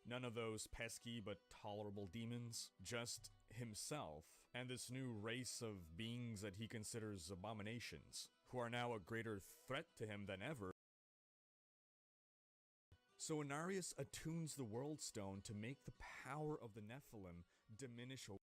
None of those pesky but tolerable demons, just himself, and this new race of beings that he considers abominations, who are now a greater threat to him than ever. So Inarius attunes the World Stone to make the power of the Nephilim diminish over.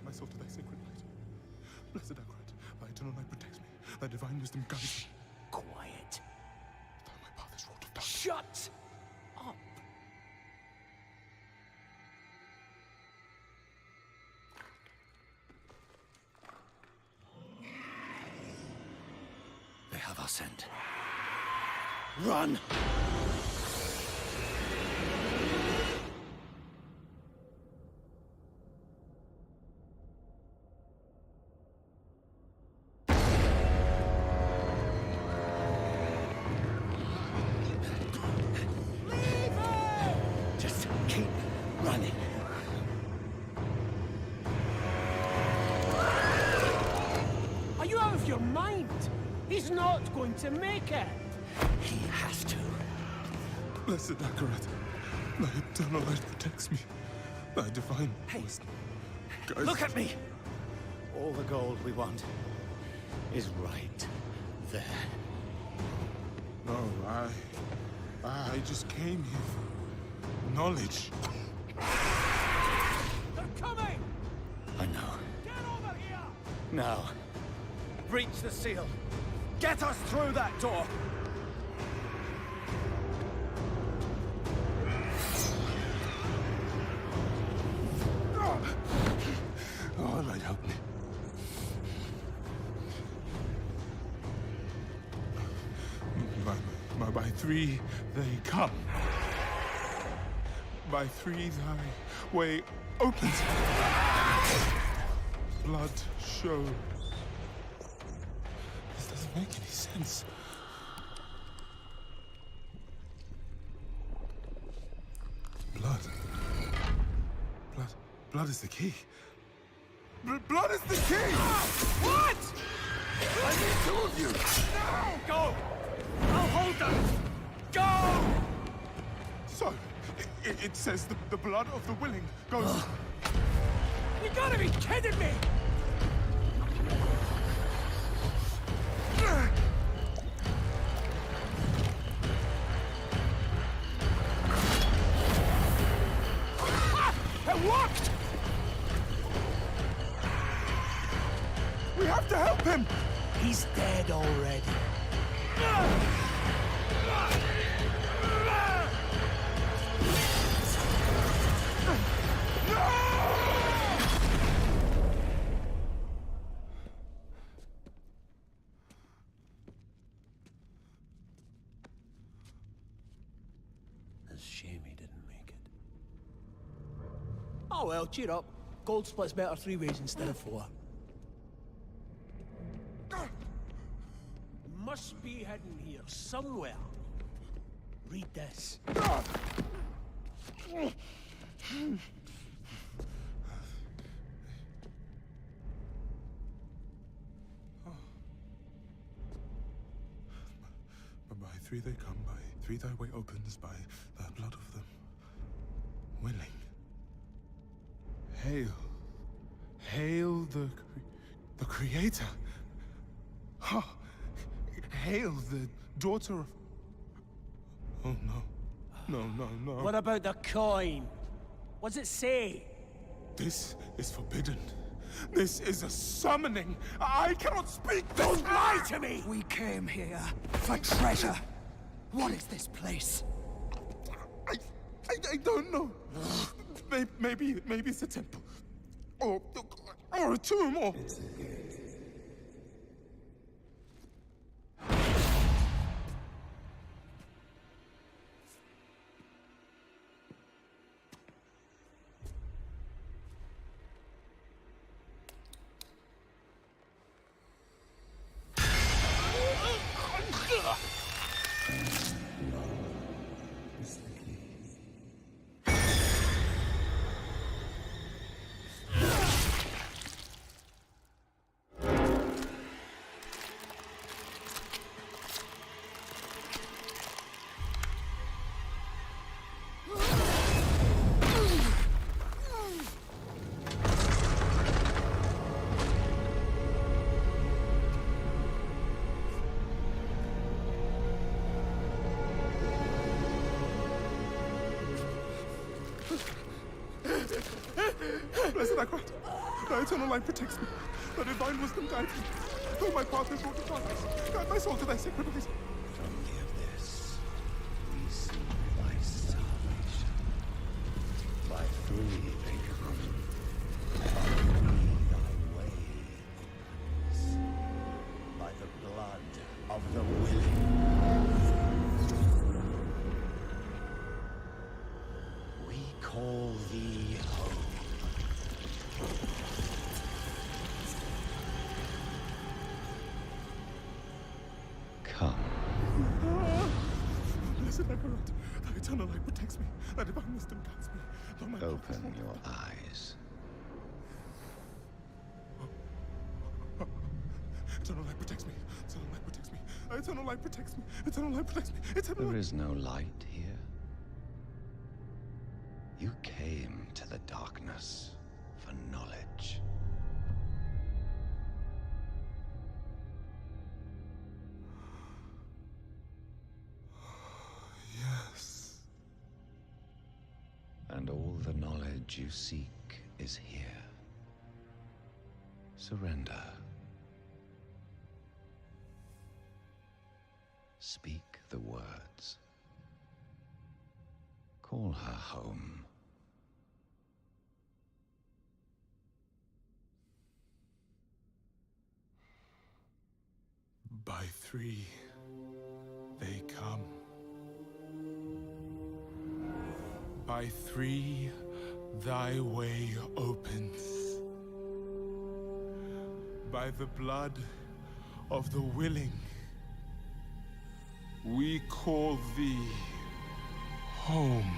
myself to thy sacred light. Blessed Akrat, thy eternal light protects me. Thy divine wisdom guides me. Quiet. Thou my path is wrought of darkness. Shut up! They have our scent. Run! Just keep running. Are you out of your mind? He's not going to make it. He has to. Blessed Akarat, thy eternal light protects me. Thy divine wisdom guides Look at me! All the gold we want is right there. No, I just came here for knowledge. They're coming! I know. Get over here! Now, breach the seal. Get us through that door! Oh, light, help me. By three they come. By three thy way opens. Blood show. This doesn't make any sense. Blood. Blood is the key. Blood is the key! What? I need two of you! No! Go! I'll hold them! Go! So, it says the blood of the willing goes... You gotta be kidding me! Ah! It worked! We have to help him! He's dead already. It's a shame he didn't make it. Oh well, cheer up. Gold splits better 3 ways instead of 4. Must be hidden here somewhere. Read this. By three they come, by three thy way opens, by the blood of them willing. Hail. Hail the Creator. Ha! Hail the daughter of... Oh no. No. What about the coin? What's it say? This is forbidden. This is a summoning. I cannot speak this. Don't lie to me! We came here for treasure. What is this place? I don't know. Maybe it's a temple. Or a tomb, or... Blessed Akrat, thy eternal light protects me. Thy divine wisdom guides me. Though my path is wrought with darkness, guide my soul to thy sacred ways. From this, receive thy salvation. By free they come. By free thy way opens. By the blood of the willing. We call thee home. Come. Blessed Akrat, thy eternal light protects me. Thy divine wisdom guides me. Though my path is Open wrought your with eyes. eternal light protects me. Eternal light protects me. Thy eternal light protects me. Eternal light protects me. Eternal There light... is no light here. You came to the darkness for knowledge. Yes. And all the knowledge you seek is here. Surrender. Speak the words. Call her home. By three, they come. By three, thy way opens. By the blood of the willing, we call thee home.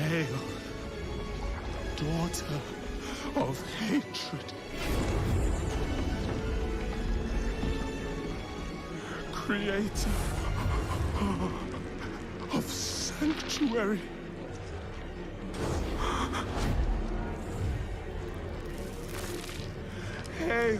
Hail, daughter of hatred. Creator of sanctuary. Hail,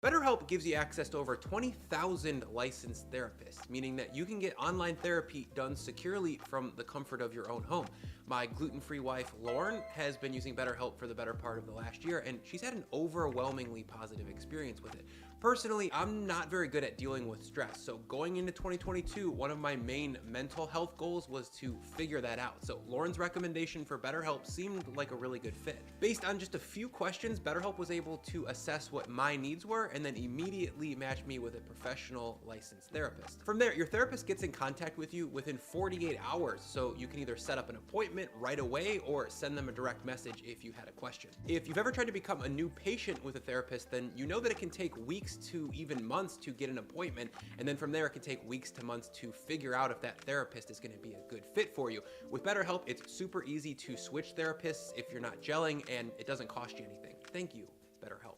BetterHelp gives you access to over 20,000 licensed therapists, meaning that you can get online therapy done securely from the comfort of your own home. My gluten-free wife, Lauren, has been using BetterHelp for the better part of the last year, and she's had an overwhelmingly positive experience with it. Personally, I'm not very good at dealing with stress, so going into 2022, one of my main mental health goals was to figure that out. So Lauren's recommendation for BetterHelp seemed like a really good fit. Based on just a few questions, BetterHelp was able to assess what my needs were and then immediately match me with a professional licensed therapist. From there, your therapist gets in contact with you within 48 hours, so you can either set up an appointment right away or send them a direct message if you had a question. If you've ever tried to become a new patient with a therapist, then you know that it can take weeks to even months to get an appointment, and then from there it can take weeks to months to figure out if that therapist is going to be a good fit for you. With BetterHelp, it's super easy to switch therapists if you're not gelling, and it doesn't cost you anything. Thank you, BetterHelp.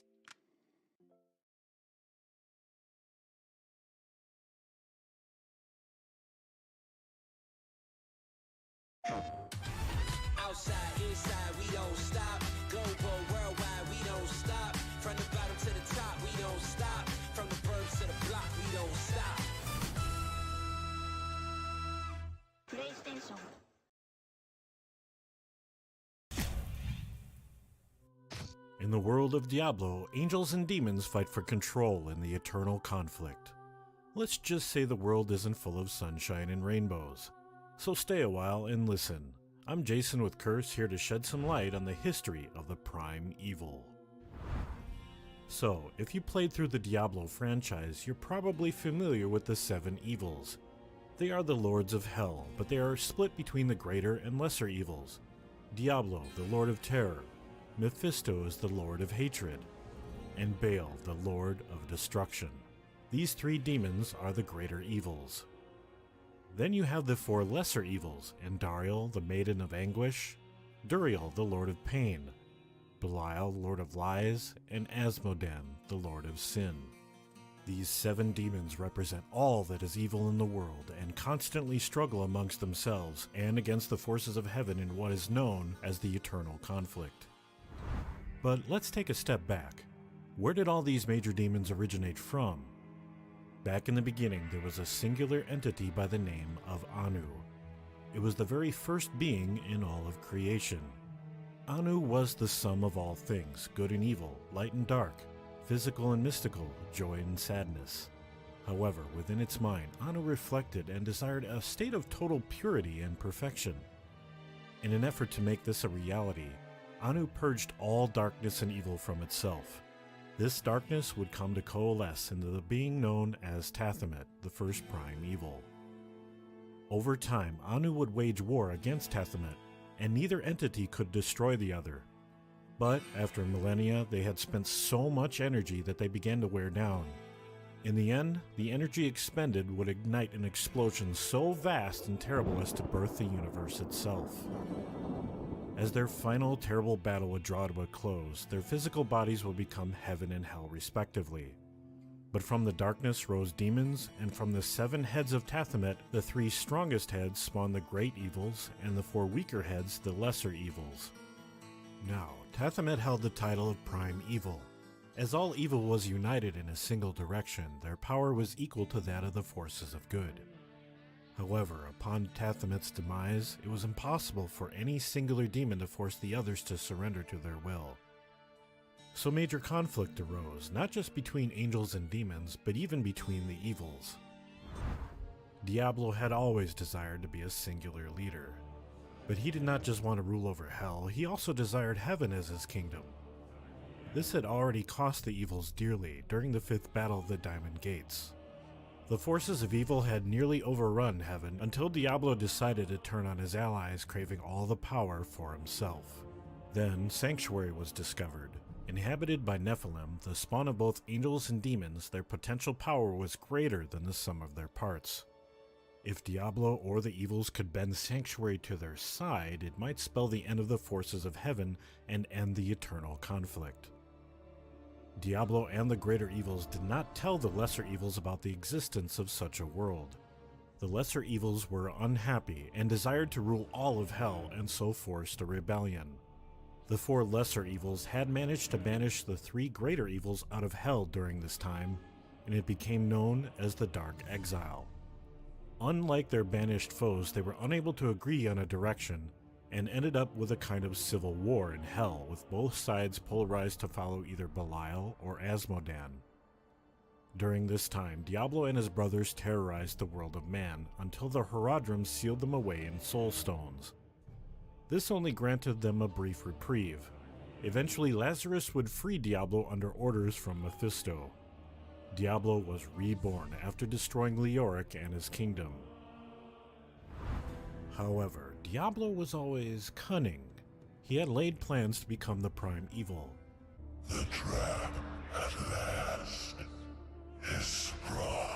Outside, inside, we don't stop. Global, worldwide, we don't stop. From the bottom to the top, we don't stop. From the burbs to the block, we don't stop. PlayStation. In the world of Diablo, angels and demons fight for control in the eternal conflict. Let's just say the world isn't full of sunshine and rainbows. So stay a while and listen. I'm Jason with Curse, here to shed some light on the history of the Prime Evil. So, if you played through the Diablo franchise, you're probably familiar with the 7 evils. They are the lords of hell, but they are split between the greater and lesser evils. Diablo, the lord of terror, Mephisto is the lord of hatred, and Baal, the lord of destruction. These 3 demons are the greater evils. Then you have the 4 lesser evils, Andariel, the maiden of anguish, Duriel, the lord of pain, Belial, lord of lies, and Asmodan, the lord of sin. These 7 demons represent all that is evil in the world and constantly struggle amongst themselves and against the forces of heaven in what is known as the eternal conflict. But let's take a step back. Where did all these major demons originate from? Back in the beginning, there was a singular entity by the name of Anu. It was the very first being in all of creation. Anu was the sum of all things, good and evil, light and dark, physical and mystical, joy and sadness. However, within its mind, Anu reflected and desired a state of total purity and perfection. In an effort to make this a reality, Anu purged all darkness and evil from itself. This darkness would come to coalesce into the being known as Tathamet, the first prime evil. Over time, Anu would wage war against Tathamet, and neither entity could destroy the other. But after millennia, they had spent so much energy that they began to wear down. In the end, the energy expended would ignite an explosion so vast and terrible as to birth the universe itself. As their final terrible battle would draw to a close, their physical bodies would become heaven and hell respectively. But from the darkness rose demons, and from the 7 heads of Tathamet, the 3 strongest heads spawned the great evils, and the 4 weaker heads the lesser evils. Now, Tathamet held the title of Prime Evil. As all evil was united in a single direction, their power was equal to that of the forces of good. However, upon Tathamet's demise, it was impossible for any singular demon to force the others to surrender to their will. So major conflict arose, not just between angels and demons, but even between the evils. Diablo had always desired to be a singular leader. But he did not just want to rule over hell, he also desired heaven as his kingdom. This had already cost the evils dearly during the 5th Battle of the Diamond Gates. The forces of evil had nearly overrun heaven until Diablo decided to turn on his allies, craving all the power for himself. Then Sanctuary was discovered. Inhabited by Nephilim, the spawn of both angels and demons, their potential power was greater than the sum of their parts. If Diablo or the evils could bend Sanctuary to their side, it might spell the end of the forces of heaven and end the eternal conflict. Diablo and the greater evils did not tell the lesser evils about the existence of such a world. The lesser evils were unhappy and desired to rule all of hell, and so forced a rebellion. The 4 lesser evils had managed to banish the 3 greater evils out of hell during this time, and it became known as the Dark Exile. Unlike their banished foes, they were unable to agree on a direction, and ended up with a kind of civil war in hell, with both sides polarized to follow either Belial or Asmodan. During this time, Diablo and his brothers terrorized the world of man, until the Horadrim sealed them away in soul stones. This only granted them a brief reprieve. Eventually, Lazarus would free Diablo under orders from Mephisto. Diablo was reborn after destroying Leoric and his kingdom. However, Diablo was always cunning. He had laid plans to become the prime evil. The trap, at last, is sprung.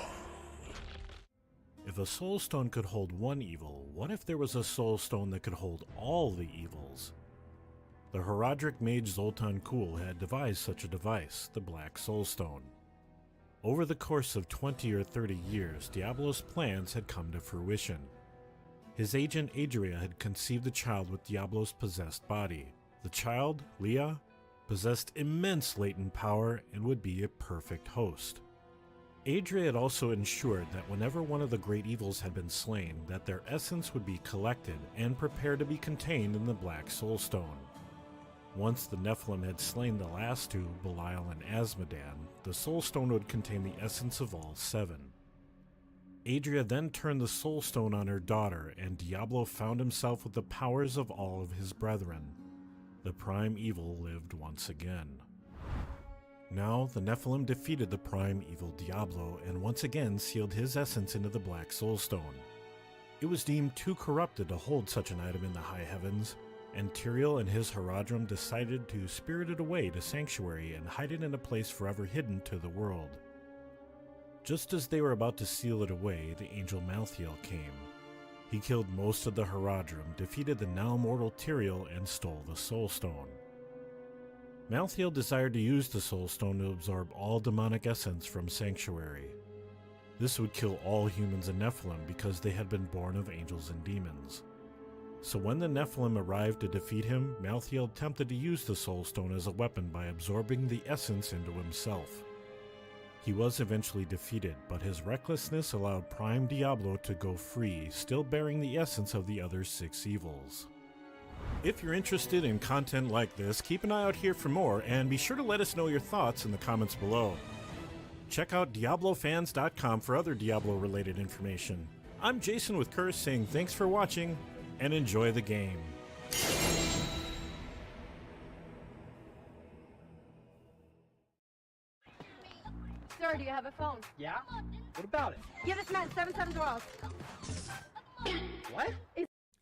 If a soul stone could hold one evil, what if there was a soul stone that could hold all the evils? The Horadric mage Zoltan Kuhl had devised such a device, the Black Soul Stone. Over the course of 20 or 30 years, Diablo's plans had come to fruition. His agent Adria had conceived a child with Diablo's possessed body. The child, Leah, possessed immense latent power and would be a perfect host. Adria had also ensured that whenever one of the great evils had been slain, that their essence would be collected and prepared to be contained in the Black Soul Stone. Once the Nephilim had slain the last 2, Belial and Asmodan, the Soul Stone would contain the essence of all 7. Adria then turned the Soul Stone on her daughter, and Diablo found himself with the powers of all of his brethren. The prime evil lived once again. Now, the Nephilim defeated the prime evil Diablo and once again sealed his essence into the Black Soul Stone. It was deemed too corrupted to hold such an item in the high heavens, and Tyrael and his Horadrim decided to spirit it away to Sanctuary and hide it in a place forever hidden to the world. Just as they were about to seal it away, the angel Malthael came. He killed most of the Horadrim, defeated the now mortal Tyrael, and stole the Soul Stone. Malthael desired to use the Soul Stone to absorb all demonic essence from Sanctuary. This would kill all humans and Nephilim because they had been born of angels and demons. So when the Nephilim arrived to defeat him, Malthael attempted to use the Soul Stone as a weapon by absorbing the essence into himself. He was eventually defeated, but his recklessness allowed Prime Diablo to go free, still bearing the essence of the other 6 evils. If you're interested in content like this, keep an eye out here for more, and be sure to let us know your thoughts in the comments below. Check out DiabloFans.com for other Diablo-related information. I'm Jason with Curse saying thanks for watching, and enjoy the game. Sir, do you have a phone? Yeah? What about it? Give this man 7712. What?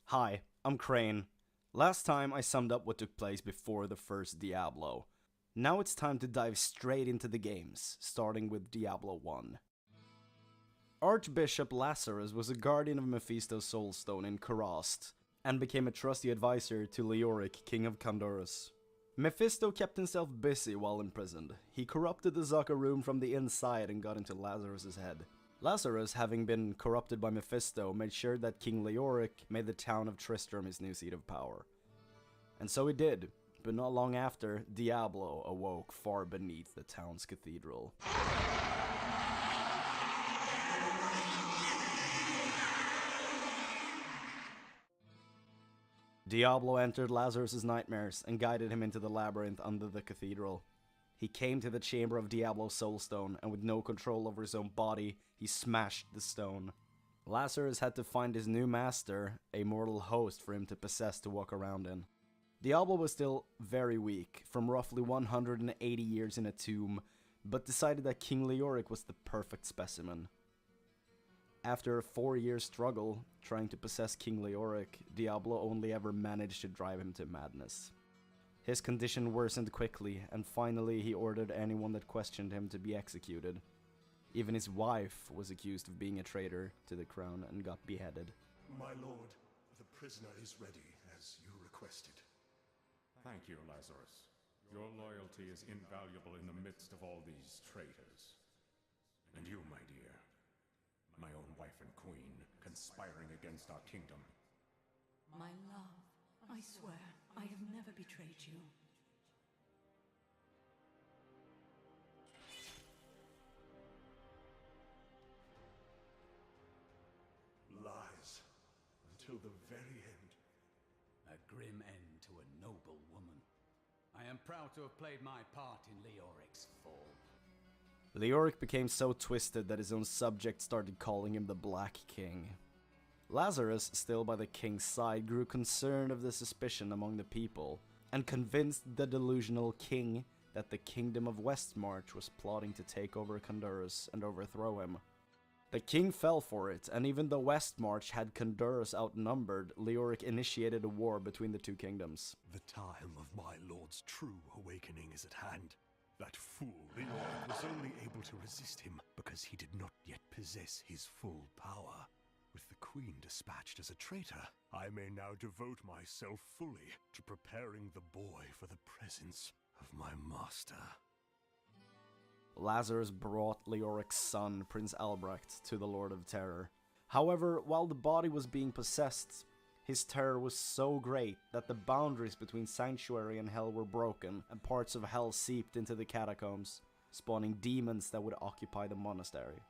Hi, I'm Crane. Last time I summed up what took place before the first Diablo. Now it's time to dive straight into the games, starting with Diablo 1. Archbishop Lazarus was a guardian of Mephisto's Soul Stone in Kurast, and became a trusty advisor to Leoric, king of Kandorus. Mephisto kept himself busy while imprisoned. He corrupted the Zakarum from the inside and got into Lazarus' head. Lazarus, having been corrupted by Mephisto, made sure that King Leoric made the town of Tristram his new seat of power. And so he did, but not long after, Diablo awoke far beneath the town's cathedral. Diablo entered Lazarus' nightmares and guided him into the labyrinth under the cathedral. He came to the chamber of Diablo's soulstone, and with no control over his own body, he smashed the stone. Lazarus had to find his new master, a mortal host for him to possess to walk around in. Diablo was still very weak, from roughly 180 years in a tomb, but decided that King Leoric was the perfect specimen. After a 4-year struggle trying to possess King Leoric, Diablo only ever managed to drive him to madness. His condition worsened quickly, and finally he ordered anyone that questioned him to be executed. Even his wife was accused of being a traitor to the crown and got beheaded. My lord, the prisoner is ready, as you requested. Thank you, Lazarus. Your loyalty is invaluable in the midst of all these traitors. And you, my dear, my own wife and queen, conspiring against our kingdom. My love, I swear, I have never betrayed you. Lies. Until the very end. A grim end to a noble woman. I am proud to have played my part in Leoric's fall. Leoric became so twisted that his own subjects started calling him the Black King. Lazarus, still by the king's side, grew concerned of the suspicion among the people, and convinced the delusional king that the kingdom of Westmarch was plotting to take over Condurus and overthrow him. The king fell for it, and even though Westmarch had Condurus outnumbered, Leoric initiated a war between the two kingdoms. The time of my lord's true awakening is at hand. That fool, Leoric, was only able to resist him because he did not yet possess his full power. With the queen dispatched as a traitor, I may now devote myself fully to preparing the boy for the presence of my master. Lazarus brought Leoric's son, Prince Albrecht, to the Lord of Terror. However, while the body was being possessed, his terror was so great that the boundaries between Sanctuary and Hell were broken, and parts of Hell seeped into the catacombs, spawning demons that would occupy the monastery.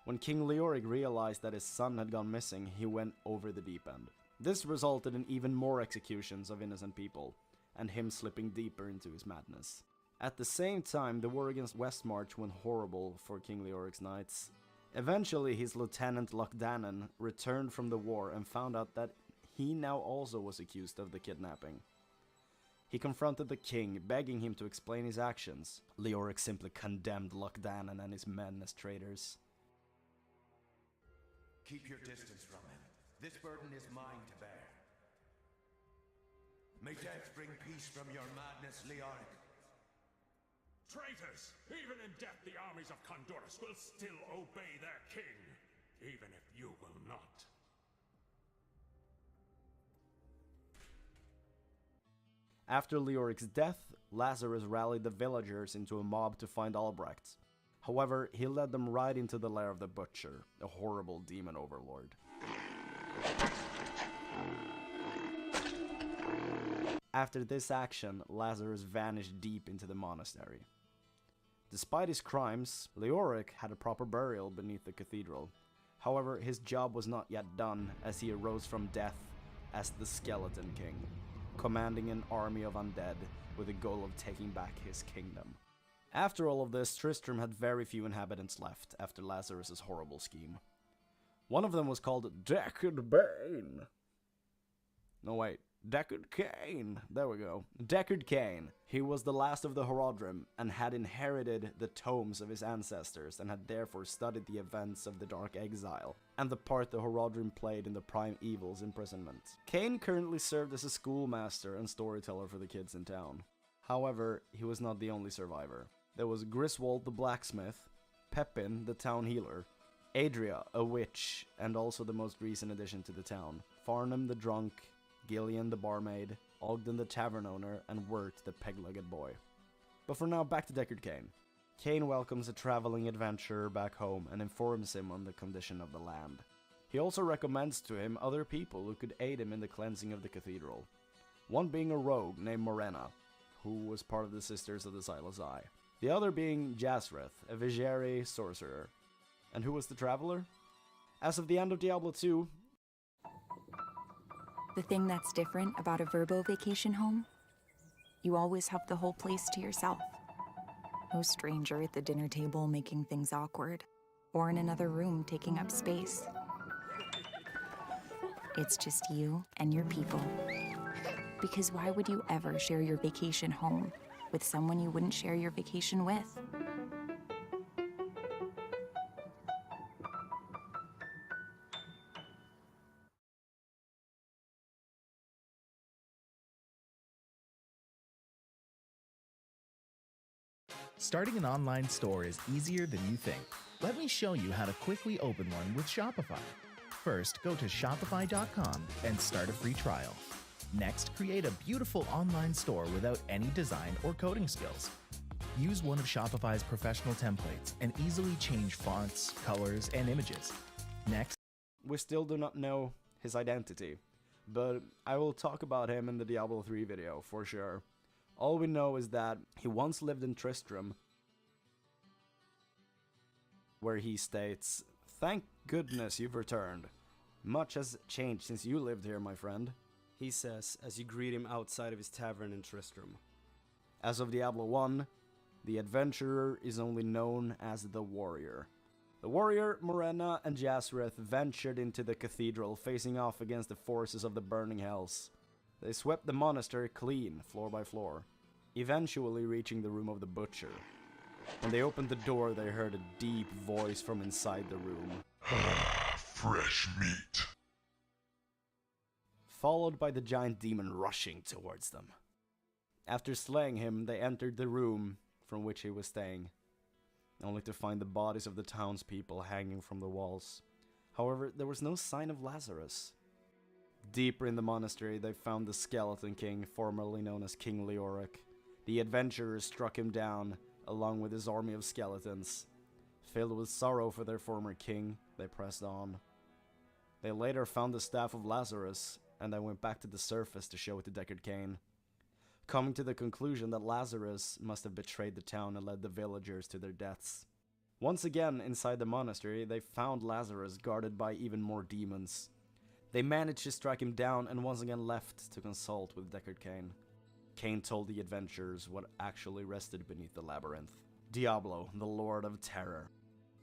When King Leoric realized that his son had gone missing, he went over the deep end. This resulted in even more executions of innocent people, and him slipping deeper into his madness. At the same time, the war against Westmarch went horrible for King Leoric's knights. Eventually, his lieutenant Lochdannen returned from the war and found out that he now also was accused of the kidnapping. He confronted the king, begging him to explain his actions. Leoric simply condemned Lochdannen and his men as traitors. Keep your distance from him. This burden is mine to bear. May death bring peace from your madness, Leoric. Traitors! Even in death, the armies of Condurus will still obey their king, even if you will not. After Leoric's death, Lazarus rallied the villagers into a mob to find Albrecht. However, he led them right into the lair of the Butcher, a horrible demon overlord. After this action, Lazarus vanished deep into the monastery. Despite his crimes, Leoric had a proper burial beneath the cathedral. However, his job was not yet done, as he arose from death as the Skeleton King, commanding an army of undead with the goal of taking back his kingdom. After all of this, Tristram had very few inhabitants left after Lazarus' horrible scheme. One of them was called Deckard Bane. No wait, Deckard Cain. There we go. Deckard Cain. He was the last of the Horadrim and had inherited the tomes of his ancestors and had therefore studied the events of the Dark Exile and the part the Horadrim played in the Prime Evil's imprisonment. Cain currently served as a schoolmaster and storyteller for the kids in town. However, he was not the only survivor. There was Griswold the blacksmith, Pepin the town healer, Adria a witch, and also the most recent addition to the town, Farnham the drunk, Gillian the barmaid, Ogden the tavern owner, and Wirt the peg-legged boy. But for now, back to Deckard Cain. Cain welcomes a traveling adventurer back home and informs him on the condition of the land. He also recommends to him other people who could aid him in the cleansing of the cathedral, one being a rogue named Morena, who was part of the Sisters of the Silas Eye. The other being Jazreth, a Vigere sorcerer. And who was the traveler? As of the end of Diablo 2, the thing that's different about a Verbo vacation home? You always have the whole place to yourself. No stranger at the dinner table making things awkward, or in another room taking up space. It's just you and your people. Because why would you ever share your vacation home with someone you wouldn't share your vacation with? Starting an online store is easier than you think. Let me show you how to quickly open one with Shopify. First, go to shopify.com and start a free trial. Next, create a beautiful online store without any design or coding skills. Use one of Shopify's professional templates and easily change fonts, colors, and images. Next, we still do not know his identity, but I will talk about him in the Diablo 3 video, for sure. All we know is that he once lived in Tristram, where he states, "Thank goodness you've returned. Much has changed since you lived here, my friend," he says as you greet him outside of his tavern in Tristram. As of Diablo 1, the adventurer is only known as the warrior. The warrior, Morena, and Jazreth ventured into the cathedral, facing off against the forces of the Burning Hells. They swept the monastery clean, floor by floor, eventually reaching the room of the butcher. When they opened the door, they heard a deep voice from inside the room. Fresh meat. Followed by the giant demon rushing towards them. After slaying him, they entered the room from which he was staying, only to find the bodies of the townspeople hanging from the walls. However, there was no sign of Lazarus. Deeper in the monastery, they found the Skeleton King, formerly known as King Leoric. The adventurers struck him down, along with his army of skeletons. Filled with sorrow for their former king, they pressed on. They later found the Staff of Lazarus, and then went back to the surface to show it to Deckard Cain, coming to the conclusion that Lazarus must have betrayed the town and led the villagers to their deaths. Once again, inside the monastery, they found Lazarus guarded by even more demons. They managed to strike him down and once again left to consult with Deckard Cain. Cain told the adventurers what actually rested beneath the labyrinth. Diablo, the Lord of Terror.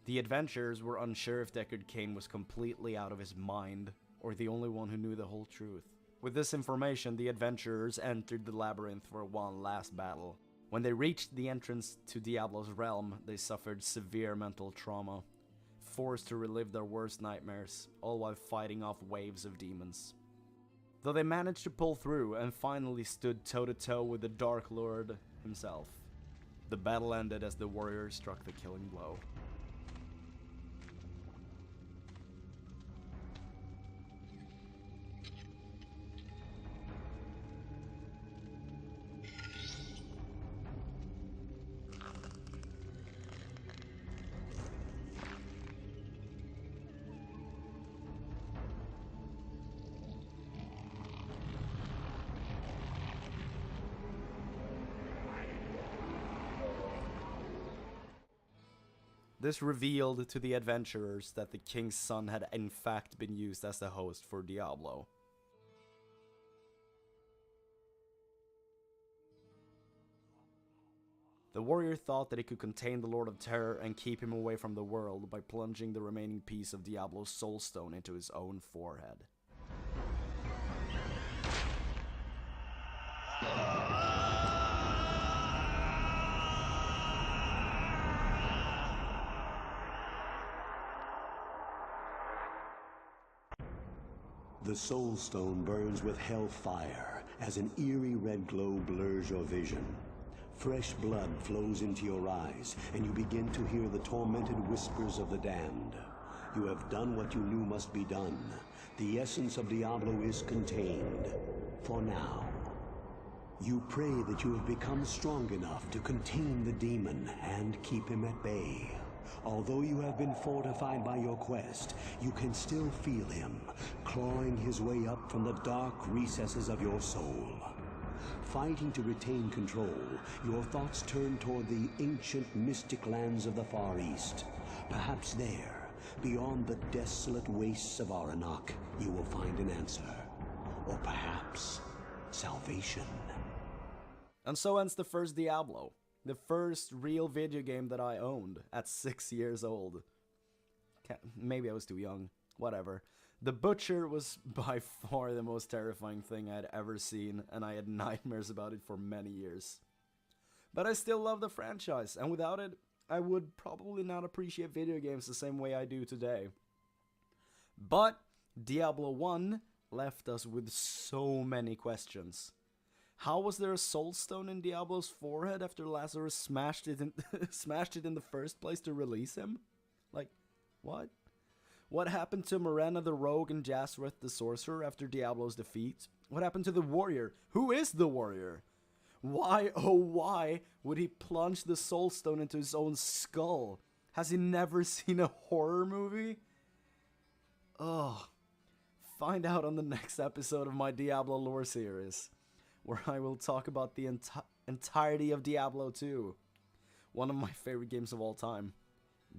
The adventurers were unsure if Deckard Cain was completely out of his mind, or the only one who knew the whole truth. With this information, the adventurers entered the labyrinth for one last battle. When they reached the entrance to Diablo's realm, they suffered severe mental trauma, forced to relive their worst nightmares, all while fighting off waves of demons. Though they managed to pull through and finally stood toe-to-toe with the Dark Lord himself, the battle ended as the warrior struck the killing blow. This revealed to the adventurers that the king's son had in fact been used as the host for Diablo. The warrior thought that he could contain the Lord of Terror and keep him away from the world by plunging the remaining piece of Diablo's soulstone into his own forehead. The Soul Stone burns with hellfire as an eerie red glow blurs your vision. Fresh blood flows into your eyes, and you begin to hear the tormented whispers of the damned. You have done what you knew must be done. The essence of Diablo is contained. For now. You pray that you have become strong enough to contain the demon and keep him at bay. Although you have been fortified by your quest, you can still feel him, clawing his way up from the dark recesses of your soul. Fighting to retain control, your thoughts turn toward the ancient mystic lands of the Far East. Perhaps there, beyond the desolate wastes of Aranok, you will find an answer. Or perhaps, salvation. And so ends the first Diablo. The first real video game that I owned at 6 years old. Maybe I was too young. Whatever. The Butcher was by far the most terrifying thing I'd ever seen, and I had nightmares about it for many years. But I still love the franchise, and without it, I would probably not appreciate video games the same way I do today. But Diablo 1 left us with so many questions. How was there a soul stone in Diablo's forehead after Lazarus smashed it in the first place to release him? Like, what? What happened to Morena the Rogue and Jazreth the Sorcerer after Diablo's defeat? What happened to the warrior? Who is the warrior? Why, oh why, would he plunge the soul stone into his own skull? Has he never seen a horror movie? Ugh. Find out on the next episode of my Diablo lore series, where I will talk about the entirety of Diablo 2, one of my favorite games of all time.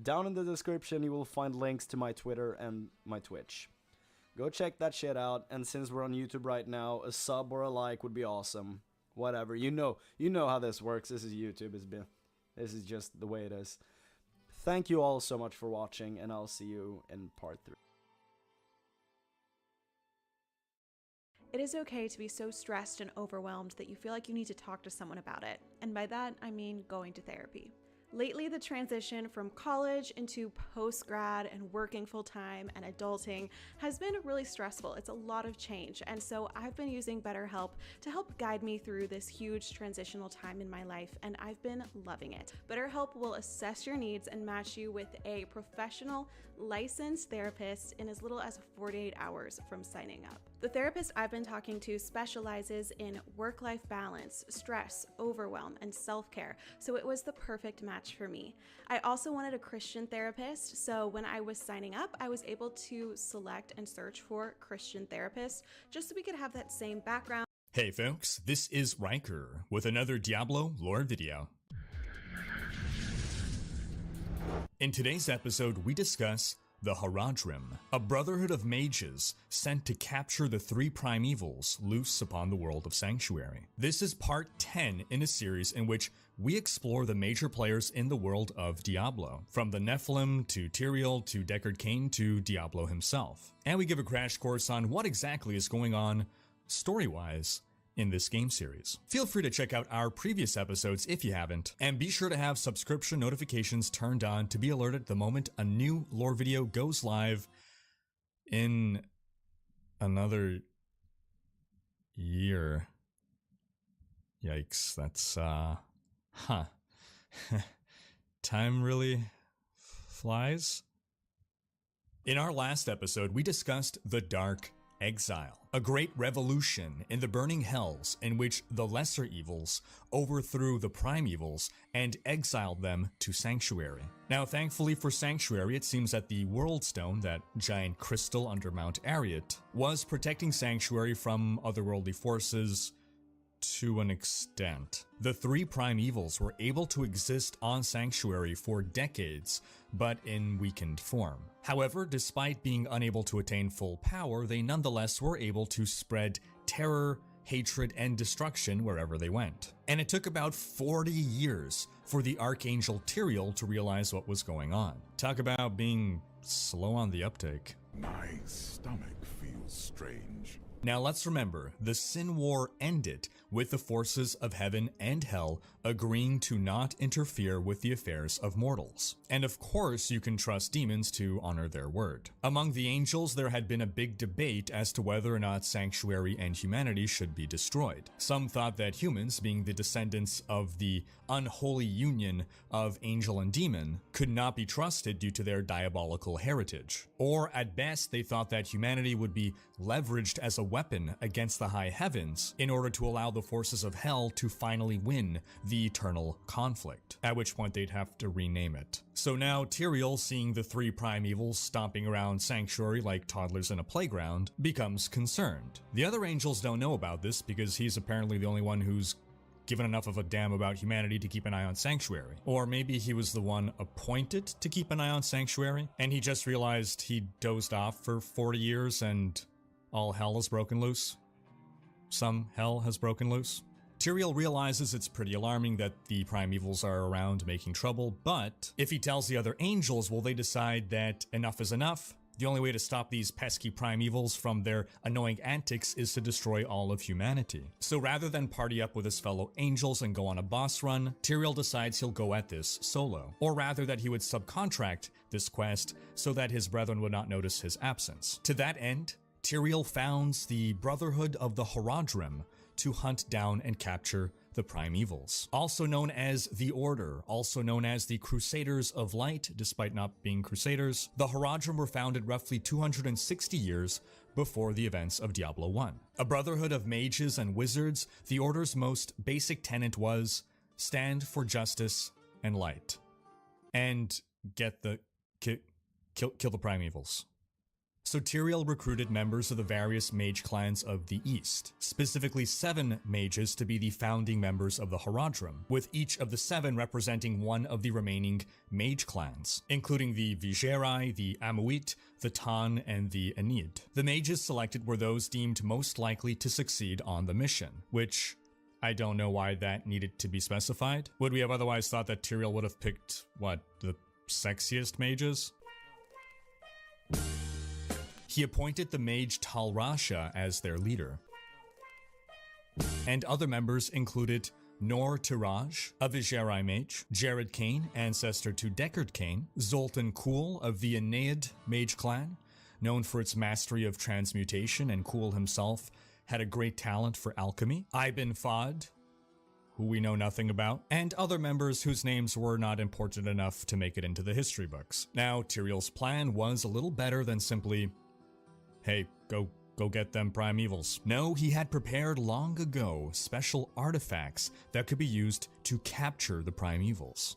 Down in the description you will find links to my Twitter and my Twitch. Go check that shit out, and since we're on YouTube right now, a sub or a like would be awesome. Whatever, you know how this works. This is YouTube, this is just the way it is. Thank you all so much for watching, and I'll see you in part 3. It is okay to be so stressed and overwhelmed that you feel like you need to talk to someone about it. And by that, I mean going to therapy. Lately, the transition from college into post-grad and working full-time and adulting has been really stressful. It's a lot of change. And so I've been using BetterHelp to help guide me through this huge transitional time in my life, and I've been loving it. BetterHelp will assess your needs and match you with a professional, licensed therapist in as little as 48 hours from signing up. The therapist I've been talking to specializes in work-life balance, stress, overwhelm, and self-care, so it was the perfect match for me. I also wanted a Christian therapist, so when I was signing up, I was able to select and search for Christian therapists just so we could have that same background. Hey folks, this is Riker with another Diablo lore video. In today's episode, we discuss the Haradrim, a brotherhood of mages sent to capture the 3 primevals loose upon the world of Sanctuary. This is part 10 in a series in which we explore the major players in the world of Diablo, from the Nephilim to Tyrael to Deckard Cain to Diablo himself. And we give a crash course on what exactly is going on story-wise in this game series. Feel free to check out our previous episodes if you haven't, and be sure to have subscription notifications turned on to be alerted the moment a new lore video goes live in another year. Yikes, that's, time really flies? In our last episode, we discussed the Dark Exile, a great revolution in the burning hells in which the lesser evils overthrew the primevals and exiled them to Sanctuary. Now, thankfully for Sanctuary, it seems that the World Stone, that giant crystal under Mount Arreat, was protecting Sanctuary from otherworldly forces to an extent. The 3 primevals were able to exist on Sanctuary for decades, but in weakened form. However, despite being unable to attain full power, they nonetheless were able to spread terror, hatred, and destruction wherever they went. And it took about 40 years for the Archangel Tyrael to realize what was going on. Talk about being slow on the uptake. My stomach feels strange. Now let's remember, the Sin War ended with the forces of heaven and hell agreeing to not interfere with the affairs of mortals. And of course, you can trust demons to honor their word. Among the angels, there had been a big debate as to whether or not Sanctuary and humanity should be destroyed. Some thought that humans, being the descendants of the unholy union of angel and demon, could not be trusted due to their diabolical heritage. Or at best, they thought that humanity would be leveraged as a weapon against the high heavens in order to allow the forces of hell to finally win the eternal conflict, at which point they'd have to rename it. So now Tyrael, seeing the 3 primevals stomping around Sanctuary like toddlers in a playground, becomes concerned. The other angels don't know about this because he's apparently the only one who's given enough of a damn about humanity to keep an eye on Sanctuary. Or maybe he was the one appointed to keep an eye on Sanctuary, and he just realized he dozed off for 40 years and all hell has broken loose. Some hell has broken loose. Tyrael realizes it's pretty alarming that the primevals are around making trouble, but if he tells the other angels, will they decide that enough is enough? The only way to stop these pesky primevals from their annoying antics is to destroy all of humanity. So rather than party up with his fellow angels and go on a boss run, Tyrael decides he'll go at this solo. Or rather that he would subcontract this quest so that his brethren would not notice his absence. To that end, Tyrael founds the Brotherhood of the Haradrim to hunt down and capture the primevals. Also known as the Order, also known as the Crusaders of Light, despite not being crusaders, the Haradrim were founded roughly 260 years before the events of Diablo 1. A brotherhood of mages and wizards, the Order's most basic tenet was stand for justice and light. And get the kill the primevals. So Tyrael recruited members of the various mage clans of the East, specifically 7 mages to be the founding members of the Horadrim, with each of the 7 representing one of the remaining mage clans, including the Viserai, the Amuit, the Tan, and the Aeneid. The mages selected were those deemed most likely to succeed on the mission, which I don't know why that needed to be specified. Would we have otherwise thought that Tyrael would have picked, what, the sexiest mages? He appointed the mage Tal Rasha as their leader. And other members included Nor Tiraj, a Viserai mage, Jared Kane, ancestor to Deckard Kane, Zoltan Kuhl of the Aeneid mage clan, known for its mastery of transmutation, and Kuhl himself had a great talent for alchemy, Iben Fad, who we know nothing about, and other members whose names were not important enough to make it into the history books. Now, Tyrael's plan was a little better than simply, hey, go get them primevals. No, he had prepared long ago special artifacts that could be used to capture the primevals.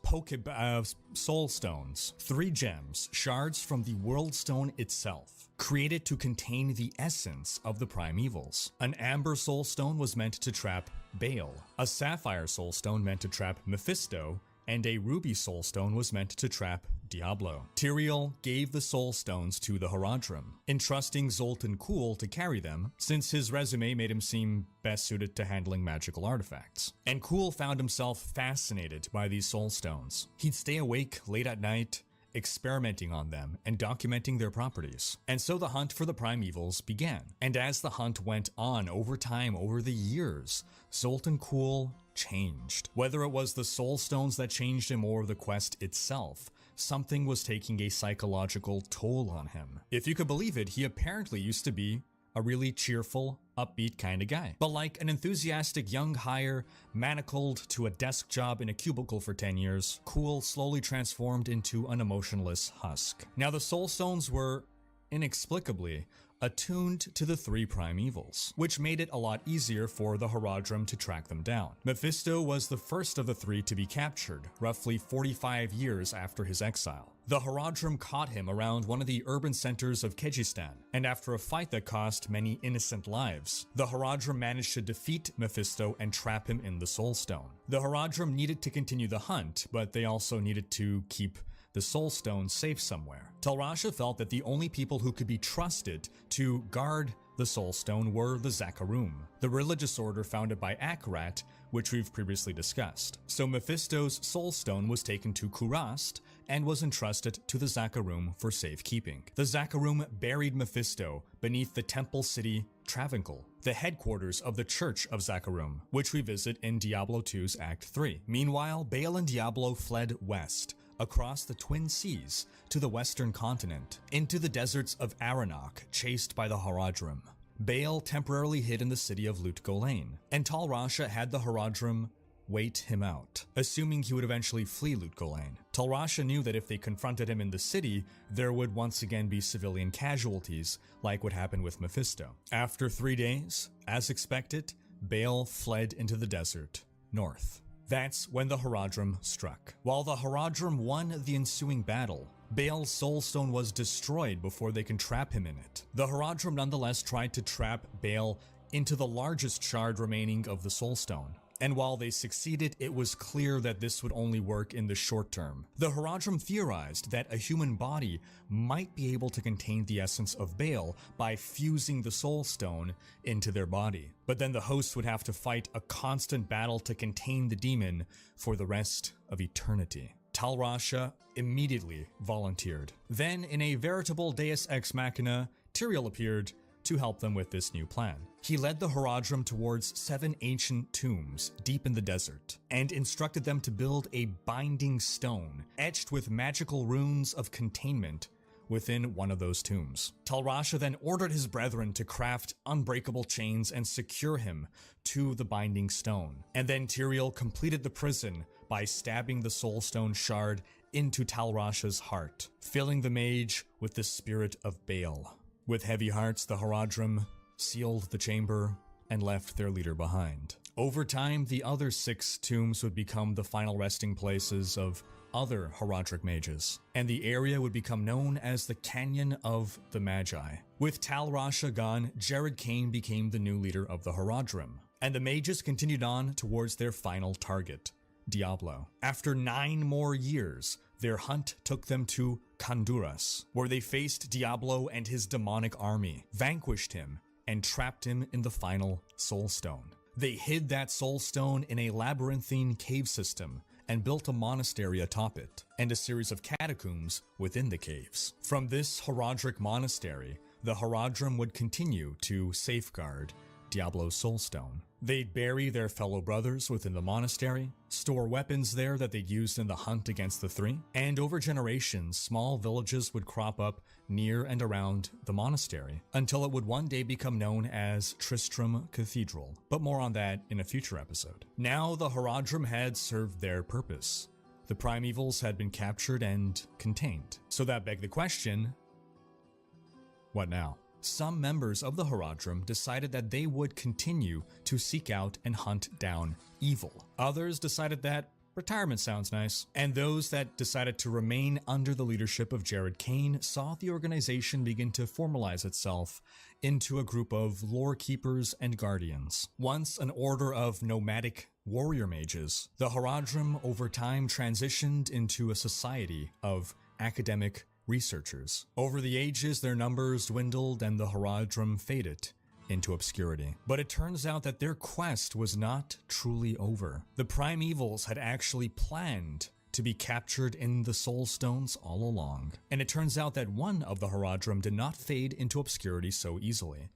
Soul stones, 3 gems, shards from the world stone itself, created to contain the essence of the primevals. An amber soul stone was meant to trap Baal, a sapphire soul stone meant to trap Mephisto, and a ruby soul stone was meant to trap Diablo. Tyrael gave the soul stones to the Horadrim, entrusting Zoltan Kuhl to carry them, since his resume made him seem best suited to handling magical artifacts. And Kuhl found himself fascinated by these soul stones. He'd stay awake late at night, experimenting on them and documenting their properties. And so the hunt for the primevals began. And as the hunt went on over time, over the years, Zoltan Kuhl changed. Whether it was the soul stones that changed him or the quest itself, something was taking a psychological toll on him. If you could believe it, he apparently used to be a really cheerful, upbeat kind of guy. But like an enthusiastic young hire manacled to a desk job in a cubicle for 10 years, Kuhl slowly transformed into an emotionless husk. Now the soul stones were, inexplicably, attuned to the 3 primevals, which made it a lot easier for the Horadrim to track them down. Mephisto was the first of the 3 to be captured, roughly 45 years after his exile. The Horadrim caught him around one of the urban centers of Kejistan, and after a fight that cost many innocent lives, the Horadrim managed to defeat Mephisto and trap him in the Soul Stone. The Horadrim needed to continue the hunt, but they also needed to keep the Soul Stone safe somewhere. Tal Rasha felt that the only people who could be trusted to guard the Soul Stone were the Zakarum, the religious order founded by Akarat, which we've previously discussed. So Mephisto's Soul Stone was taken to Kurast and was entrusted to the Zakarum for safekeeping. The Zakarum buried Mephisto beneath the temple city Travancore, the headquarters of the Church of Zakarum, which we visit in Diablo 2's Act 3. Meanwhile, Baal and Diablo fled west, across the Twin Seas to the western continent, into the deserts of Aranok, chased by the Horadrim. Baal temporarily hid in the city of Lut Gholein, and Tal Rasha had the Horadrim wait him out, assuming he would eventually flee Lut Gholein. Tal Rasha knew that if they confronted him in the city, there would once again be civilian casualties, like what happened with Mephisto. After 3 days, as expected, Baal fled into the desert, north. That's when the Horadrim struck. While the Horadrim won the ensuing battle, Baal's Soul Stone was destroyed before they can trap him in it. The Horadrim nonetheless tried to trap Baal into the largest shard remaining of the Soul Stone. And while they succeeded, it was clear that this would only work in the short term. The Horadrim theorized that a human body might be able to contain the essence of Baal by fusing the Soul Stone into their body. But then the hosts would have to fight a constant battle to contain the demon for the rest of eternity. Tal Rasha immediately volunteered. Then, in a veritable Deus Ex Machina, Tyrael appeared to help them with this new plan. He led the Horadrim towards 7 ancient tombs deep in the desert, and instructed them to build a binding stone etched with magical runes of containment within one of those tombs. Tal Rasha then ordered his brethren to craft unbreakable chains and secure him to the binding stone. And then Tyrael completed the prison by stabbing the Soul Stone shard into Tal Rasha's heart, filling the mage with the spirit of Baal. With heavy hearts, the Horadrim sealed the chamber and left their leader behind. Over time, the other 6 tombs would become the final resting places of other Horadric mages, and the area would become known as the Canyon of the Magi. With Tal Rasha gone, Jared Kane became the new leader of the Horadrim, and the mages continued on towards their final target, Diablo. After 9 more years, their hunt took them to Khanduras, where they faced Diablo and his demonic army, vanquished him, and trapped him in the final Soul Stone. They hid that Soul Stone in a labyrinthine cave system and built a monastery atop it, and a series of catacombs within the caves. From this Horadric monastery, the Horadrim would continue to safeguard Diablo's Soulstone. They'd bury their fellow brothers within the monastery, store weapons there that they'd used in the hunt against the 3, and over generations, small villages would crop up near and around the monastery, until it would one day become known as Tristram Cathedral, but more on that in a future episode. Now the Horadrim had served their purpose. The primevals had been captured and contained. So that begged the question, what now? Some members of the Horadrim decided that they would continue to seek out and hunt down evil. Others decided that retirement sounds nice. And those that decided to remain under the leadership of Jared Kane saw the organization begin to formalize itself into a group of lore keepers and guardians. Once an order of nomadic warrior mages, the Horadrim over time transitioned into a society of academic researchers. Over the ages, their numbers dwindled and the Horadrim faded into obscurity. But it turns out that their quest was not truly over. The primevals had actually planned to be captured in the Soul Stones all along. And it turns out that one of the Horadrim did not fade into obscurity so easily.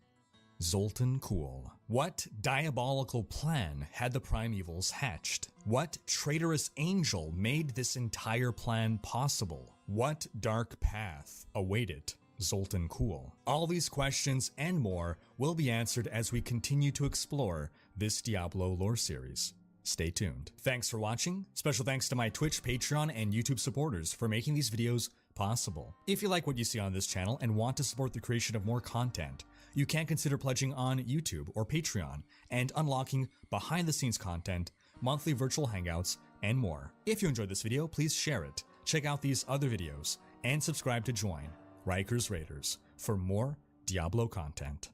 Zoltan Kulle. What diabolical plan had the primevals hatched? What traitorous angel made this entire plan possible? What dark path awaited Zoltan Kulle? All these questions and more will be answered as we continue to explore this Diablo lore series. Stay tuned. Thanks for watching. Special thanks to my Twitch, Patreon, and YouTube supporters for making these videos possible. If you like what you see on this channel and want to support the creation of more content, you can consider pledging on YouTube or Patreon and unlocking behind-the-scenes content, monthly virtual hangouts, and more. If you enjoyed this video, please share it, check out these other videos, and subscribe to join Rikers Raiders for more Diablo content.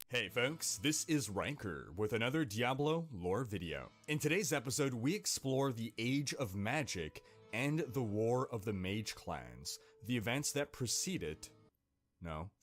Hey folks, this is Ranker with another Diablo lore video. In today's episode, we explore the Age of Magic and the War of the Mage Clans, the events that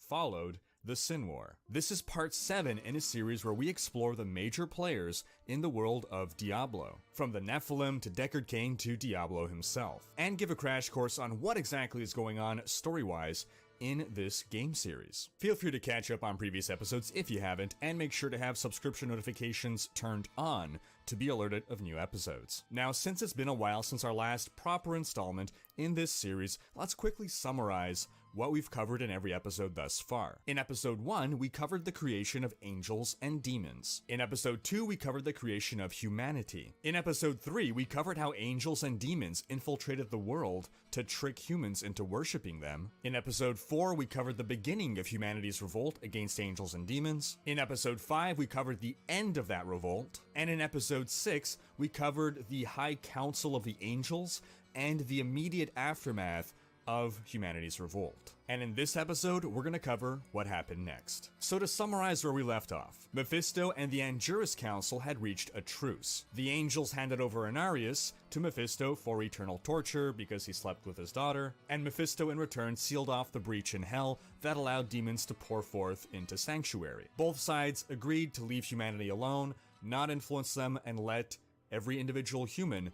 followed the Sin War. This is part 7 in a series where we explore the major players in the world of Diablo, from the Nephilim to Deckard Cain to Diablo himself, and give a crash course on what exactly is going on story-wise in this game series. Feel free to catch up on previous episodes if you haven't, and make sure to have subscription notifications turned on to be alerted of new episodes. Now, since it's been a while since our last proper installment in this series, let's quickly summarize what we've covered in every episode thus far. In episode 1, we covered the creation of angels and demons. In episode 2, we covered the creation of humanity. In episode 3, we covered how angels and demons infiltrated the world to trick humans into worshipping them. In episode 4, we covered the beginning of humanity's revolt against angels and demons. In episode 5, we covered the end of that revolt. And in episode 6, we covered the High Council of the Angels and the immediate aftermath of humanity's revolt. And in this episode, we're gonna cover what happened next. So to summarize where we left off, Mephisto and the Anguirus Council had reached a truce. The angels handed over Inarius to Mephisto for eternal torture because he slept with his daughter, and Mephisto in return sealed off the breach in hell that allowed demons to pour forth into Sanctuary. Both sides agreed to leave humanity alone, not influence them, and let every individual human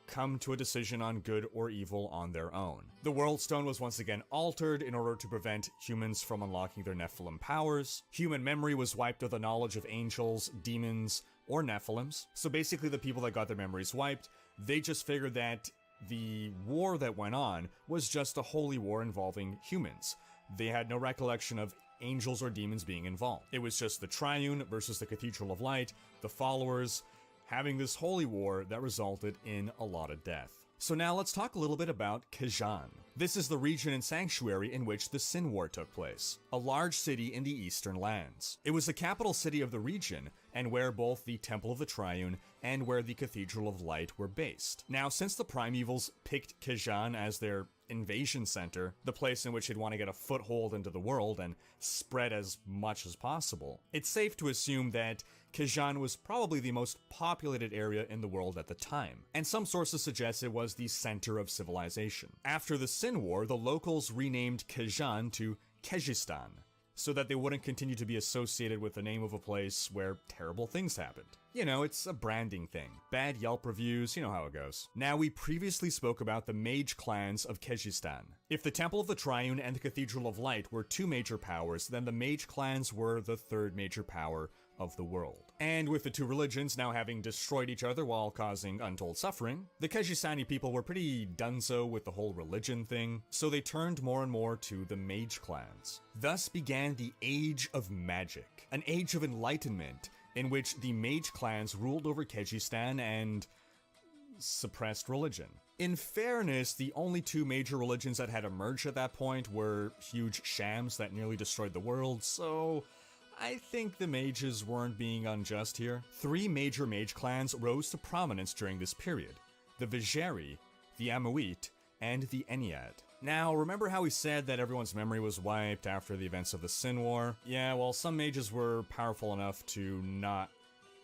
come to a decision on good or evil on their own. The World Stone was once again altered in order to prevent humans from unlocking their Nephilim powers. Human memory was wiped of the knowledge of angels, demons, or Nephilims. So basically the people that got their memories wiped, they just figured that the war that went on was just a holy war involving humans. They had no recollection of angels or demons being involved. It was just the Triune versus the Cathedral of Light, the followers, having this holy war that resulted in a lot of death. So now let's talk a little bit about Khajan. This is the region and sanctuary in which the Sin War took place, a large city in the eastern lands. It was the capital city of the region, and where both the Temple of the Triune and where the Cathedral of Light were based. Now, since the Primevals picked Khajan as their invasion center, the place in which they'd want to get a foothold into the world and spread as much as possible, it's safe to assume that Khajan was probably the most populated area in the world at the time, and some sources suggest it was the center of civilization. After the Sin War, the locals renamed Khajan to Kehjistan, so that they wouldn't continue to be associated with the name of a place where terrible things happened. You know, it's a branding thing. Bad Yelp reviews, you know how it goes. Now, we previously spoke about the mage clans of Kehjistan. If the Temple of the Triune and the Cathedral of Light were two major powers, then the mage clans were the third major power of the world. And with the two religions now having destroyed each other while causing untold suffering, the Kehjistani people were pretty donezo with the whole religion thing, so they turned more and more to the mage clans. Thus began the Age of Magic, an age of enlightenment in which the mage clans ruled over Kehjistan and suppressed religion. In fairness, the only two major religions that had emerged at that point were huge shams that nearly destroyed the world, so I think the mages weren't being unjust here. Three major mage clans rose to prominence during this period: the Vejeri, the Amuit, and the Ennead. Now, remember how we said that everyone's memory was wiped after the events of the Sin War? Yeah, well, some mages were powerful enough to not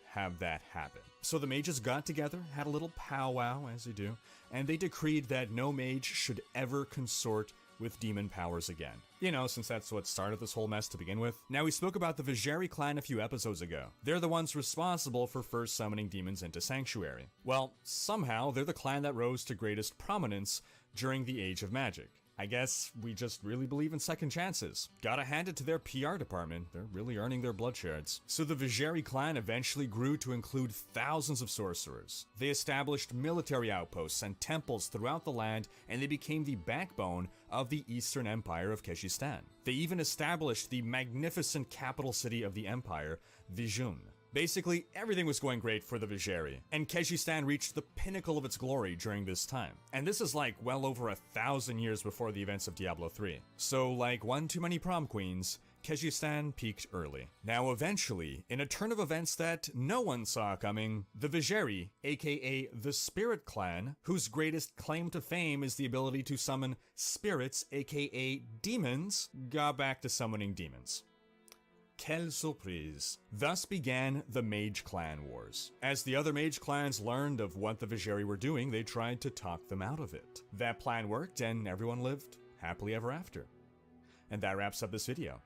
have that happen. So the mages got together, had a little powwow, as you do, and they decreed that no mage should ever consort with demon powers again. You know, since that's what started this whole mess to begin with. Now, we spoke about the Vejeri clan a few episodes ago. They're the ones responsible for first summoning demons into Sanctuary. Well, somehow, they're the clan that rose to greatest prominence during the Age of Magic. I guess we just really believe in second chances. Gotta hand it to their PR department. They're really earning their blood shards. So the Vejeri clan eventually grew to include thousands of sorcerers. They established military outposts and temples throughout the land, and they became the backbone of the Eastern Empire of Kehjistan. They even established the magnificent capital city of the empire, Vizhun. Basically, everything was going great for the Vejeri, and Kehjistan reached the pinnacle of its glory during this time. And this is like well over 1,000 years before the events of Diablo 3. So like one too many prom queens, Kehjistan peaked early. Now eventually, in a turn of events that no one saw coming, the Vejeri, aka the Spirit Clan, whose greatest claim to fame is the ability to summon spirits, aka demons, got back to summoning demons. Quelle surprise. Thus began the Mage Clan Wars. As the other Mage Clans learned of what the Vejeri were doing, they tried to talk them out of it. That plan worked, and everyone lived happily ever after. And that wraps up this video.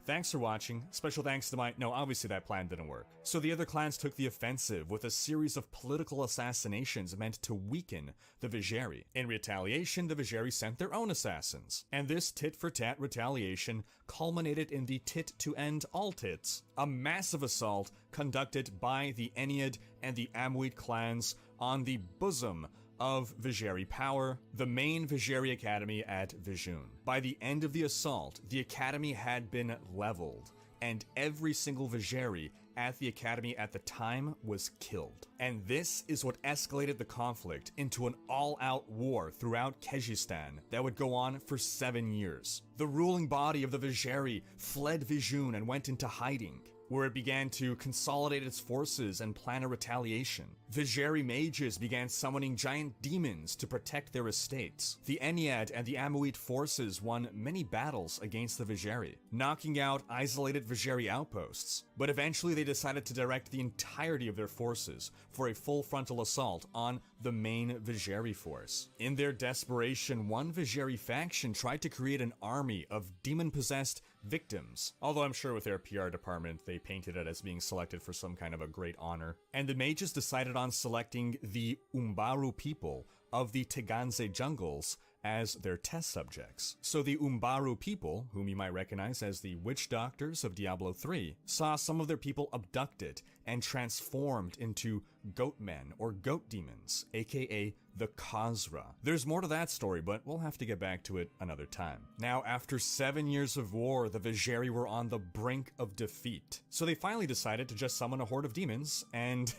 Thanks for watching. Special thanks to obviously that plan didn't work. So the other clans took the offensive with a series of political assassinations meant to weaken the Vejeri. In retaliation, the Vejeri sent their own assassins. And this tit-for-tat retaliation culminated in the Tit to End All Tits, a massive assault conducted by the Ennead and the Amuit clans on the bosom of Vejeri power, the main Vejeri Academy at Vizhun. By the end of the assault, the academy had been leveled, and every single Vejeri at the academy at the time was killed. And this is what escalated the conflict into an all-out war throughout Kehjistan that would go on for 7 years. The ruling body of the Vejeri fled Vizhun and went into hiding, where it began to consolidate its forces and plan a retaliation. Vejeri mages began summoning giant demons to protect their estates. The Ennead and the Amuit forces won many battles against the Vejeri, knocking out isolated Vejeri outposts. But eventually they decided to direct the entirety of their forces for a full frontal assault on the main Vejeri force. In their desperation, one Vejeri faction tried to create an army of demon-possessed victims, although I'm sure with their PR department they painted it as being selected for some kind of a great honor. And the mages decided on selecting the Umbaru people of the Teganze jungles as their test subjects. So the Umbaru people, whom you might recognize as the witch doctors of Diablo 3, saw some of their people abducted and transformed into goat men or goat demons, aka the Khazra. There's more to that story, but we'll have to get back to it another time. Now, after 7 years of war, the Vejeri were on the brink of defeat. So they finally decided to just summon a horde of demons, and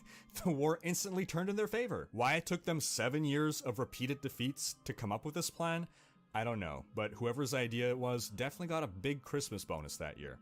the war instantly turned in their favor. Why it took them 7 years of repeated defeats to come up with this plan, I don't know, but whoever's idea it was definitely got a big Christmas bonus that year.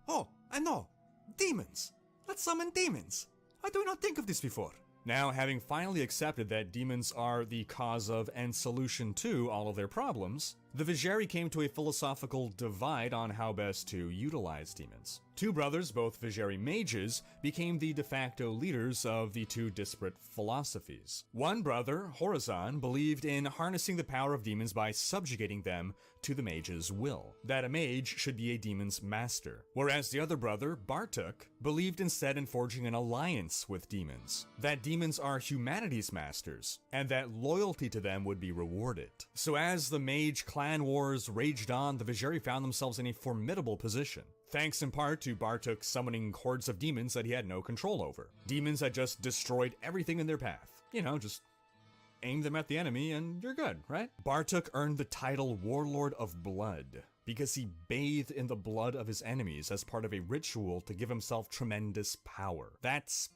Oh, I know! Demons! Let's summon demons! Why do we not think of this before? Now, having finally accepted that demons are the cause of and solution to all of their problems, the Vejeri came to a philosophical divide on how best to utilize demons. Two brothers, both Vejeri mages, became the de facto leaders of the two disparate philosophies. One brother, Horazon, believed in harnessing the power of demons by subjugating them to the mage's will, that a mage should be a demon's master, whereas the other brother, Bartok, believed instead in forging an alliance with demons, that demons are humanity's masters, and that loyalty to them would be rewarded. So as the mage clan wars raged on, the Vejeri found themselves in a formidable position, thanks in part to Bartok summoning hordes of demons that he had no control over. Demons that just destroyed everything in their path. You know, just aim them at the enemy and you're good, right? Bartok earned the title Warlord of Blood because he bathed in the blood of his enemies as part of a ritual to give himself tremendous power. That's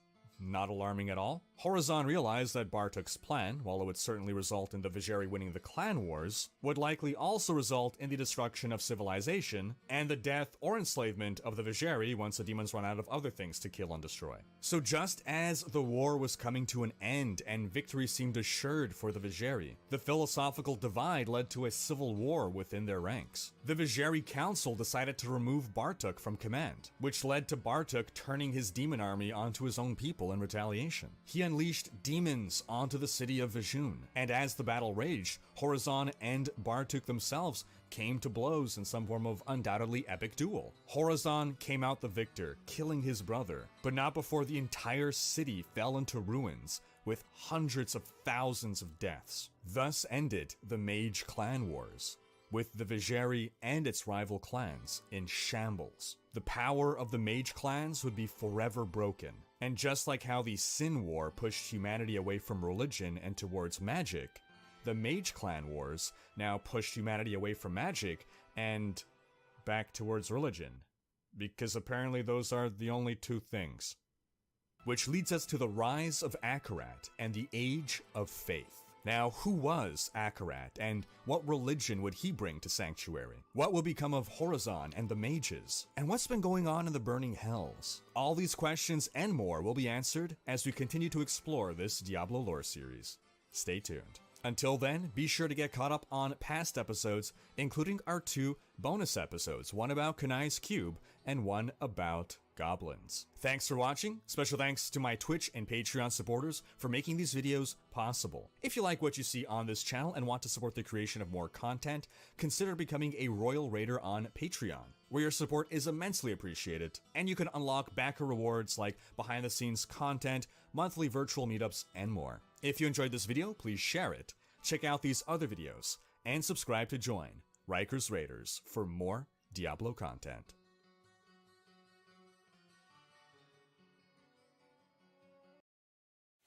not alarming at all. Horazon realized that Bartok's plan, while it would certainly result in the Vejeri winning the clan wars, would likely also result in the destruction of civilization and the death or enslavement of the Vejeri once the demons run out of other things to kill and destroy. So just as the war was coming to an end and victory seemed assured for the Vejeri, the philosophical divide led to a civil war within their ranks. The Vejeri Council decided to remove Bartok from command, which led to Bartok turning his demon army onto his own people in retaliation. He unleashed demons onto the city of Vejun, and as the battle raged, Horazon and Bartok themselves came to blows in some form of undoubtedly epic duel. Horazon came out the victor, killing his brother, but not before the entire city fell into ruins, with hundreds of thousands of deaths. Thus ended the Mage Clan Wars, with the Vejeri and its rival clans in shambles. The power of the mage clans would be forever broken, and just like how the Sin War pushed humanity away from religion and towards magic, the Mage Clan Wars now pushed humanity away from magic and back towards religion, because apparently those are the only two things. Which leads us to the rise of Akarat and the Age of Faith. Now, who was Akarat, and what religion would he bring to Sanctuary? What will become of Horazon and the mages? And what's been going on in the Burning Hells? All these questions and more will be answered as we continue to explore this Diablo lore series. Stay tuned. Until then, be sure to get caught up on past episodes, including our 2 bonus episodes, one about Kanai's Cube and one about goblins. Thanks for watching. Special thanks to my Twitch and Patreon supporters for making these videos possible. If you like what you see on this channel and want to support the creation of more content, consider becoming a Royal Raider on Patreon, where your support is immensely appreciated, and you can unlock backer rewards like behind-the-scenes content, monthly virtual meetups, and more. If you enjoyed this video, please share it, check out these other videos, and subscribe to join Rikers Raiders for more Diablo content.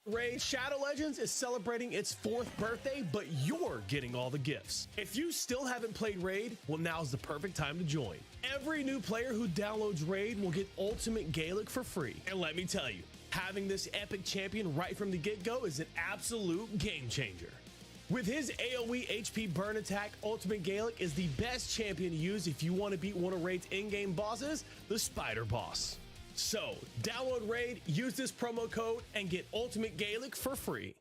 Raid Shadow Legends is celebrating its 4th birthday, but you're getting all the gifts. If you still haven't played Raid, well, now's the perfect time to join. Every new player who downloads Raid will get Ultimate Gaelic for free. And let me tell you, having this epic champion right from the get-go is an absolute game changer. With his AoE HP burn attack, Ultimate Gaelic is the best champion to use if you want to beat one of Raid's in-game bosses, the Spider Boss. So, download Raid, use this promo code, and get Ultimate Gaelic for free.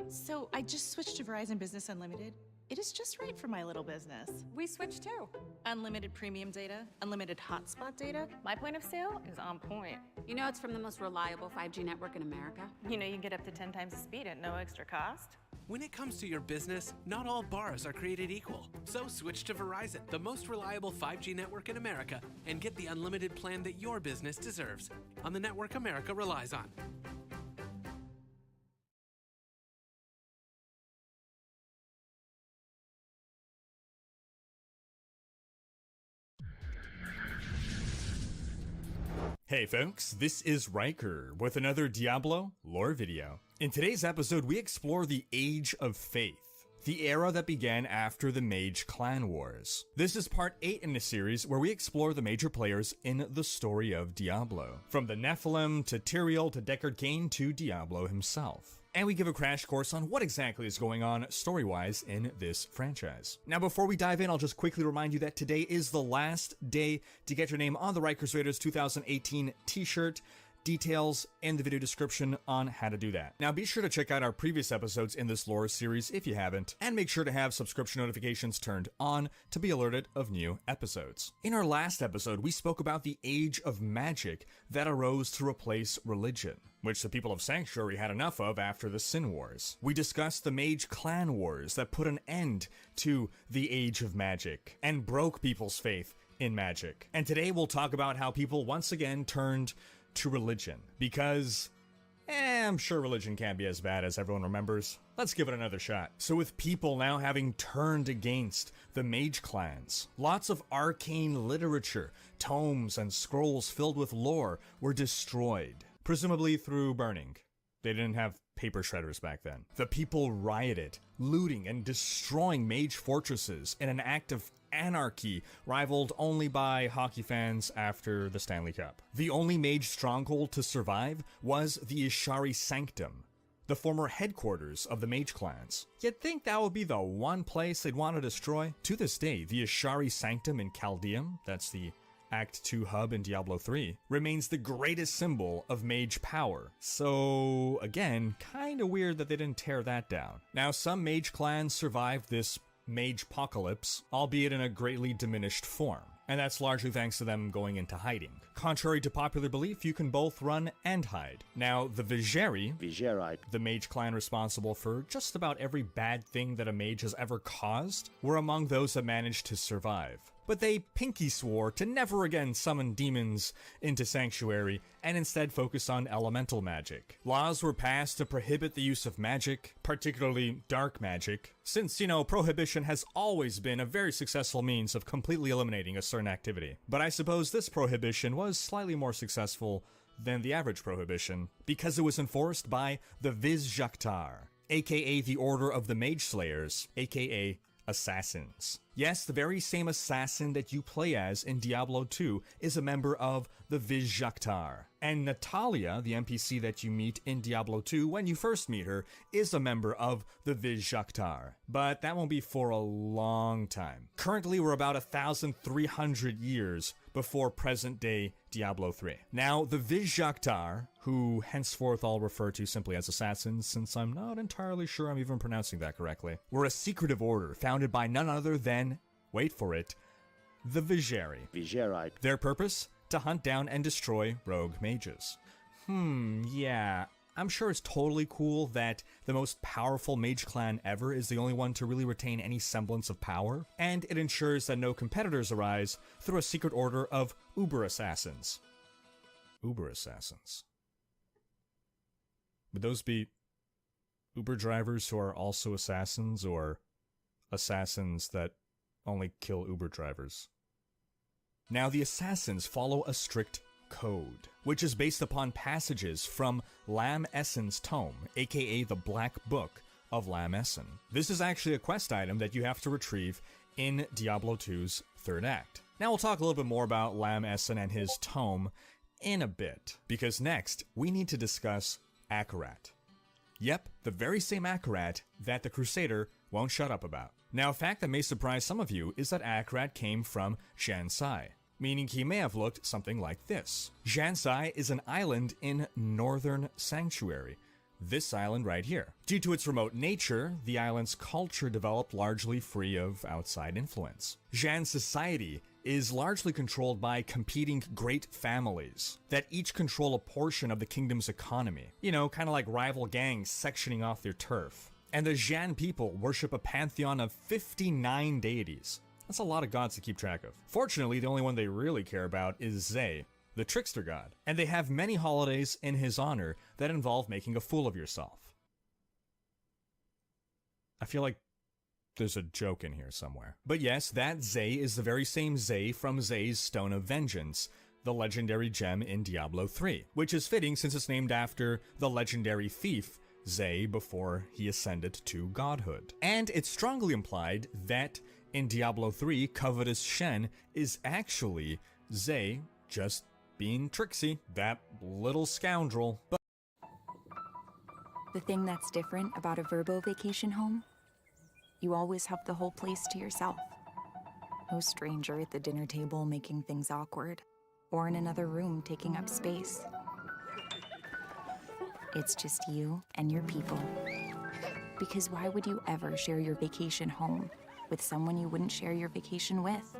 So, I just switched to Verizon Business Unlimited. It is just right for my little business. We switched too. Unlimited premium data, unlimited hotspot data. My point of sale is on point. You know it's from the most reliable 5G network in America. You know you can get up to 10 times the speed at no extra cost. When it comes to your business, not all bars are created equal. So switch to Verizon, the most reliable 5G network in America, and get the unlimited plan that your business deserves on the network America relies on. Hey folks, this is Riker with another Diablo lore video. In today's episode, we explore the Age of Faith, the era that began after the Mage Clan Wars. This is part 8 in the series where we explore the major players in the story of Diablo, from the Nephilim to Tyrael to Deckard Cain to Diablo himself. And we give a crash course on what exactly is going on story-wise in this franchise. Now, before we dive in, I'll just quickly remind you that today is the last day to get your name on the Rikers Raiders 2018 t-shirt. Details in the video description on how to do that. Now, be sure to check out our previous episodes in this lore series if you haven't, and make sure to have subscription notifications turned on to be alerted of new episodes. In our last episode, we spoke about the age of magic that arose to replace religion, which the people of Sanctuary had enough of after the Sin Wars. We discussed the Mage Clan Wars that put an end to the age of magic and broke people's faith in magic. And today we'll talk about how people once again turned to religion, because I'm sure religion can't be as bad as everyone remembers. Let's give it another shot. So with people now having turned against the mage clans, lots of arcane literature, tomes and scrolls filled with lore were destroyed, presumably through burning. They didn't have paper shredders back then. The people rioted, looting and destroying mage fortresses in an act of anarchy rivaled only by hockey fans after the Stanley Cup. The only mage stronghold to survive was the Ishari Sanctum, the former headquarters of the mage clans. You'd think that would be the one place they'd want to destroy. To this day, the Ishari Sanctum in Caldeum, that's the Act 2 hub in Diablo 3, remains the greatest symbol of mage power. So again, kinda weird that they didn't tear that down. Now, some mage clans survived this mage-pocalypse, albeit in a greatly diminished form, and that's largely thanks to them going into hiding. Contrary to popular belief, you can both run and hide. Now, the Vigeri, the mage clan responsible for just about every bad thing that a mage has ever caused, were among those that managed to survive. But they pinky swore to never again summon demons into Sanctuary and instead focus on elemental magic. Laws were passed to prohibit the use of magic, particularly dark magic, since, prohibition has always been a very successful means of completely eliminating a certain activity. But I suppose this prohibition was slightly more successful than the average prohibition, because it was enforced by the Vizjaktar, aka the Order of the Mage Slayers, aka Assassins. Yes, the very same assassin that you play as in Diablo 2 is a member of the Vizjaktar. And Natalia, the NPC that you meet in Diablo 2 when you first meet her, is a member of the Vizjaktar. But that won't be for a long time. Currently, we're about 1,300 years before present-day Diablo 3. Now, the Vizjaktar, who henceforth I'll refer to simply as Assassins, since I'm not entirely sure I'm even pronouncing that correctly, were a secretive order founded by none other than, wait for it, the Vigeri. Their purpose? To hunt down and destroy rogue mages. Yeah, I'm sure it's totally cool that the most powerful mage clan ever is the only one to really retain any semblance of power, and it ensures that no competitors arise through a secret order of Uber Assassins. Uber Assassins. Would those be Uber drivers who are also assassins, or assassins that only kill Uber drivers? Now, the Assassins follow a strict code, which is based upon passages from Lam Essen's tome, aka the Black Book of Lam Essen. This is actually a quest item that you have to retrieve in Diablo 2's third act. Now, we'll talk a little bit more about Lam Essen and his tome in a bit, because next, we need to discuss Akarat. Yep, the very same Akarat that the Crusader won't shut up about. Now, a fact that may surprise some of you is that Akarat came from Jansai, meaning he may have looked something like this. Jansai is an island in northern Sanctuary, this island right here. Due to its remote nature, the island's culture developed largely free of outside influence. Jan society is largely controlled by competing great families that each control a portion of the kingdom's economy. Kind of like rival gangs sectioning off their turf. And the Jan people worship a pantheon of 59 deities. That's a lot of gods to keep track of. Fortunately, the only one they really care about is Zay, the trickster god, and they have many holidays in his honor that involve making a fool of yourself. I feel like there's a joke in here somewhere. But yes, that Zay is the very same Zay from Zay's Stone of Vengeance, the legendary gem in Diablo 3, which is fitting since it's named after the legendary thief Zay before he ascended to godhood. And it's strongly implied that in Diablo 3, Covetous Shen is actually Zay just being tricksy, that little scoundrel. But The thing that's different about a Verbo vacation home, you always have the whole place to yourself. No stranger at the dinner table making things awkward, or in another room taking up space. It's just you and your people. Because why would you ever share your vacation home with someone you wouldn't share your vacation with?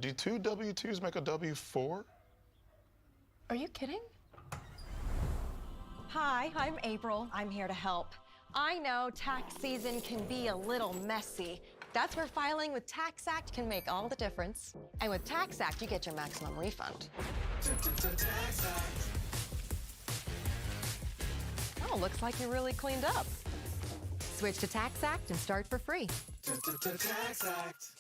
Do 2 W2s make a W4? Are you kidding? Hi, I'm April. I'm here to help. I know tax season can be a little messy. That's where filing with TaxAct can make all the difference. And with TaxAct, you get your maximum refund. Oh, looks like you're really cleaned up. Switch to TaxAct and start for free. TaxAct.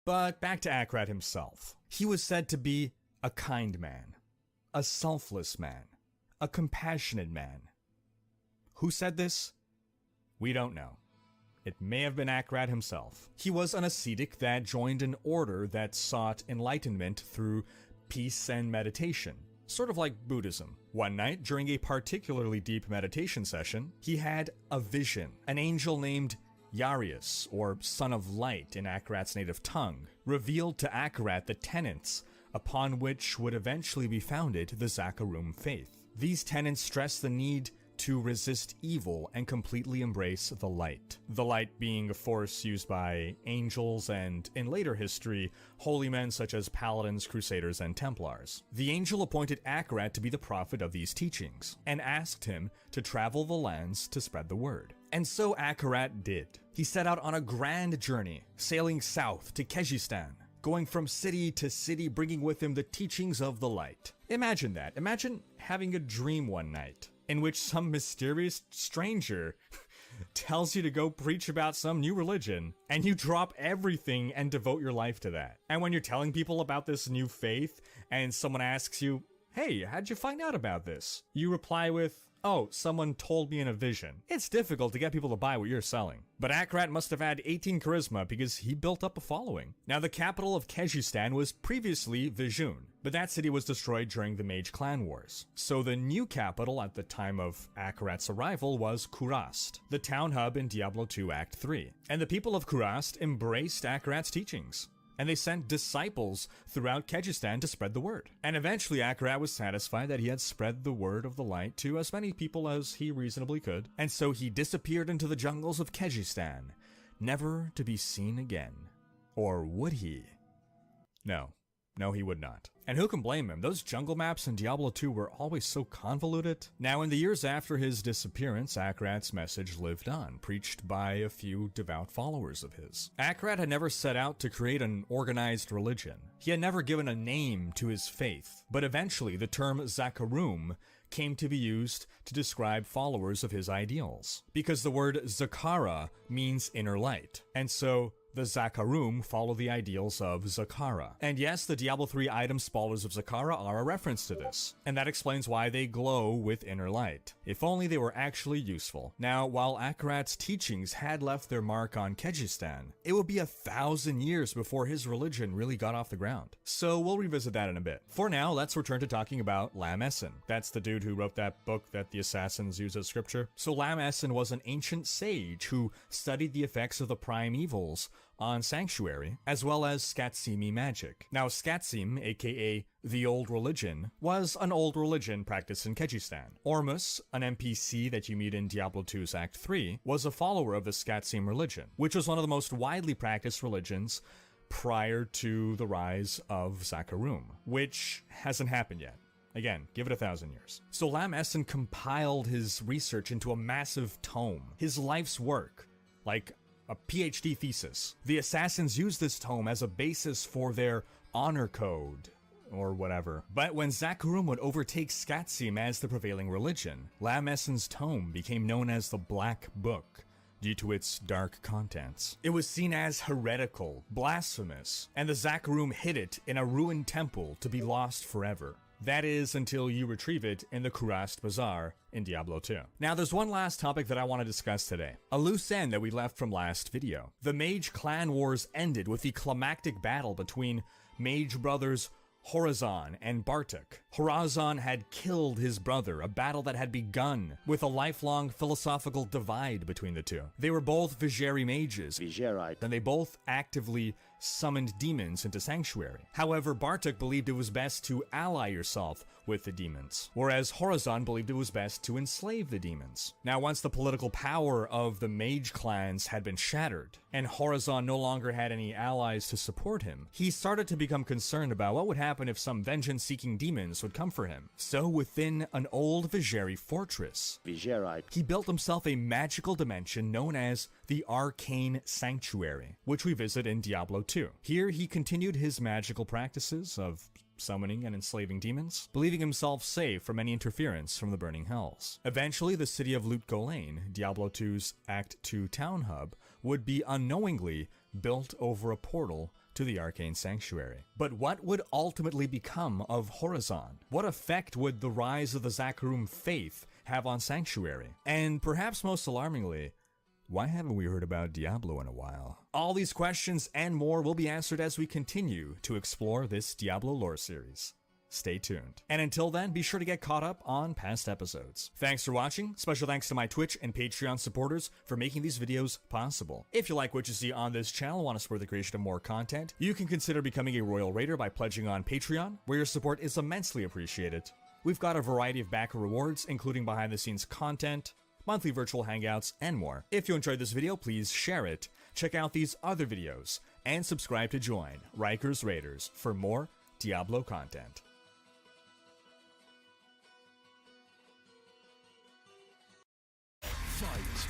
But back to Akrat himself. He was said to be a kind man, a selfless man, a compassionate man. Who said this? We don't know. It may have been Akrat himself. He was an ascetic that joined an order that sought enlightenment through peace and meditation, sort of like Buddhism. One night, during a particularly deep meditation session, he had a vision. An angel named Yarius, or Son of Light in Akrat's native tongue, revealed to Akrat the tenets upon which would eventually be founded the Zakarum faith. These tenets stress the need to resist evil and completely embrace the light. The light being a force used by angels and, in later history, holy men such as paladins, crusaders, and templars. The angel appointed Akrat to be the prophet of these teachings, and asked him to travel the lands to spread the word. And so Akrat did. He set out on a grand journey, sailing south to Kejistan, going from city to city, bringing with him the teachings of the light. Imagine that. Imagine having a dream one night in which some mysterious stranger tells you to go preach about some new religion, and you drop everything and devote your life to that. And when you're telling people about this new faith, and someone asks you, "Hey, how'd you find out about this?" you reply with, "Oh, someone told me in a vision." It's difficult to get people to buy what you're selling. But Akrat must have had 18 charisma because he built up a following. Now, the capital of Kejistan was previously Vizhun, but that city was destroyed during the Mage Clan Wars. So the new capital at the time of Akrat's arrival was Kurast, the town hub in Diablo 2 Act 3. And the people of Kurast embraced Akrat's teachings, and they sent disciples throughout Kejistan to spread the word. And eventually Akrat was satisfied that he had spread the word of the light to as many people as he reasonably could, and so he disappeared into the jungles of Kejistan, never to be seen again. Or would he? No, he would not. And who can blame him? Those jungle maps in Diablo 2 were always so convoluted. Now, in the years after his disappearance, Akrat's message lived on, preached by a few devout followers of his. Akrat had never set out to create an organized religion. He had never given a name to his faith. But eventually, the term Zakarum came to be used to describe followers of his ideals. Because the word Zakara means inner light. And so the Zakarum follow the ideals of Zakara. And yes, the Diablo 3 item spoilers of Zakara are a reference to this, and that explains why they glow with inner light. If only they were actually useful. Now, while Akrat's teachings had left their mark on Kejistan, it would be 1,000 years before his religion really got off the ground. So we'll revisit that in a bit. For now, let's return to talking about Lam Essen. That's the dude who wrote that book that the assassins use as scripture. So Lam Essen was an ancient sage who studied the effects of the prime evils on Sanctuary, as well as Skatsimi magic. Now, Skatsim, aka the Old Religion, was an old religion practiced in Kejistan. Ormus, an NPC that you meet in Diablo 2's Act 3, was a follower of the Skatsim religion, which was one of the most widely practiced religions prior to the rise of Zakarum, which hasn't happened yet. Again, give it 1,000 years. So Lam Esen compiled his research into a massive tome, his life's work, like a PhD thesis. The assassins used this tome as a basis for their honor code, or whatever. But when Zakarum would overtake Skatsim as the prevailing religion, Lam Esen's tome became known as the Black Book, due to its dark contents. It was seen as heretical, blasphemous, and the Zakarum hid it in a ruined temple to be lost forever. That is, until you retrieve it in the Kurast Bazaar in Diablo 2. Now, there's one last topic that I want to discuss today. A loose end that we left from last video. The Mage Clan Wars ended with the climactic battle between Mage brothers Horazon and Bartok. Horazon had killed his brother, a battle that had begun with a lifelong philosophical divide between the two. They were both Vijeri mages, and they both actively summoned demons into Sanctuary. However, Bartok believed it was best to ally yourself with the demons, whereas Horazon believed it was best to enslave the demons. Now, once the political power of the mage clans had been shattered, and Horazon no longer had any allies to support him, he started to become concerned about what would happen if some vengeance-seeking demons would come for him. So, within an old Vijeri fortress, he built himself a magical dimension known as the Arcane Sanctuary, which we visit in Diablo 2. Here, he continued his magical practices of summoning and enslaving demons, believing himself safe from any interference from the Burning Hells. Eventually, the city of Lut Gholein, Diablo 2's Act 2 town hub, would be unknowingly built over a portal to the Arcane Sanctuary. But what would ultimately become of Horazon? What effect would the rise of the Zakarum faith have on Sanctuary? And perhaps most alarmingly, why haven't we heard about Diablo in a while? All these questions and more will be answered as we continue to explore this Diablo lore series. Stay tuned. And until then, be sure to get caught up on past episodes. Thanks for watching. Special thanks to my Twitch and Patreon supporters for making these videos possible. If you like what you see on this channel and want to support the creation of more content, you can consider becoming a Royal Raider by pledging on Patreon, where your support is immensely appreciated. We've got a variety of backer rewards, including behind-the-scenes content, monthly virtual hangouts, and more. If you enjoyed this video, please share it, check out these other videos, and subscribe to join Rikers Raiders for more Diablo content. Fight!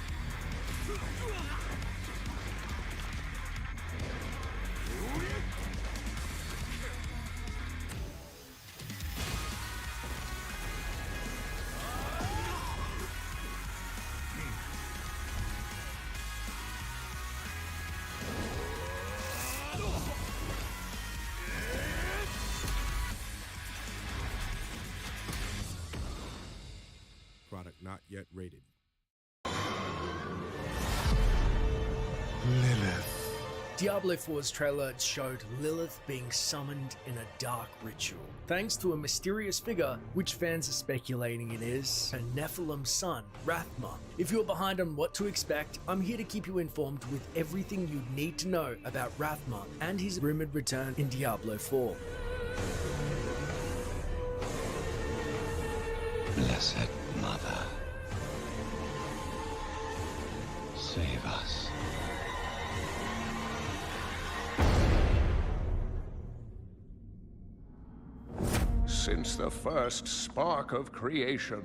Product not yet rated. Lilith. Diablo 4's trailer showed Lilith being summoned in a dark ritual, thanks to a mysterious figure which fans are speculating it is a Nephilim son, Rathma. If you're behind on what to expect, I'm here to keep you informed with everything you need to know about Rathma and his rumored return in Diablo 4. Blessed Mother, save us. Since the first spark of creation,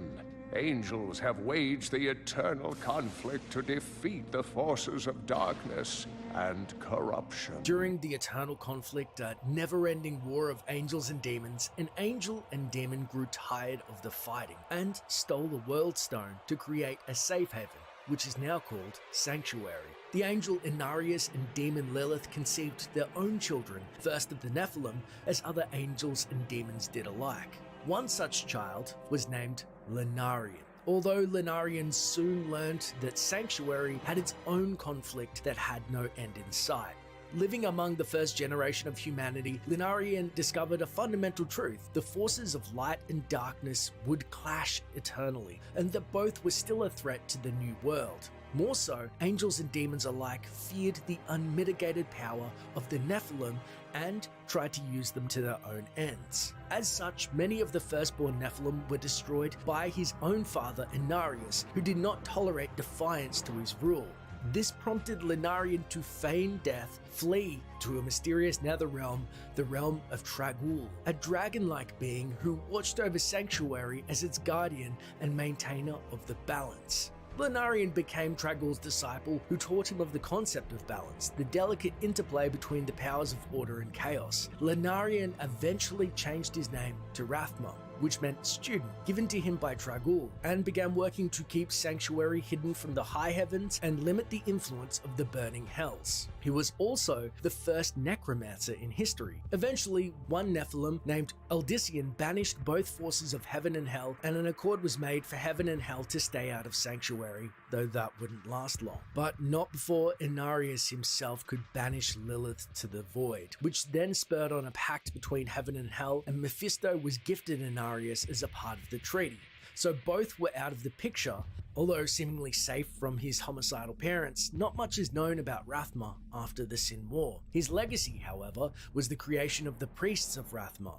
angels have waged the eternal conflict to defeat the forces of darkness and corruption. During the eternal conflict, a never-ending war of angels and demons, an angel and demon grew tired of the fighting and stole the World Stone to create a safe haven, which is now called Sanctuary. The angel Inarius and demon Lilith conceived their own children, first of the Nephilim, as other angels and demons did alike. One such child was named Lenarian, although Lenarian soon learned that Sanctuary had its own conflict that had no end in sight. Living among the first generation of humanity, Lenarian discovered a fundamental truth: the forces of light and darkness would clash eternally, and that both were still a threat to the new world. More so, angels and demons alike feared the unmitigated power of the Nephilim and tried to use them to their own ends. As such, many of the firstborn Nephilim were destroyed by his own father Inarius, who did not tolerate defiance to his rule. This prompted Lunarian to feign death, flee to a mysterious netherrealm, the realm of Trag'Oul, a dragon-like being who watched over Sanctuary as its guardian and maintainer of the balance. Lunarian became Trag'Oul's disciple, who taught him of the concept of balance, the delicate interplay between the powers of order and chaos. Lunarian eventually changed his name to Rathma, which meant student, given to him by Trag'Oul, and began working to keep Sanctuary hidden from the high heavens and limit the influence of the burning hells. He was also the first necromancer in history. Eventually, one Nephilim named Eldician banished both forces of heaven and hell, and an accord was made for heaven and hell to stay out of Sanctuary, though that wouldn't last long. But not before Inarius himself could banish Lilith to the void, which then spurred on a pact between heaven and hell, and Mephisto was gifted Inarius as a part of the treaty. So both were out of the picture. Although seemingly safe from his homicidal parents, not much is known about Rathma after the Sin War. His legacy, however, was the creation of the priests of Rathma.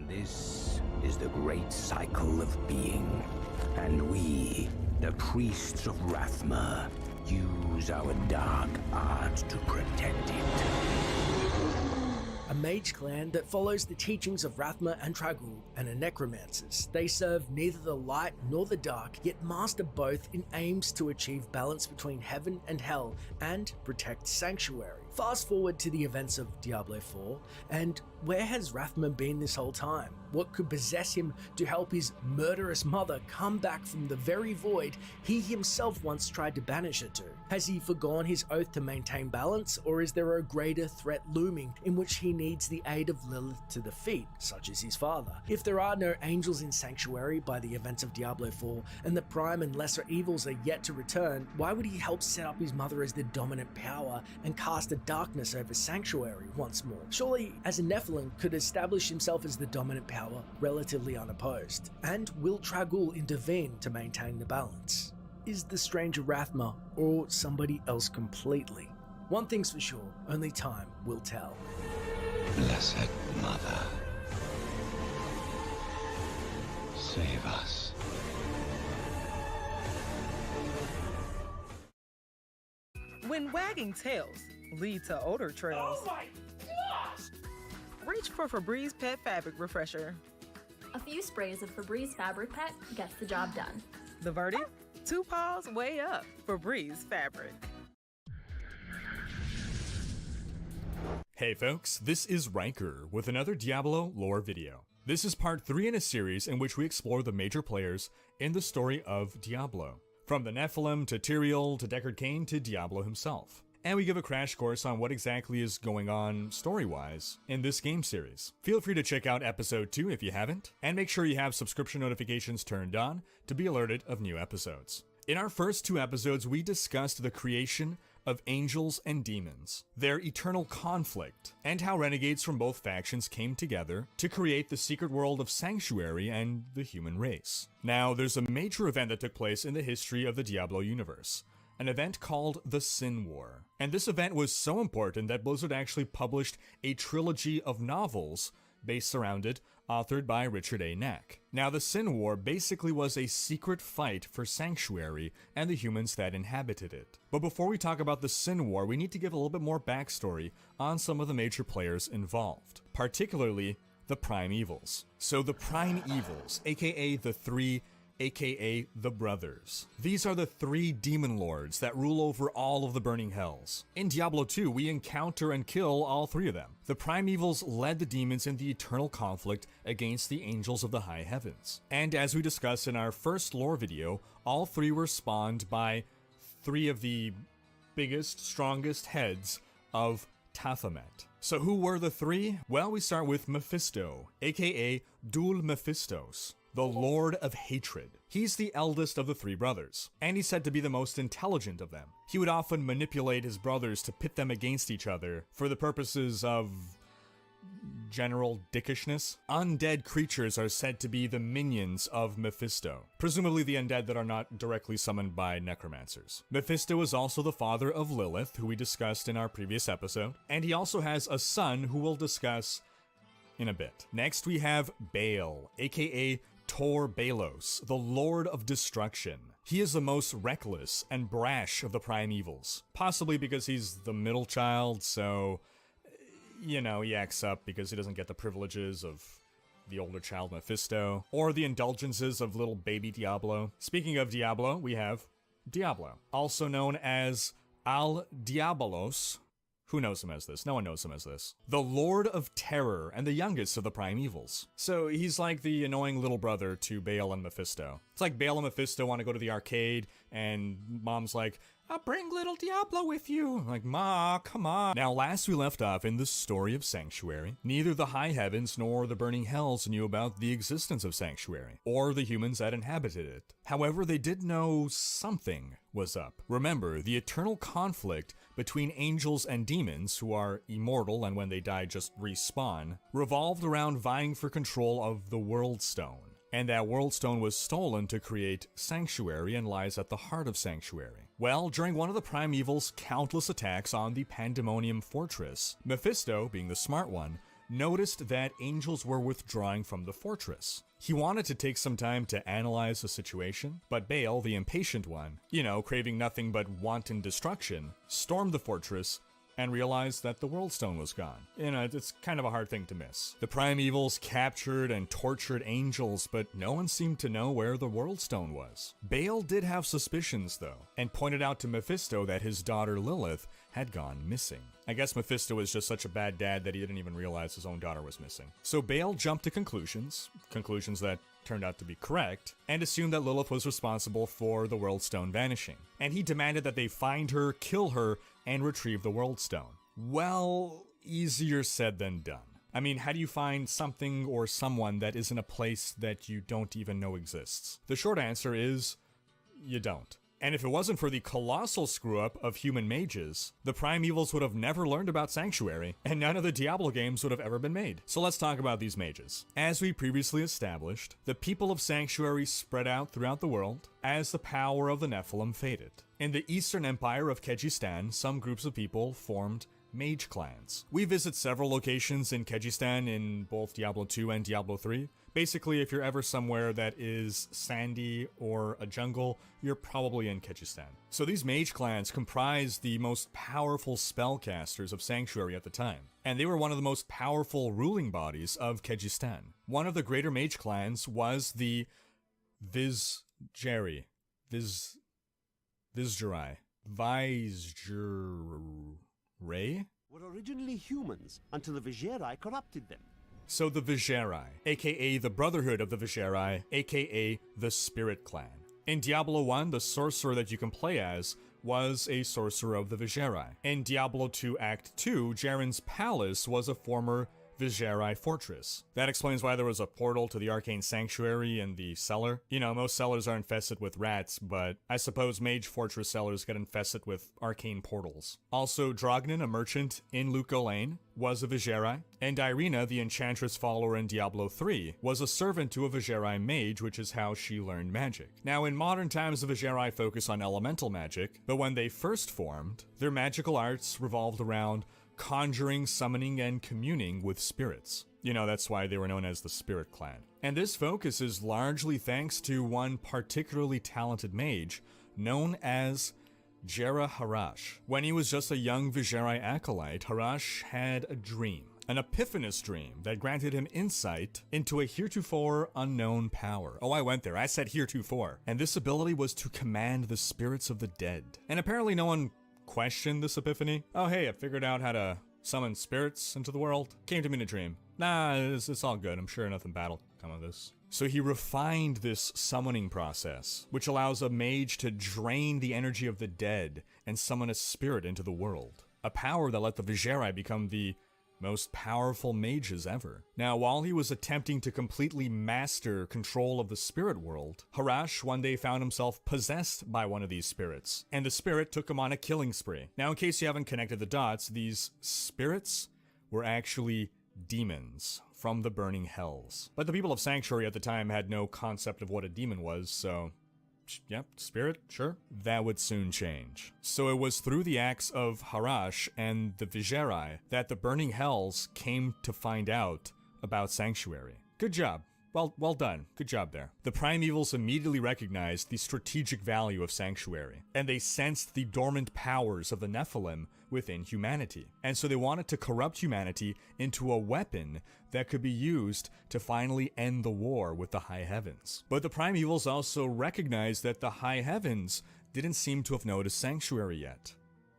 This is the great cycle of being, and we, the priests of Rathma, use our dark art to protect it. A mage clan that follows the teachings of Rathma and Trag'Oul and are necromancers. They serve neither the light nor the dark, yet master both in aims to achieve balance between heaven and hell and protect Sanctuary. Fast forward to the events of Diablo 4, and where has Rathma been this whole time? What could possess him to help his murderous mother come back from the very void he himself once tried to banish her to? Has he forgone his oath to maintain balance, or is there a greater threat looming in which he needs the aid of Lilith to defeat, such as his father? If there are no angels in Sanctuary by the events of Diablo 4, and the prime and lesser evils are yet to return, why would he help set up his mother as the dominant power and cast a darkness over Sanctuary once more? Surely, as a Nephilim, could establish himself as the dominant power relatively unopposed. And will Trag'Oul intervene to maintain the balance? Is the stranger Rathma or somebody else completely? One thing's for sure, only time will tell. Blessed Mother, save us. When wagging tails lead to odor trails. Oh my gosh! Reach for Febreze Pet Fabric Refresher. A few sprays of Febreze Fabric Pet gets the job done. The verdict? 2 paws way up. Febreze Fabric. Hey folks, this is Riker with another Diablo lore video. This is part 3 in a series in which we explore the major players in the story of Diablo. From the Nephilim to Tyrael to Deckard Cain to Diablo himself. And we give a crash course on what exactly is going on story-wise in this game series. Feel free to check out episode 2 if you haven't, and make sure you have subscription notifications turned on to be alerted of new episodes. In our first 2 episodes, we discussed the creation of angels and demons, their eternal conflict, and how renegades from both factions came together to create the secret world of Sanctuary and the human race. Now, there's a major event that took place in the history of the Diablo universe, an event called the Sin War. And this event was so important that Blizzard actually published a trilogy of novels based around it, authored by Richard A. Nack. Now, the Sin War basically was a secret fight for Sanctuary and the humans that inhabited it. But before we talk about the Sin War, we need to give a little bit more backstory on some of the major players involved, particularly the Prime Evils. So the Prime Evils, aka the 3, aka the Brothers. These are the 3 demon lords that rule over all of the burning hells. In Diablo 2, we encounter and kill all 3 of them. The Prime Evils led the demons in the eternal conflict against the angels of the high heavens. And as we discussed in our first lore video, all 3 were spawned by 3 of the biggest, strongest heads of Taphomet. So who were the 3? Well, we start with Mephisto, aka Dul Mephistos, the Lord of Hatred. He's the eldest of the 3 brothers, and he's said to be the most intelligent of them. He would often manipulate his brothers to pit them against each other for the purposes of general dickishness. Undead creatures are said to be the minions of Mephisto, presumably the undead that are not directly summoned by necromancers. Mephisto is also the father of Lilith, who we discussed in our previous episode, and he also has a son who we'll discuss in a bit. Next we have Baal, aka Tor Balos, the Lord of Destruction. He is the most reckless and brash of the primevals, possibly because he's the middle child, so, you know, he acts up because he doesn't get the privileges of the older child Mephisto, or the indulgences of little baby Diablo. Speaking of Diablo, we have Diablo, also known as Al Diabolos. Who knows him as this? No one knows him as this. The Lord of Terror and the youngest of the primevals. So he's like the annoying little brother to Baal and Mephisto. It's like Baal and Mephisto want to go to the arcade, and Mom's like, I'll bring little Diablo with you. I'm like, Ma, come on. Now, last we left off in the story of Sanctuary, neither the high heavens nor the burning hells knew about the existence of Sanctuary, or the humans that inhabited it. However, they did know something was up. Remember, the eternal conflict between angels and demons, who are immortal and when they die just respawn, revolved around vying for control of the World Stone. And that World Stone was stolen to create Sanctuary and lies at the heart of Sanctuary. Well, during one of the primeval's countless attacks on the Pandemonium Fortress, Mephisto, being the smart one, noticed that angels were withdrawing from the fortress. He wanted to take some time to analyze the situation, but Baal, the impatient one, you know, craving nothing but wanton destruction, stormed the fortress and realized that the World Stone was gone. You know, it's kind of a hard thing to miss. The primevals captured and tortured angels, but no one seemed to know where the World Stone was. Baal did have suspicions, though, and pointed out to Mephisto that his daughter Lilith had gone missing. I guess Mephisto was just such a bad dad that he didn't even realize his own daughter was missing. So Baal jumped to conclusions that turned out to be correct, and assumed that Lilith was responsible for the World Stone vanishing. And he demanded that they find her, kill her, and retrieve the World Stone. Well, easier said than done. I mean, how do you find something or someone that is in a place that you don't even know exists? The short answer is, you don't. And if it wasn't for the colossal screw-up of human mages, the primevals would have never learned about Sanctuary, and none of the Diablo games would have ever been made. So let's talk about these mages. As we previously established, the people of Sanctuary spread out throughout the world as the power of the Nephilim faded. In the Eastern Empire of Kehjistan, some groups of people formed mage clans. We visit several locations in Kehjistan in both Diablo 2 and Diablo 3. Basically, if you're ever somewhere that is sandy or a jungle, you're probably in Kehjistan. So these mage clans comprised the most powerful spellcasters of Sanctuary at the time, and they were one of the most powerful ruling bodies of Kehjistan. One of the greater mage clans was the Vizjari. Were originally humans until the Vizjari corrupted them. So the Vizjari, aka the Brotherhood of the Vizjari, aka the Spirit Clan. In Diablo 1, the sorcerer that you can play as was a sorcerer of the Vizjari. In Diablo 2 Act 2, Jaren's palace was a former Vizjari fortress. That explains why there was a portal to the Arcane Sanctuary in the cellar. You know, most cellars are infested with rats, but I suppose Mage Fortress cellars get infested with arcane portals. Also, Drognin, a merchant in Luco Lane, was a Vizjari, and Irina, the Enchantress follower in Diablo 3, was a servant to a Vizjari mage, which is how she learned magic. Now, in modern times, the Vizjari focus on elemental magic, but when they first formed, their magical arts revolved around conjuring, summoning, and communing with spirits. You know, that's why they were known as the Spirit Clan. And this focus is largely thanks to one particularly talented mage known as Jera Harash. When he was just a young Vizjari acolyte, Harash had a dream, an epiphanous dream that granted him insight into a heretofore unknown power. Oh, I went there. I said heretofore. And this ability was to command the spirits of the dead. And apparently no one questioned this epiphany. Oh, hey, I figured out how to summon spirits into the world. Came to me in a dream. Nah, it's all good. I'm sure nothing bad will come of this. So he refined this summoning process, which allows a mage to drain the energy of the dead and summon a spirit into the world. A power that let the Vizjari become the most powerful mages ever. Now, while he was attempting to completely master control of the spirit world, Harash one day found himself possessed by one of these spirits, and the spirit took him on a killing spree. Now, in case you haven't connected the dots, these spirits were actually demons from the burning hells. But the people of Sanctuary at the time had no concept of what a demon was, so yep, spirit, sure. That would soon change. So it was through the acts of Harash and the Vizjari that the Burning Hells came to find out about Sanctuary. Good job. Well done. Good job there. The Primevals immediately recognized the strategic value of Sanctuary, and they sensed the dormant powers of the Nephilim within humanity. And so they wanted to corrupt humanity into a weapon that could be used to finally end the war with the High Heavens. But the Primevals also recognized that the High Heavens didn't seem to have noticed Sanctuary yet,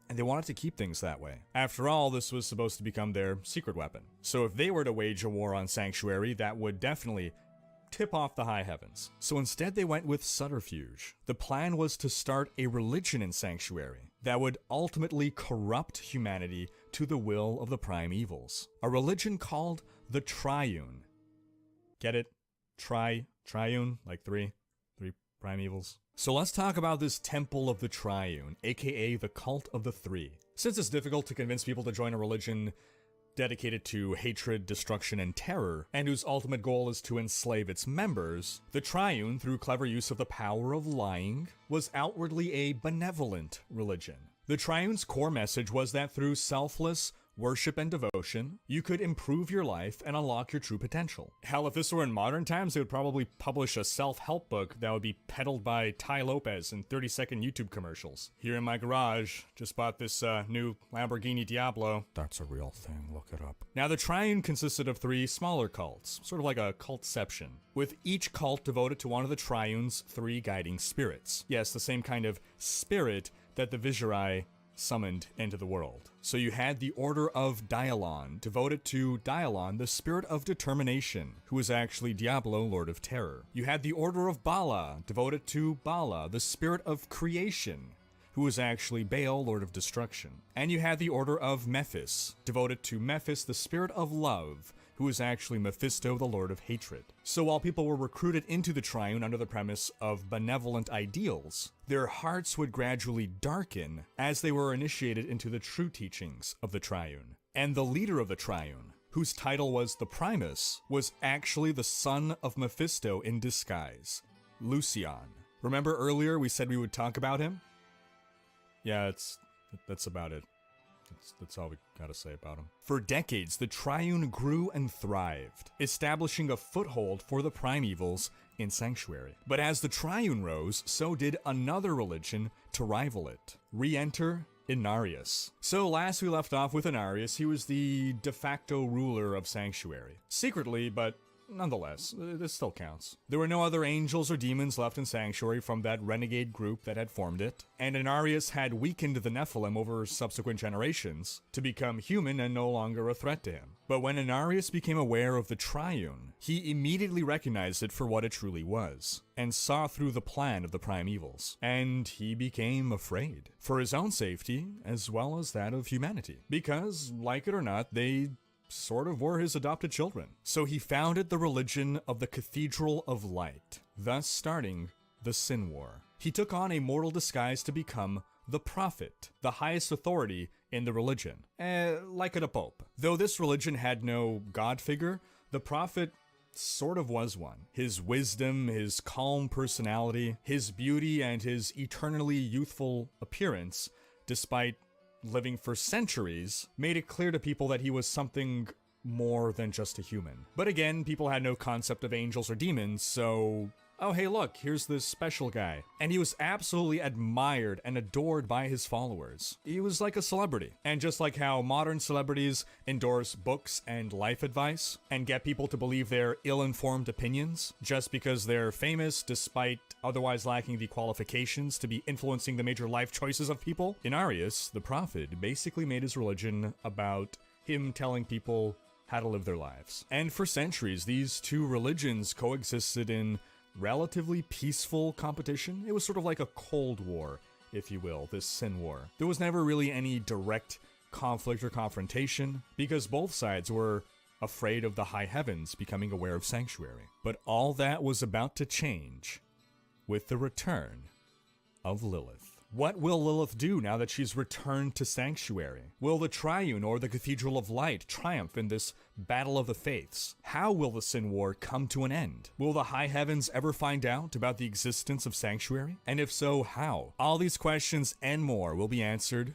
and they wanted to keep things that way. After all, this was supposed to become their secret weapon. So if they were to wage a war on Sanctuary, that would definitely tip off the High Heavens. So instead they went with subterfuge. The plan was to start a religion in Sanctuary that would ultimately corrupt humanity to the will of the Primevals. A religion called the Triune. Get it? Triune, like three Primevals. So let's talk about this Temple of the Triune, aka the Cult of the Three. Since it's difficult to convince people to join a religion dedicated to hatred, destruction, and terror, and whose ultimate goal is to enslave its members, the Triune, through clever use of the power of lying, was outwardly a benevolent religion. The Triune's core message was that through selfless worship and devotion, you could improve your life and unlock your true potential. Hell, if this were in modern times, they would probably publish a self-help book that would be peddled by Tai Lopez in 30-second YouTube commercials. Here in my garage, just bought this new Lamborghini Diablo. That's a real thing, look it up. Now, the Triune consisted of 3 smaller cults, sort of like a cultception, with each cult devoted to one of the Triune's 3 guiding spirits. Yes, the same kind of spirit that the Visurai summoned into the world. So you had the Order of Dialon, devoted to Dialon, the spirit of determination, who was actually Diablo, Lord of Terror. You had the Order of Bala, devoted to Bala, the spirit of creation, who was actually Baal, Lord of Destruction. And you had the Order of Mephis, devoted to Mephis, the spirit of love, who was actually Mephisto, the Lord of Hatred. So while people were recruited into the Triune under the premise of benevolent ideals, their hearts would gradually darken as they were initiated into the true teachings of the Triune. And the leader of the Triune, whose title was the Primus, was actually the son of Mephisto in disguise, Lucian. Remember earlier we said we would talk about him? Yeah, that's about it. That's all we gotta say about him. For decades, the Triune grew and thrived, establishing a foothold for the Primevals in Sanctuary. But as the Triune rose, so did another religion to rival it. Re-enter Inarius. So last we left off with Inarius, he was the de facto ruler of Sanctuary. Secretly, but nonetheless, this still counts. There were no other angels or demons left in Sanctuary from that renegade group that had formed it, and Inarius had weakened the Nephilim over subsequent generations to become human and no longer a threat to him. But when Inarius became aware of the Triune, he immediately recognized it for what it truly was, and saw through the plan of the Primevals, and he became afraid, for his own safety as well as that of humanity, because, like it or not, they sort of were his adopted children. So he founded the religion of the Cathedral of Light, thus starting the Sin War. He took on a mortal disguise to become the Prophet, the highest authority in the religion, like a pope. Though this religion had no god figure, the Prophet sort of was one. His wisdom, his calm personality, his beauty, and his eternally youthful appearance, despite living for centuries, made it clear to people that he was something more than just a human. But again, people had no concept of angels or demons, so oh hey look, here's this special guy. And he was absolutely admired and adored by his followers. He was like a celebrity. And just like how modern celebrities endorse books and life advice, and get people to believe their ill-informed opinions, just because they're famous despite otherwise lacking the qualifications to be influencing the major life choices of people, Inarius, the Prophet, basically made his religion about him telling people how to live their lives. And for centuries, these two religions coexisted in relatively peaceful competition. It was sort of like a Cold War, if you will, this Sin War. There was never really any direct conflict or confrontation, because both sides were afraid of the High Heavens becoming aware of Sanctuary. But all that was about to change with the return of Lilith. What will Lilith do now that she's returned to Sanctuary? Will the Triune or the Cathedral of Light triumph in this battle of the faiths? How will the Sin War come to an end? Will the High Heavens ever find out about the existence of Sanctuary? And if so, how? All these questions and more will be answered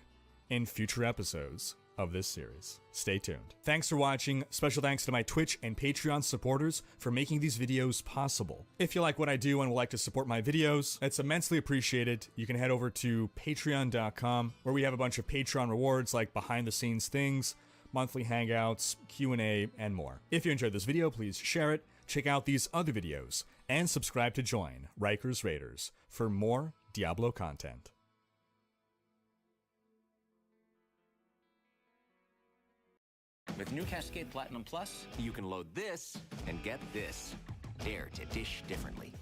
in future episodes of this series. Stay tuned. Thanks for watching. Special thanks to my Twitch and Patreon supporters for making these videos possible. If you like what I do and would like to support my videos, it's immensely appreciated. You can head over to patreon.com, where we have a bunch of Patreon rewards like behind the scenes things, monthly hangouts, Q&A, and more. If you enjoyed this video, please share it, check out these other videos, and subscribe to join Rikers Raiders for more Diablo content. With new Cascade Platinum Plus, you can load this and get this. Dare to dish differently.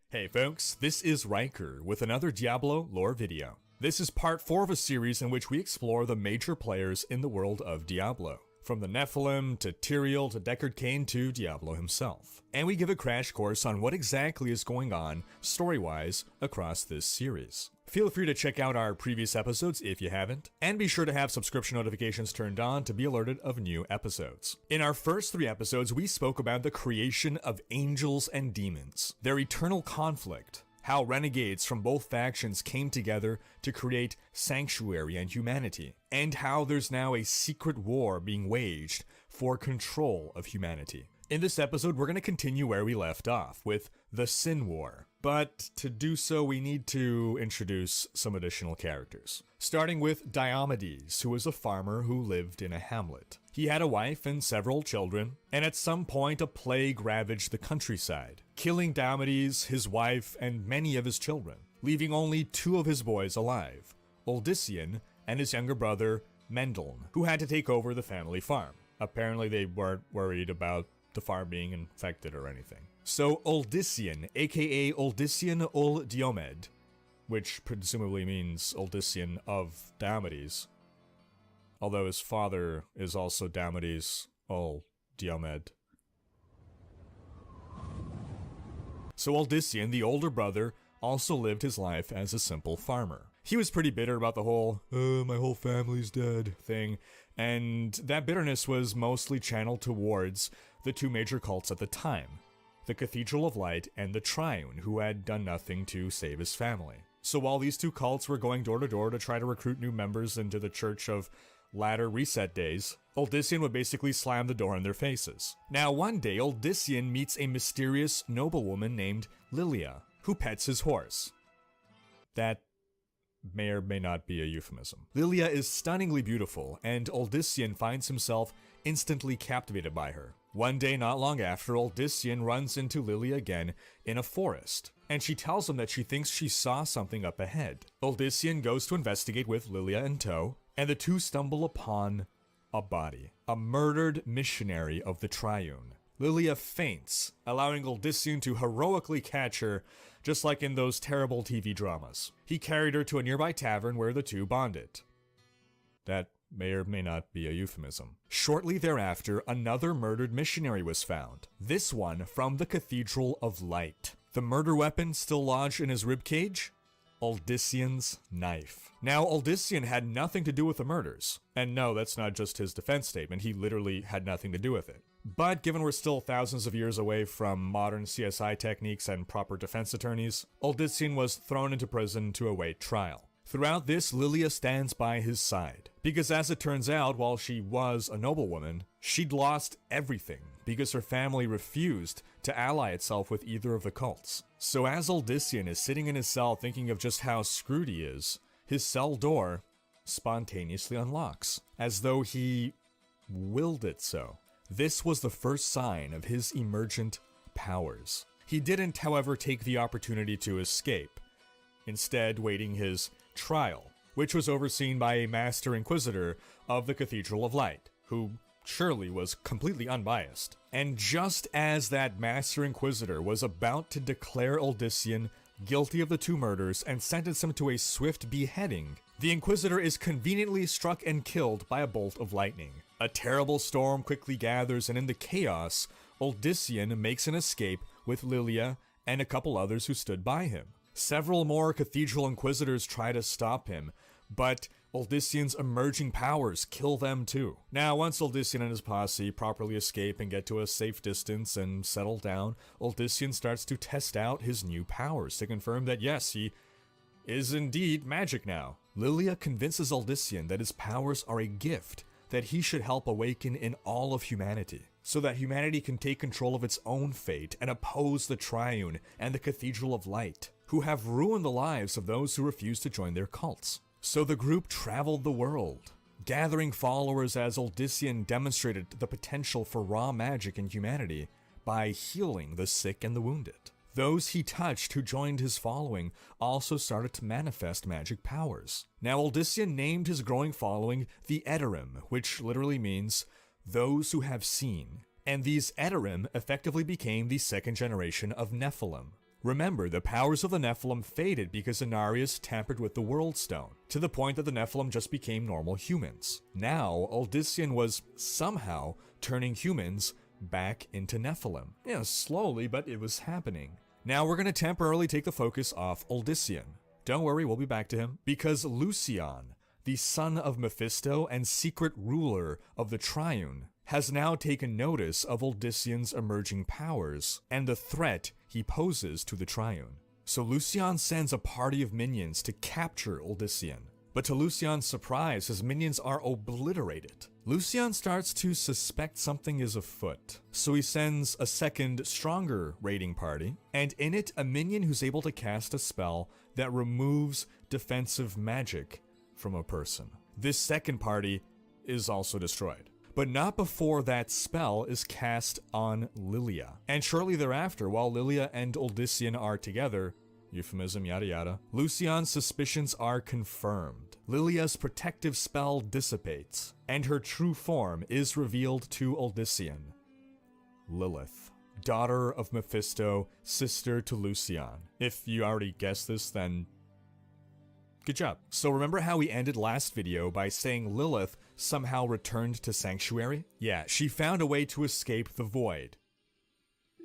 Hey folks, this is Riker with another Diablo lore video. This is part 4 of a series in which we explore the major players in the world of Diablo. From the Nephilim, to Tyrael, to Deckard Cain, to Diablo himself. And we give a crash course on what exactly is going on, story-wise, across this series. Feel free to check out our previous episodes if you haven't, and be sure to have subscription notifications turned on to be alerted of new episodes. In our first 3 episodes, we spoke about the creation of angels and demons, their eternal conflict, how renegades from both factions came together to create sanctuary and humanity, and how there's now a secret war being waged for control of humanity. In this episode, we're going to continue where we left off, with the Sin War. But to do so, we need to introduce some additional characters. Starting with Diomedes, who was a farmer who lived in a hamlet. He had a wife and several children, and at some point a plague ravaged the countryside, killing Diomedes, his wife, and many of his children, leaving only 2 of his boys alive, Uldyssian and his younger brother, Mendln, who had to take over the family farm. Apparently they weren't worried about the farm being infected or anything. So Uldyssian, aka Uldyssian ul Diomed, which presumably means Uldyssian of Diomedes, although his father is also Diomedes ul Diomed. So Uldyssian, the older brother, also lived his life as a simple farmer. He was pretty bitter about the whole, my whole family's dead thing, and that bitterness was mostly channeled towards the 2 major cults at the time, the Cathedral of Light and the Triune, who had done nothing to save his family. So while these 2 cults were going door to door to try to recruit new members into the Church of Latter Reset Days, Uldyssian would basically slam the door in their faces. Now one day, Uldyssian meets a mysterious noblewoman named Lilia, who pets his horse. That may or may not be a euphemism. Lilia is stunningly beautiful, and Uldyssian finds himself instantly captivated by her. One day not long after, Uldyssian runs into Lilia again in a forest, and she tells him that she thinks she saw something up ahead. Uldyssian goes to investigate with Lilia in tow, and the 2 stumble upon a body, a murdered missionary of the Triune. Lilia faints, allowing Uldyssian to heroically catch her, just like in those terrible TV dramas. He carried her to a nearby tavern where the 2 bonded. That may or may not be a euphemism. Shortly thereafter, another murdered missionary was found, this one from the Cathedral of Light. The murder weapon still lodged in his ribcage? Uldyssian's knife. Now, Uldyssian had nothing to do with the murders. And no, that's not just his defense statement, he literally had nothing to do with it. But given we're still thousands of years away from modern CSI techniques and proper defense attorneys, Uldyssian was thrown into prison to await trial. Throughout this, Lilia stands by his side, because as it turns out, while she was a noblewoman, she'd lost everything because her family refused to ally itself with either of the cults. So as Uldyssian is sitting in his cell thinking of just how screwed he is, his cell door spontaneously unlocks, as though he willed it so. This was the first sign of his emergent powers. He didn't, however, take the opportunity to escape, instead waiting his trial, which was overseen by a Master Inquisitor of the Cathedral of Light, who surely was completely unbiased. And just as that Master Inquisitor was about to declare Uldyssian guilty of the 2 murders and sentence him to a swift beheading, the Inquisitor is conveniently struck and killed by a bolt of lightning. A terrible storm quickly gathers, and in the chaos, Uldyssian makes an escape with Lilia and a couple others who stood by him. Several more Cathedral Inquisitors try to stop him, but Uldyssian's emerging powers kill them too. Now, once Uldyssian and his posse properly escape and get to a safe distance and settle down, Uldyssian starts to test out his new powers to confirm that yes, he is indeed magic now. Lilia convinces Uldyssian that his powers are a gift that he should help awaken in all of humanity, so that humanity can take control of its own fate and oppose the Triune and the Cathedral of Light, who have ruined the lives of those who refuse to join their cults. So the group traveled the world, gathering followers as Uldyssian demonstrated the potential for raw magic in humanity by healing the sick and the wounded. Those he touched who joined his following also started to manifest magic powers. Now Uldyssian named his growing following the Edarim, which literally means those who have seen. And these Edarim effectively became the second generation of Nephilim. Remember, the powers of the Nephilim faded because Inarius tampered with the World Stone, to the point that the Nephilim just became normal humans. Now, Uldyssian was somehow turning humans back into Nephilim. Yeah, slowly, but it was happening. Now we're going to temporarily take the focus off Uldyssian. Don't worry, we'll be back to him, because Lucian, the son of Mephisto and secret ruler of the Triune, has now taken notice of Uldyssian's emerging powers and the threat he poses to the Triune. So Lucian sends a party of minions to capture Uldyssian. But to Lucian's surprise, his minions are obliterated. Lucian starts to suspect something is afoot, so he sends a second, stronger raiding party, and in it, a minion who's able to cast a spell that removes defensive magic from a person. This second party is also destroyed, but not before that spell is cast on Lilia. And shortly thereafter, while Lilia and Uldyssian are together, euphemism, yada yada, Lucian's suspicions are confirmed. Lilia's protective spell dissipates, and her true form is revealed to Uldyssian. Lilith, daughter of Mephisto, sister to Lucian. If you already guessed this, then good job. So remember how we ended last video by saying Lilith somehow returned to Sanctuary? Yeah, she found a way to escape the Void.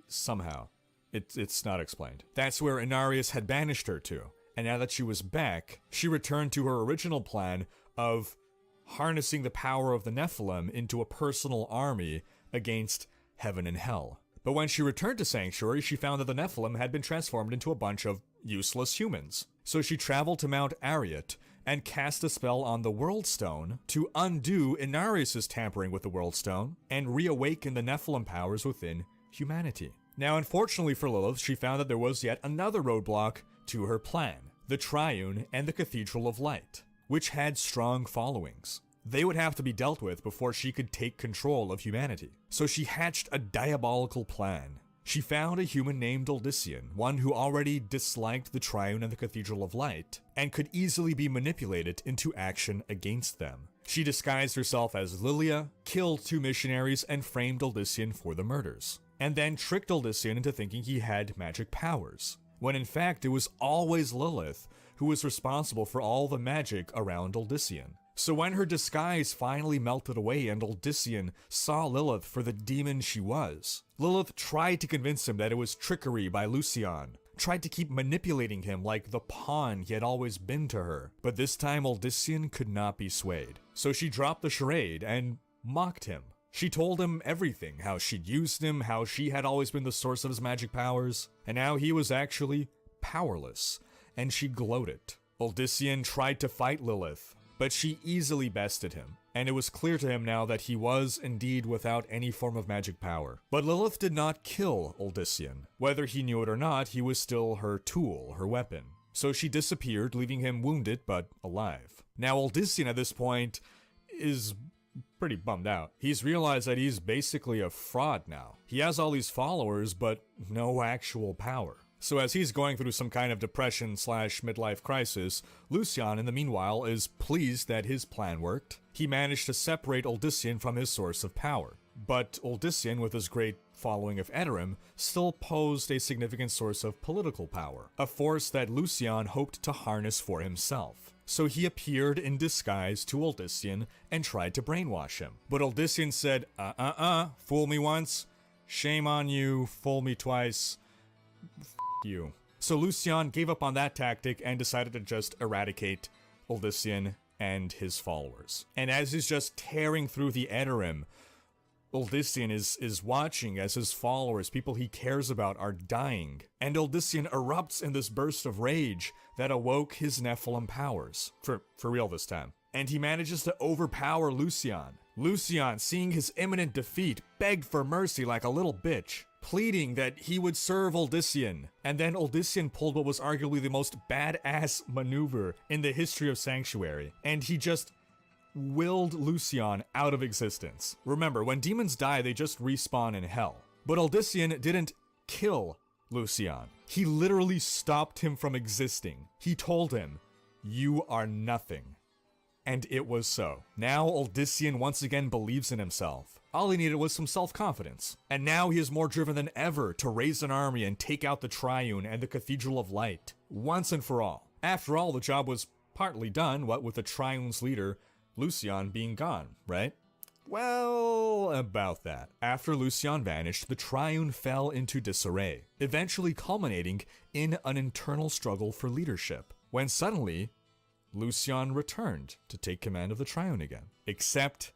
Somehow. It's not explained. That's where Inarius had banished her to. And now that she was back, she returned to her original plan of harnessing the power of the Nephilim into a personal army against heaven and hell. But when she returned to Sanctuary, she found that the Nephilim had been transformed into a bunch of useless humans. So she traveled to Mount Arreat and cast a spell on the World Stone to undo Inarius' tampering with the World Stone and reawaken the Nephilim powers within humanity. Now, unfortunately for Lilith, she found that there was yet another roadblock to her plan, the Triune and the Cathedral of Light, which had strong followings. They would have to be dealt with before she could take control of humanity. So she hatched a diabolical plan. She found a human named Uldyssian, one who already disliked the Triune and the Cathedral of Light, and could easily be manipulated into action against them. She disguised herself as Lilia, killed 2 missionaries, and framed Uldyssian for the murders, and then tricked Uldyssian into thinking he had magic powers, when in fact it was always Lilith who was responsible for all the magic around Uldyssian. So when her disguise finally melted away and Uldyssian saw Lilith for the demon she was, Lilith tried to convince him that it was trickery by Lucian, tried to keep manipulating him like the pawn he had always been to her. But this time Uldyssian could not be swayed. So she dropped the charade and mocked him. She told him everything, how she'd used him, how she had always been the source of his magic powers, and now he was actually powerless, and she gloated. Uldyssian tried to fight Lilith, but she easily bested him, and it was clear to him now that he was indeed without any form of magic power. But Lilith did not kill Uldyssian. Whether he knew it or not, he was still her tool, her weapon. So she disappeared, leaving him wounded but alive. Now Uldyssian at this point is pretty bummed out. He's realized that he's basically a fraud now. He has all these followers, but no actual power. So as he's going through some kind of depression / midlife crisis, Lucian, in the meanwhile, is pleased that his plan worked. He managed to separate Uldyssian from his source of power. But Uldyssian, with his great following of Edarim, still posed a significant source of political power, a force that Lucian hoped to harness for himself. So he appeared in disguise to Uldyssian and tried to brainwash him. But Uldyssian said, fool me once, shame on you, fool me twice, you. So Lucian gave up on that tactic and decided to just eradicate Uldyssian and his followers. And as he's just tearing through the Edarim, Uldyssian is watching as his followers, people he cares about, are dying. And Uldyssian erupts in this burst of rage that awoke his Nephilim powers. For real this time. And he manages to overpower Lucian. Lucian, seeing his imminent defeat, begged for mercy like a little bitch, pleading that he would serve Uldyssian. And then Uldyssian pulled what was arguably the most badass maneuver in the history of Sanctuary. And he just willed Lucian out of existence. Remember, when demons die, they just respawn in hell. But Uldyssian didn't kill Lucian. He literally stopped him from existing. He told him, "You are nothing." And it was so. Now Uldyssian once again believes in himself. All he needed was some self-confidence. And now he is more driven than ever to raise an army and take out the Triune and the Cathedral of Light, once and for all. After all, the job was partly done, what with the Triune's leader, Lucian, being gone, right? Well, about that. After Lucian vanished, the Triune fell into disarray, eventually culminating in an internal struggle for leadership, when suddenly Lucian returned to take command of the Triune again. Except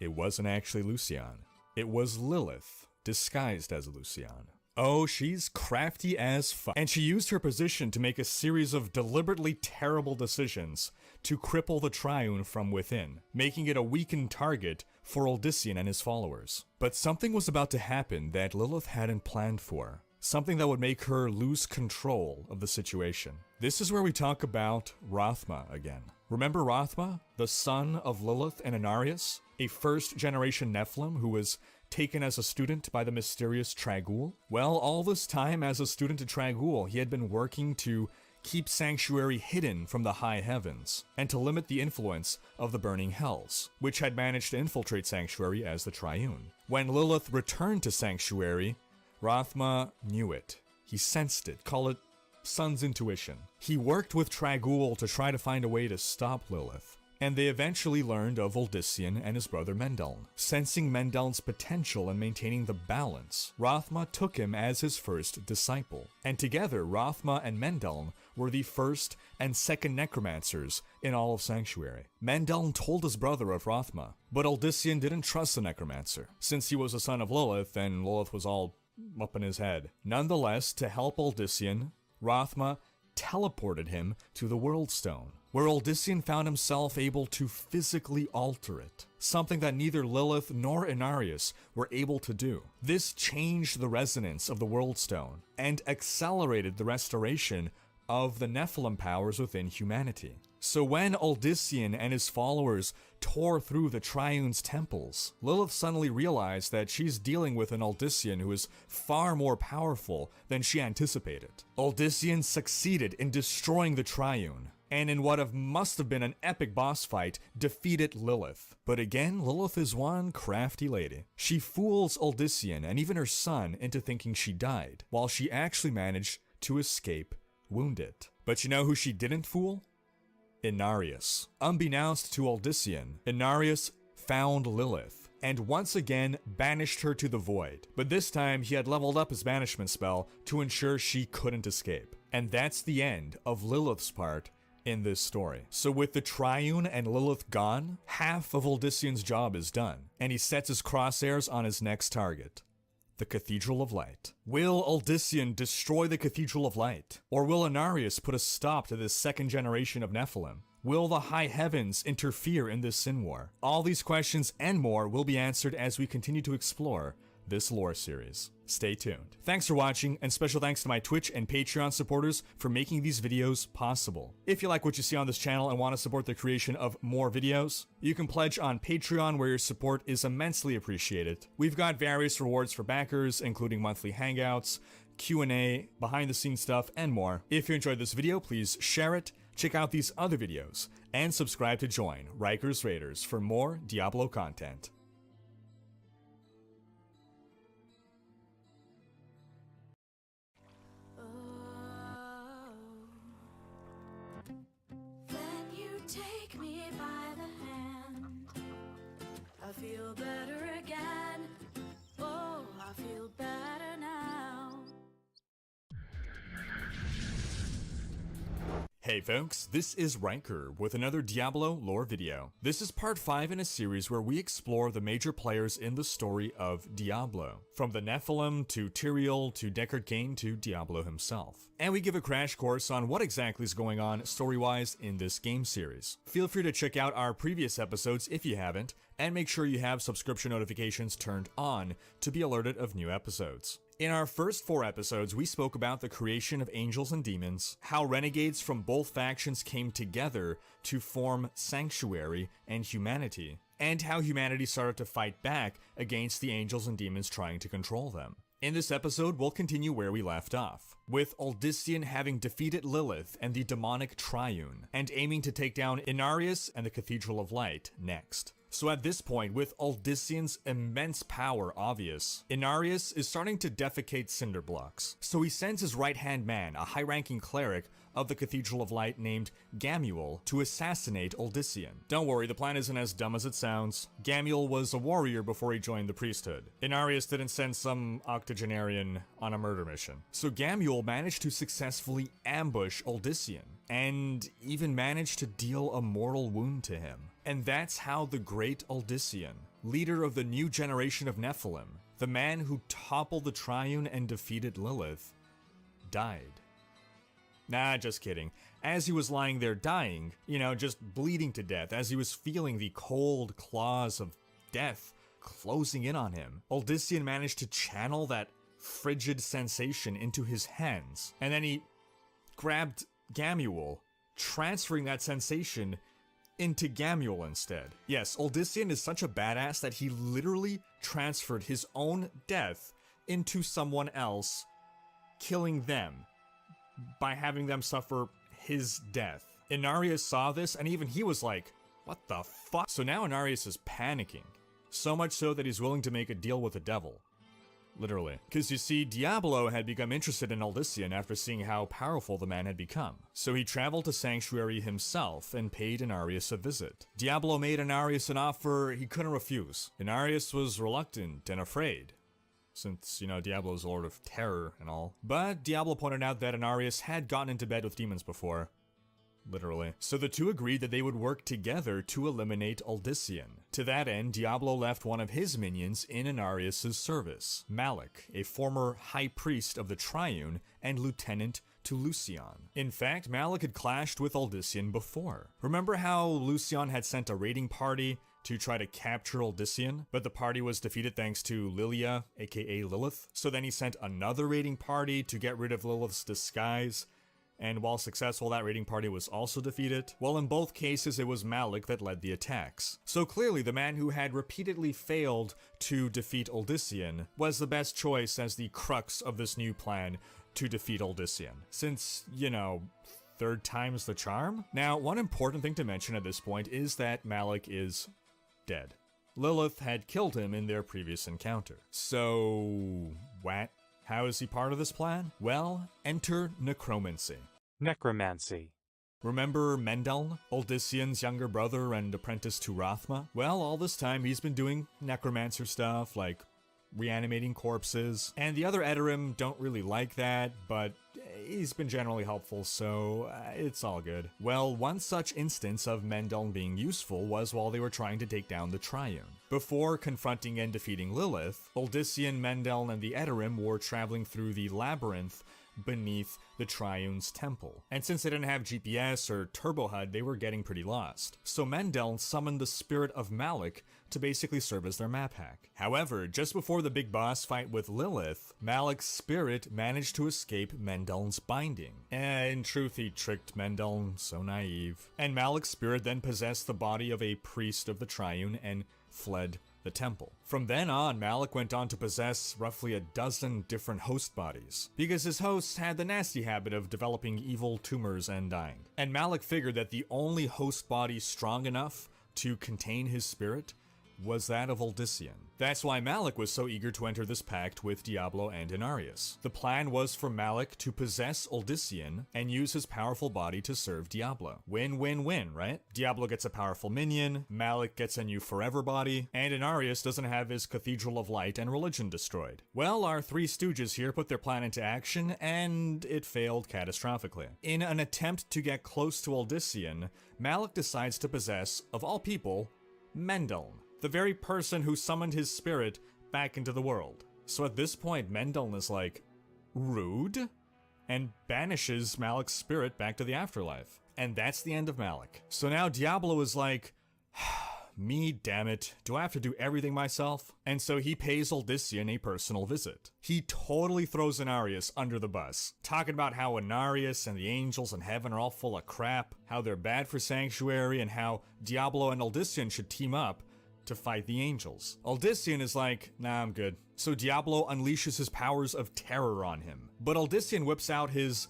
it wasn't actually Lucian. It was Lilith, disguised as Lucian. Oh, she's crafty as fuck. And she used her position to make a series of deliberately terrible decisions to cripple the Triune from within, making it a weakened target for Uldyssian and his followers. But something was about to happen that Lilith hadn't planned for. Something that would make her lose control of the situation. This is where we talk about Rathma again. Remember Rathma, the son of Lilith and Inarius, a first-generation Nephilim who was taken as a student by the mysterious Trag'Oul? Well, all this time as a student at Trag'Oul, he had been working to keep Sanctuary hidden from the high heavens, and to limit the influence of the burning hells, which had managed to infiltrate Sanctuary as the Triune. When Lilith returned to Sanctuary, Rathma knew it. He sensed it. Call it son's intuition. He worked with Trag'Oul to try to find a way to stop Lilith, and they eventually learned of Uldyssian and his brother Mendeln. Sensing Mendeln's potential in maintaining the balance, Rathma took him as his first disciple, and together Rathma and Mendeln were the first and second necromancers in all of Sanctuary. Mendeln told his brother of Rathma, but Uldyssian didn't trust the necromancer, since he was a son of Lilith and Lilith was all up in his head. Nonetheless, to help Uldyssian, Rathma teleported him to the World Stone, where Uldyssian found himself able to physically alter it, something that neither Lilith nor Inarius were able to do. This changed the resonance of the World Stone and accelerated the restoration of the Nephilim powers within humanity. So when Uldyssian and his followers tore through the Triune's temples, Lilith suddenly realized that she's dealing with an Uldyssian who is far more powerful than she anticipated. Uldyssian succeeded in destroying the Triune, and in what must have been an epic boss fight, defeated Lilith. But again, Lilith is one crafty lady. She fools Uldyssian and even her son into thinking she died, while she actually managed to escape wounded. But you know who she didn't fool? Inarius. Unbeknownst to Uldyssian, Inarius found Lilith, and once again banished her to the void. But this time, he had leveled up his banishment spell to ensure she couldn't escape. And that's the end of Lilith's part in this story. So with the Triune and Lilith gone, half of Uldyssian's job is done, and he sets his crosshairs on his next target, the Cathedral of Light. Will Uldyssian destroy the Cathedral of Light? Or will Inarius put a stop to this second generation of Nephilim? Will the high heavens interfere in this sin war? All these questions and more will be answered as we continue to explore this lore series. Stay tuned. Thanks for watching, and special thanks to my Twitch and Patreon supporters for making these videos possible. If you like what you see on this channel and want to support the creation of more videos, you can pledge on Patreon, where your support is immensely appreciated. We've got various rewards for backers, including monthly hangouts, Q&A, behind the scenes stuff, and more. If you enjoyed this video, please share it, check out these other videos, and subscribe to join Rikers Raiders for more Diablo content. Take me by the hand. I feel better again. Oh, I feel better now. Hey folks, this is Riker with another Diablo lore video. This is part 5 in a series where we explore the major players in the story of Diablo, from the Nephilim to Tyrael to Deckard Cain to Diablo himself. And we give a crash course on what exactly is going on story-wise in this game series. Feel free to check out our previous episodes if you haven't, and make sure you have subscription notifications turned on to be alerted of new episodes. In our first 4 episodes, we spoke about the creation of angels and demons, how renegades from both factions came together to form Sanctuary and humanity, and how humanity started to fight back against the angels and demons trying to control them. In this episode, we'll continue where we left off, with Uldyssian having defeated Lilith and the demonic Triune, and aiming to take down Inarius and the Cathedral of Light next. So at this point, with Uldyssian's immense power obvious, Inarius is starting to defecate cinder blocks. So he sends his right-hand man, a high-ranking cleric of the Cathedral of Light named Gamuel, to assassinate Uldyssian. Don't worry, the plan isn't as dumb as it sounds. Gamuel was a warrior before he joined the priesthood. Inarius didn't send some octogenarian on a murder mission. So Gamuel managed to successfully ambush Uldyssian, and even managed to deal a mortal wound to him. And that's how the great Uldyssian, leader of the new generation of Nephilim, the man who toppled the Triune and defeated Lilith, died. Nah, just kidding. As he was lying there dying, just bleeding to death, as he was feeling the cold claws of death closing in on him, Uldyssian managed to channel that frigid sensation into his hands, and then he grabbed Gamuel, transferring that sensation into Gamuel instead. Yes, Uldyssian is such a badass that he literally transferred his own death into someone else, killing them by having them suffer his death. Inarius saw this, and even he was like, what the fuck? So now Inarius is panicking, so much so that he's willing to make a deal with the devil. Literally. Because you see, Diablo had become interested in Uldyssian after seeing how powerful the man had become. So he traveled to Sanctuary himself and paid Inarius a visit. Diablo made Inarius an offer he couldn't refuse. Inarius was reluctant and afraid, since, Diablo's Lord of Terror and all. But Diablo pointed out that Inarius had gotten into bed with demons before. Literally. So the two agreed that they would work together to eliminate Uldyssian. To that end, Diablo left one of his minions in Inarius' service, Malik, a former high priest of the Triune and lieutenant to Lucian. In fact, Malik had clashed with Uldyssian before. Remember how Lucian had sent a raiding party to try to capture Uldyssian, but the party was defeated thanks to Lilia, aka Lilith? So then he sent another raiding party to get rid of Lilith's disguise, and while successful, that raiding party was also defeated. Well, in both cases, it was Malik that led the attacks. So clearly, the man who had repeatedly failed to defeat Uldyssian was the best choice as the crux of this new plan to defeat Uldyssian. Since, third time's the charm? Now, one important thing to mention at this point is that Malik is dead. Lilith had killed him in their previous encounter. So, what? How is he part of this plan? Well, enter necromancy. Necromancy. Remember Mendeln, Uldyssian's younger brother and apprentice to Rathma? Well, all this time he's been doing necromancer stuff, like reanimating corpses, and the other Edorim don't really like that, but he's been generally helpful, so it's all good. Well, one such instance of Mendeln being useful was while they were trying to take down the Triune. Before confronting and defeating Lilith, Uldyssian, Mendeln, and the Edorim were traveling through the labyrinth beneath the Triune's temple. And since they didn't have GPS or Turbo HUD, they were getting pretty lost. So Mendeln summoned the spirit of Malik to basically serve as their map hack. However, just before the big boss fight with Lilith, Malik's spirit managed to escape Mendeln's binding. In truth, he tricked Mendeln, so naive. And Malik's spirit then possessed the body of a priest of the Triune and fled the temple. From then on, Malik went on to possess roughly a dozen different host bodies, because his hosts had the nasty habit of developing evil tumors and dying. And Malik figured that the only host body strong enough to contain his spirit was that of Uldyssian. That's why Malik was so eager to enter this pact with Diablo and Inarius. The plan was for Malik to possess Uldyssian and use his powerful body to serve Diablo. Win-win-win, right? Diablo gets a powerful minion, Malik gets a new forever body, and Inarius doesn't have his Cathedral of Light and religion destroyed. Well, our three stooges here put their plan into action, and it failed catastrophically. In an attempt to get close to Uldyssian, Malik decides to possess, of all people, Mendeln, the very person who summoned his spirit back into the world. So at this point, Mendeln is like, rude? And banishes Malik's spirit back to the afterlife. And that's the end of Malik. So now Diablo is like, me, damn it, do I have to do everything myself? And so he pays Uldyssian a personal visit. He totally throws Inarius under the bus, talking about how Inarius and the angels in heaven are all full of crap, how they're bad for Sanctuary, and how Diablo and Uldyssian should team up to fight the angels. Uldyssian is like, nah, I'm good. So Diablo unleashes his powers of terror on him. But Uldyssian whips out his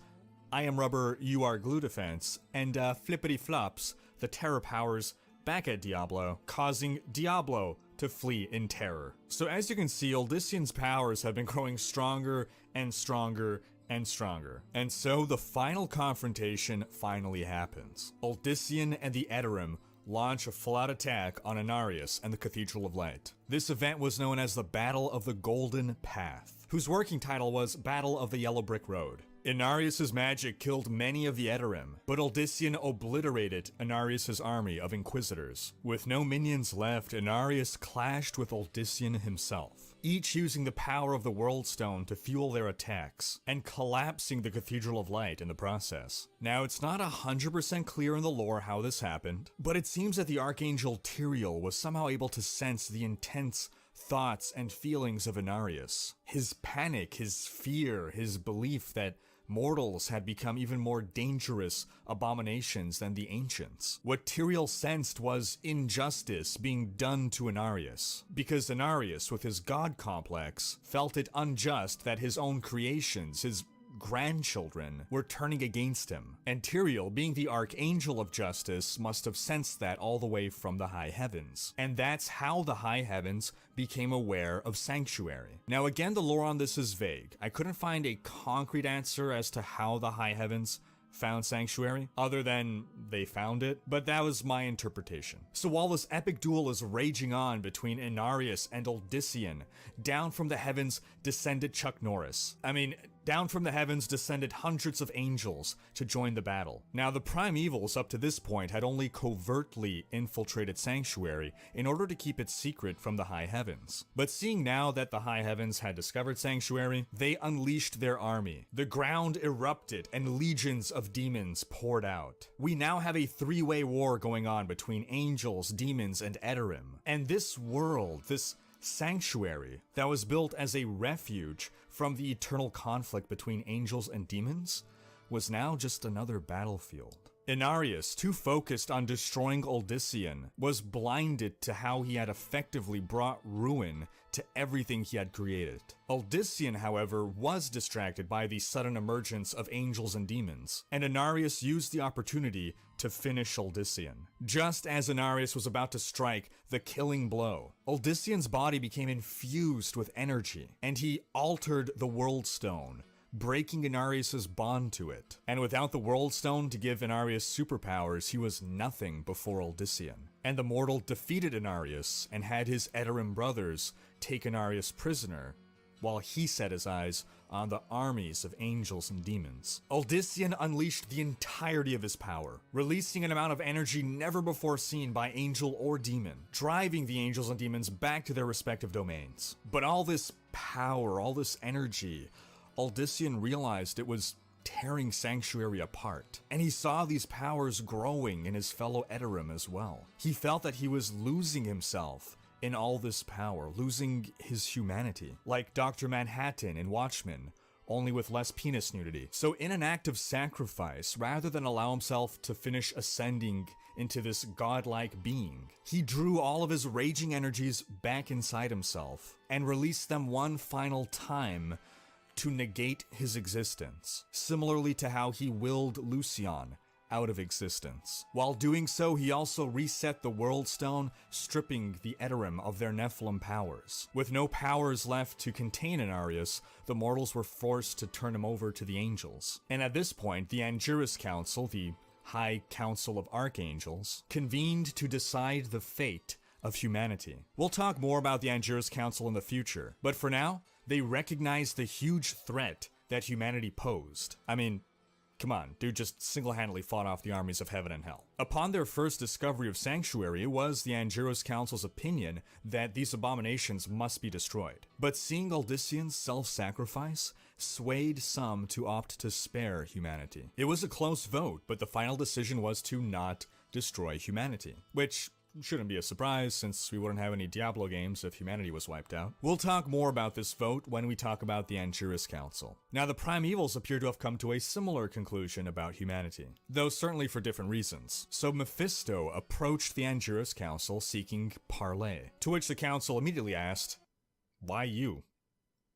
I am rubber, you are glue defense, and flippity flops the terror powers back at Diablo, causing Diablo to flee in terror. So as you can see, Uldyssian's powers have been growing stronger and stronger and stronger. And so the final confrontation finally happens. Uldyssian and the Edorim launch a full-out attack on Inarius and the Cathedral of Light. This event was known as the Battle of the Golden Path, whose working title was Battle of the Yellow Brick Road. Inarius' magic killed many of the Edorim, but Uldyssian obliterated Inarius' army of Inquisitors. With no minions left, Inarius clashed with Uldyssian himself, each using the power of the World Stone to fuel their attacks, and collapsing the Cathedral of Light in the process. Now, it's not 100% clear in the lore how this happened, but it seems that the Archangel Tyrael was somehow able to sense the intense thoughts and feelings of Inarius. His panic, his fear, his belief that mortals had become even more dangerous abominations than the ancients. What Tyrael sensed was injustice being done to Inarius, because Inarius, with his god complex, felt it unjust that his own creations, his grandchildren, were turning against him. And Tyrael, being the Archangel of Justice, must have sensed that all the way from the High Heavens. And that's how the High Heavens became aware of Sanctuary. Now again, the lore on this is vague. I couldn't find a concrete answer as to how the High Heavens found Sanctuary, other than they found it, but that was my interpretation. So while this epic duel is raging on between Inarius and Uldyssian, down from the heavens descended Chuck Norris. Down from the heavens descended hundreds of angels to join the battle. Now, the Primevals up to this point had only covertly infiltrated Sanctuary in order to keep it secret from the High Heavens. But seeing now that the High Heavens had discovered Sanctuary, they unleashed their army. The ground erupted and legions of demons poured out. We now have a three-way war going on between angels, demons, and Edorim. And this world, this Sanctuary that was built as a refuge from the eternal conflict between angels and demons, was now just another battlefield. Inarius, too focused on destroying Uldyssian, was blinded to how he had effectively brought ruin to everything he had created. Uldyssian, however, was distracted by the sudden emergence of angels and demons, and Inarius used the opportunity to finish Uldyssian. Just as Inarius was about to strike the killing blow, Uldyssian's body became infused with energy, and he altered the World Stone, breaking Inarius' bond to it. And without the World Stone to give Inarius superpowers, he was nothing before Uldyssian. And the mortal defeated Inarius and had his Edorim brothers take Inarius prisoner, while he set his eyes on the armies of angels and demons. Uldyssian unleashed the entirety of his power, releasing an amount of energy never before seen by angel or demon, driving the angels and demons back to their respective domains. But all this power, all this energy, Uldyssian realized it was tearing Sanctuary apart, and he saw these powers growing in his fellow Edorim as well. He felt that he was losing himself in all this power, losing his humanity, like Dr. Manhattan in Watchmen, only with less penis nudity. So in an act of sacrifice, rather than allow himself to finish ascending into this godlike being, he drew all of his raging energies back inside himself and released them one final time to negate his existence, similarly to how he willed Lucian out of existence. While doing so, he also reset the World Stone, stripping the Edorim of their Nephilim powers. With no powers left to contain Inarius, the mortals were forced to turn him over to the angels. And at this point, the Anguirus Council, the High Council of Archangels, convened to decide the fate of humanity. We'll talk more about the Anguirus Council in the future, but for now, they recognized the huge threat that humanity posed. I mean, come on, dude just single-handedly fought off the armies of heaven and hell. Upon their first discovery of Sanctuary, it was the Anguirus Council's opinion that these abominations must be destroyed. But seeing Aldysian's self-sacrifice swayed some to opt to spare humanity. It was a close vote, but the final decision was to not destroy humanity, which shouldn't be a surprise since we wouldn't have any Diablo games if humanity was wiped out. We'll talk more about this vote when we talk about the Anguirus Council. Now, the Primevals appear to have come to a similar conclusion about humanity, though certainly for different reasons. So Mephisto approached the Anguirus Council seeking parley, to which the council immediately asked, "Why you?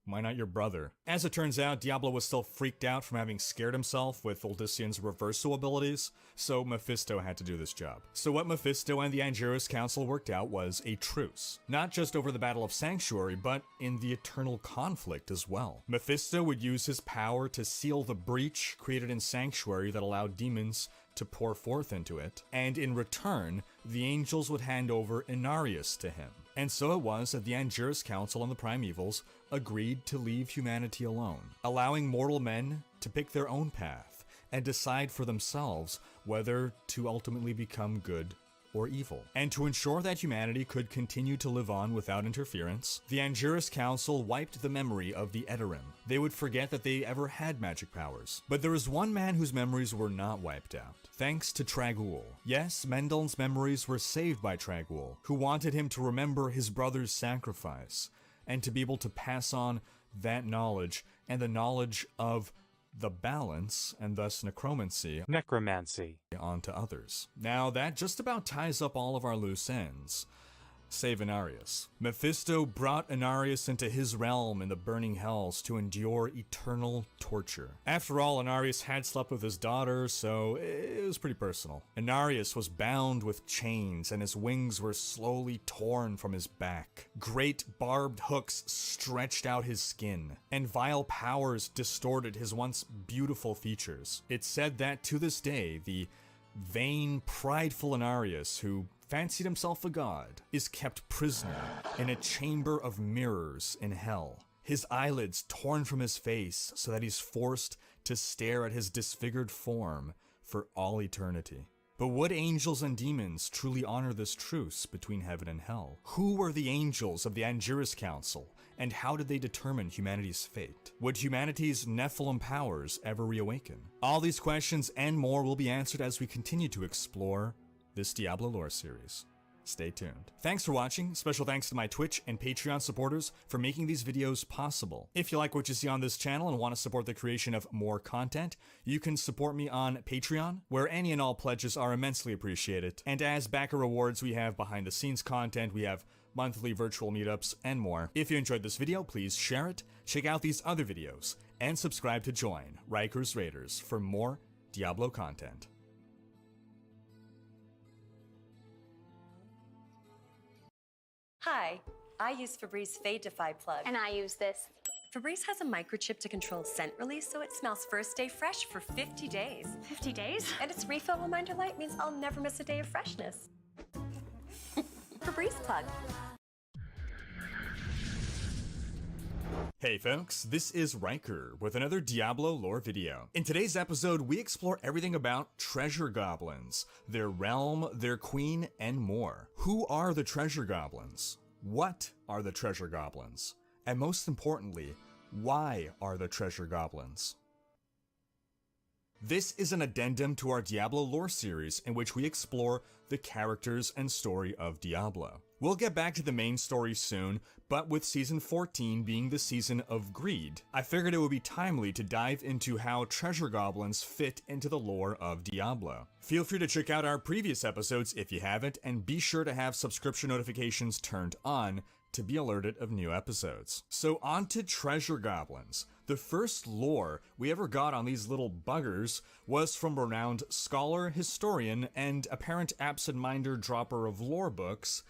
Why not your brother?" As it turns out, Diablo was still freaked out from having scared himself with Aldysian's reversal abilities, so Mephisto had to do this job. So what Mephisto and the Anguirus Council worked out was a truce, not just over the Battle of Sanctuary, but in the eternal conflict as well. Mephisto would use his power to seal the breach created in Sanctuary that allowed demons to pour forth into it, and in return, the angels would hand over Inarius to him. And so it was that the Anguirus Council and the Primevals agreed to leave humanity alone, allowing mortal men to pick their own path and decide for themselves whether to ultimately become good or evil. And to ensure that humanity could continue to live on without interference, the Anguirus Council wiped the memory of the Edorim. They would forget that they ever had magic powers. But there was one man whose memories were not wiped out, thanks to Trag'Oul. Yes, Mendel's memories were saved by Trag'Oul, who wanted him to remember his brother's sacrifice, and to be able to pass on that knowledge and the knowledge of the balance, and thus necromancy, onto others. Now that just about ties up all of our loose ends, save Inarius. Mephisto brought Inarius into his realm in the burning hells to endure eternal torture. After all, Inarius had slept with his daughter, so it was pretty personal. Inarius was bound with chains, and his wings were slowly torn from his back. Great barbed hooks stretched out his skin, and vile powers distorted his once beautiful features. It's said that to this day, the vain, prideful Inarius, who fancied himself a god, is kept prisoner in a chamber of mirrors in hell. His eyelids torn from his face so that he's forced to stare at his disfigured form for all eternity. But would angels and demons truly honor this truce between heaven and hell? Who were the angels of the Anguirus Council, and how did they determine humanity's fate? Would humanity's Nephilim powers ever reawaken? All these questions and more will be answered as we continue to explore this Diablo lore series. Stay tuned. Thanks for watching. Special thanks to my Twitch and Patreon supporters for making these videos possible. If you like what you see on this channel and want to support the creation of more content, you can support me on Patreon, where any and all pledges are immensely appreciated. And as backer rewards, we have behind the scenes content, we have monthly virtual meetups, and more. If you enjoyed this video, please share it, check out these other videos, and subscribe to join Riker's Raiders for more Diablo content. Hi, I use Febreze Fade Defy plug. And I use this. Febreze has a microchip to control scent release, so it smells first day fresh for 50 days. 50 days? And its refill reminder light means I'll never miss a day of freshness. Febreze plug. Hey folks, this is Riker with another Diablo lore video. In today's episode, we explore everything about treasure goblins, their realm, their queen, and more. Who are the treasure goblins? What are the treasure goblins? And most importantly, why are the treasure goblins? This is an addendum to our Diablo lore series in which we explore the characters and story of Diablo. We'll get back to the main story soon, but with Season 14 being the season of greed, I figured it would be timely to dive into how treasure goblins fit into the lore of Diablo. Feel free to check out our previous episodes if you haven't, and be sure to have subscription notifications turned on to be alerted of new episodes. So on to treasure goblins. The first lore we ever got on these little buggers was from renowned scholar, historian, and apparent absent-minder dropper of lore books,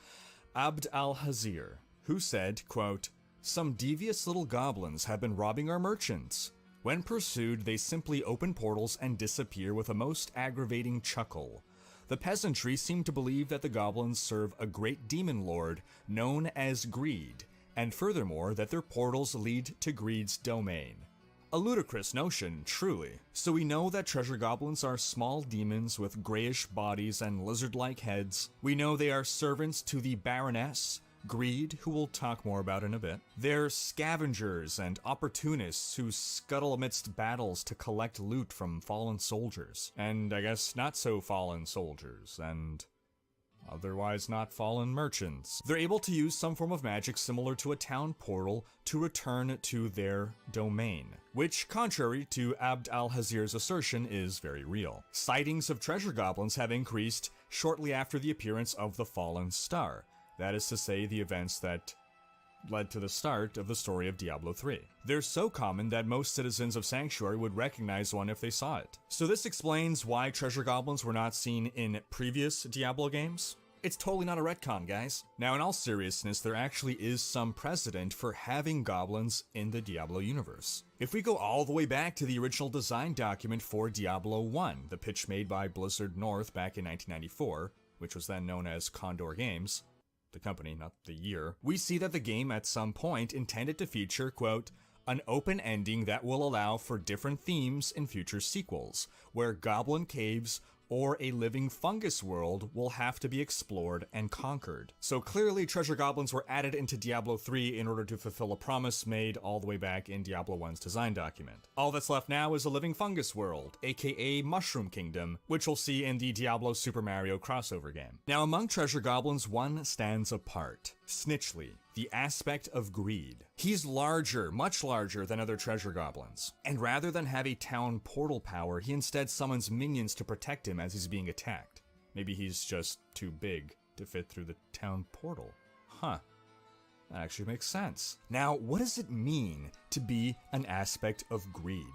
Abd al-Hazir, who said, quote, "Some devious little goblins have been robbing our merchants. When pursued, they simply open portals and disappear with a most aggravating chuckle. The peasantry seem to believe that the goblins serve a great demon lord known as Greed, and furthermore that their portals lead to Greed's domain. A ludicrous notion, truly. So we know that treasure goblins are small demons with grayish bodies and lizard-like heads. We know they are servants to the Baroness, Greed, who we'll talk more about in a bit. They're scavengers and opportunists who scuttle amidst battles to collect loot from fallen soldiers. And I guess not so fallen soldiers, and otherwise not fallen merchants. They're able to use some form of magic similar to a town portal to return to their domain, which, contrary to Abd al-Hazir's assertion, is very real. Sightings of treasure goblins have increased shortly after the appearance of the Fallen Star. That is to say, the events that led to the start of the story of Diablo 3. They're so common that most citizens of Sanctuary would recognize one if they saw it. So this explains why treasure goblins were not seen in previous Diablo games. It's totally not a retcon, guys. Now, in all seriousness, there actually is some precedent for having goblins in the Diablo universe. If we go all the way back to the original design document for Diablo 1, the pitch made by Blizzard North back in 1994, which was then known as Condor Games, the company, not the year, we see that the game at some point intended to feature, quote, an open ending that will allow for different themes in future sequels, where goblin caves or a living fungus world will have to be explored and conquered. So clearly treasure goblins were added into Diablo 3 in order to fulfill a promise made all the way back in Diablo 1's design document. All that's left now is a living fungus world, aka Mushroom Kingdom, which we'll see in the Diablo Super Mario crossover game. Now among treasure goblins, one stands apart. Snitchley, the aspect of Greed. He's larger, much larger than other treasure goblins. And rather than have a town portal power, he instead summons minions to protect him as he's being attacked. Maybe he's just too big to fit through the town portal. Huh. That actually makes sense. Now, what does it mean to be an aspect of Greed?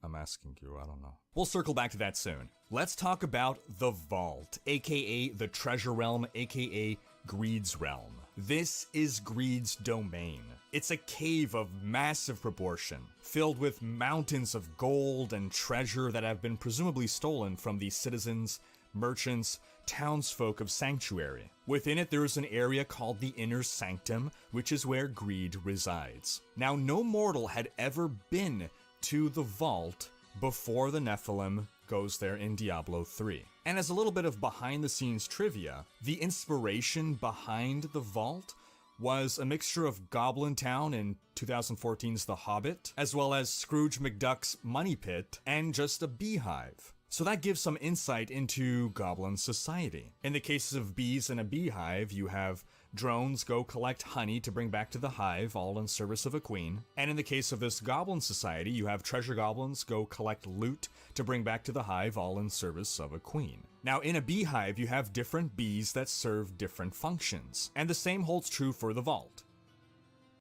I'm asking you, I don't know. We'll circle back to that soon. Let's talk about the Vault, aka the Treasure Realm, aka Greed's Realm. This is Greed's domain. It's a cave of massive proportion, filled with mountains of gold and treasure that have been presumably stolen from the citizens, merchants, townsfolk of Sanctuary. Within it, there is an area called the Inner Sanctum, which is where Greed resides. Now, no mortal had ever been to the Vault before the Nephilim goes there in Diablo 3. And as a little bit of behind-the-scenes trivia, the inspiration behind the Vault was a mixture of Goblin Town in 2014's The Hobbit, as well as Scrooge McDuck's Money Pit, and just a beehive. So that gives some insight into goblin society. In the cases of bees in a beehive, you have drones go collect honey to bring back to the hive, all in service of a queen. And in the case of this goblin society, you have treasure goblins go collect loot to bring back to the hive, all in service of a queen. Now, in a beehive, you have different bees that serve different functions. And the same holds true for the Vault,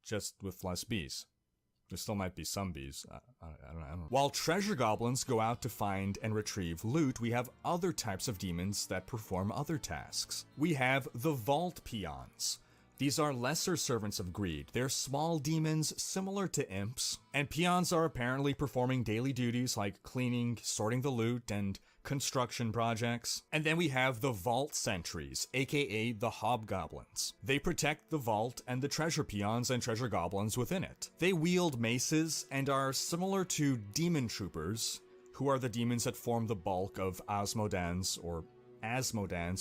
just with less bees. There still might be some bees. I don't know. While treasure goblins go out to find and retrieve loot, we have other types of demons that perform other tasks. We have the Vault Peons. These are lesser servants of Greed. They're small demons similar to imps, and peons are apparently performing daily duties like cleaning, sorting the loot, and construction projects. And then we have the Vault Sentries, aka the Hobgoblins. They protect the vault and the treasure peons and treasure goblins within it. They wield maces and are similar to demon troopers, who are the demons that form the bulk of Asmodan's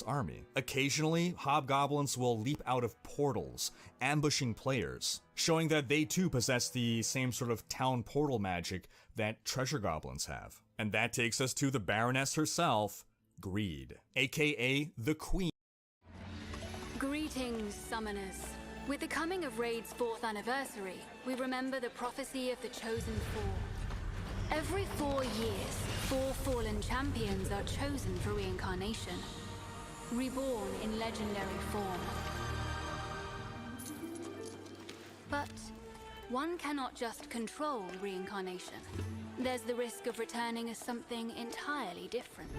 army. Occasionally, hobgoblins will leap out of portals, ambushing players, showing that they too possess the same sort of town portal magic that treasure goblins have. And that takes us to the Baroness herself, Greed, aka the Queen. Greetings, summoners. With the coming of Raid's 4th anniversary, we remember the prophecy of the Chosen Four. Every 4 years, 4 fallen champions are chosen for reincarnation, reborn in legendary form. But one cannot just control reincarnation. There's the risk of returning as something entirely different.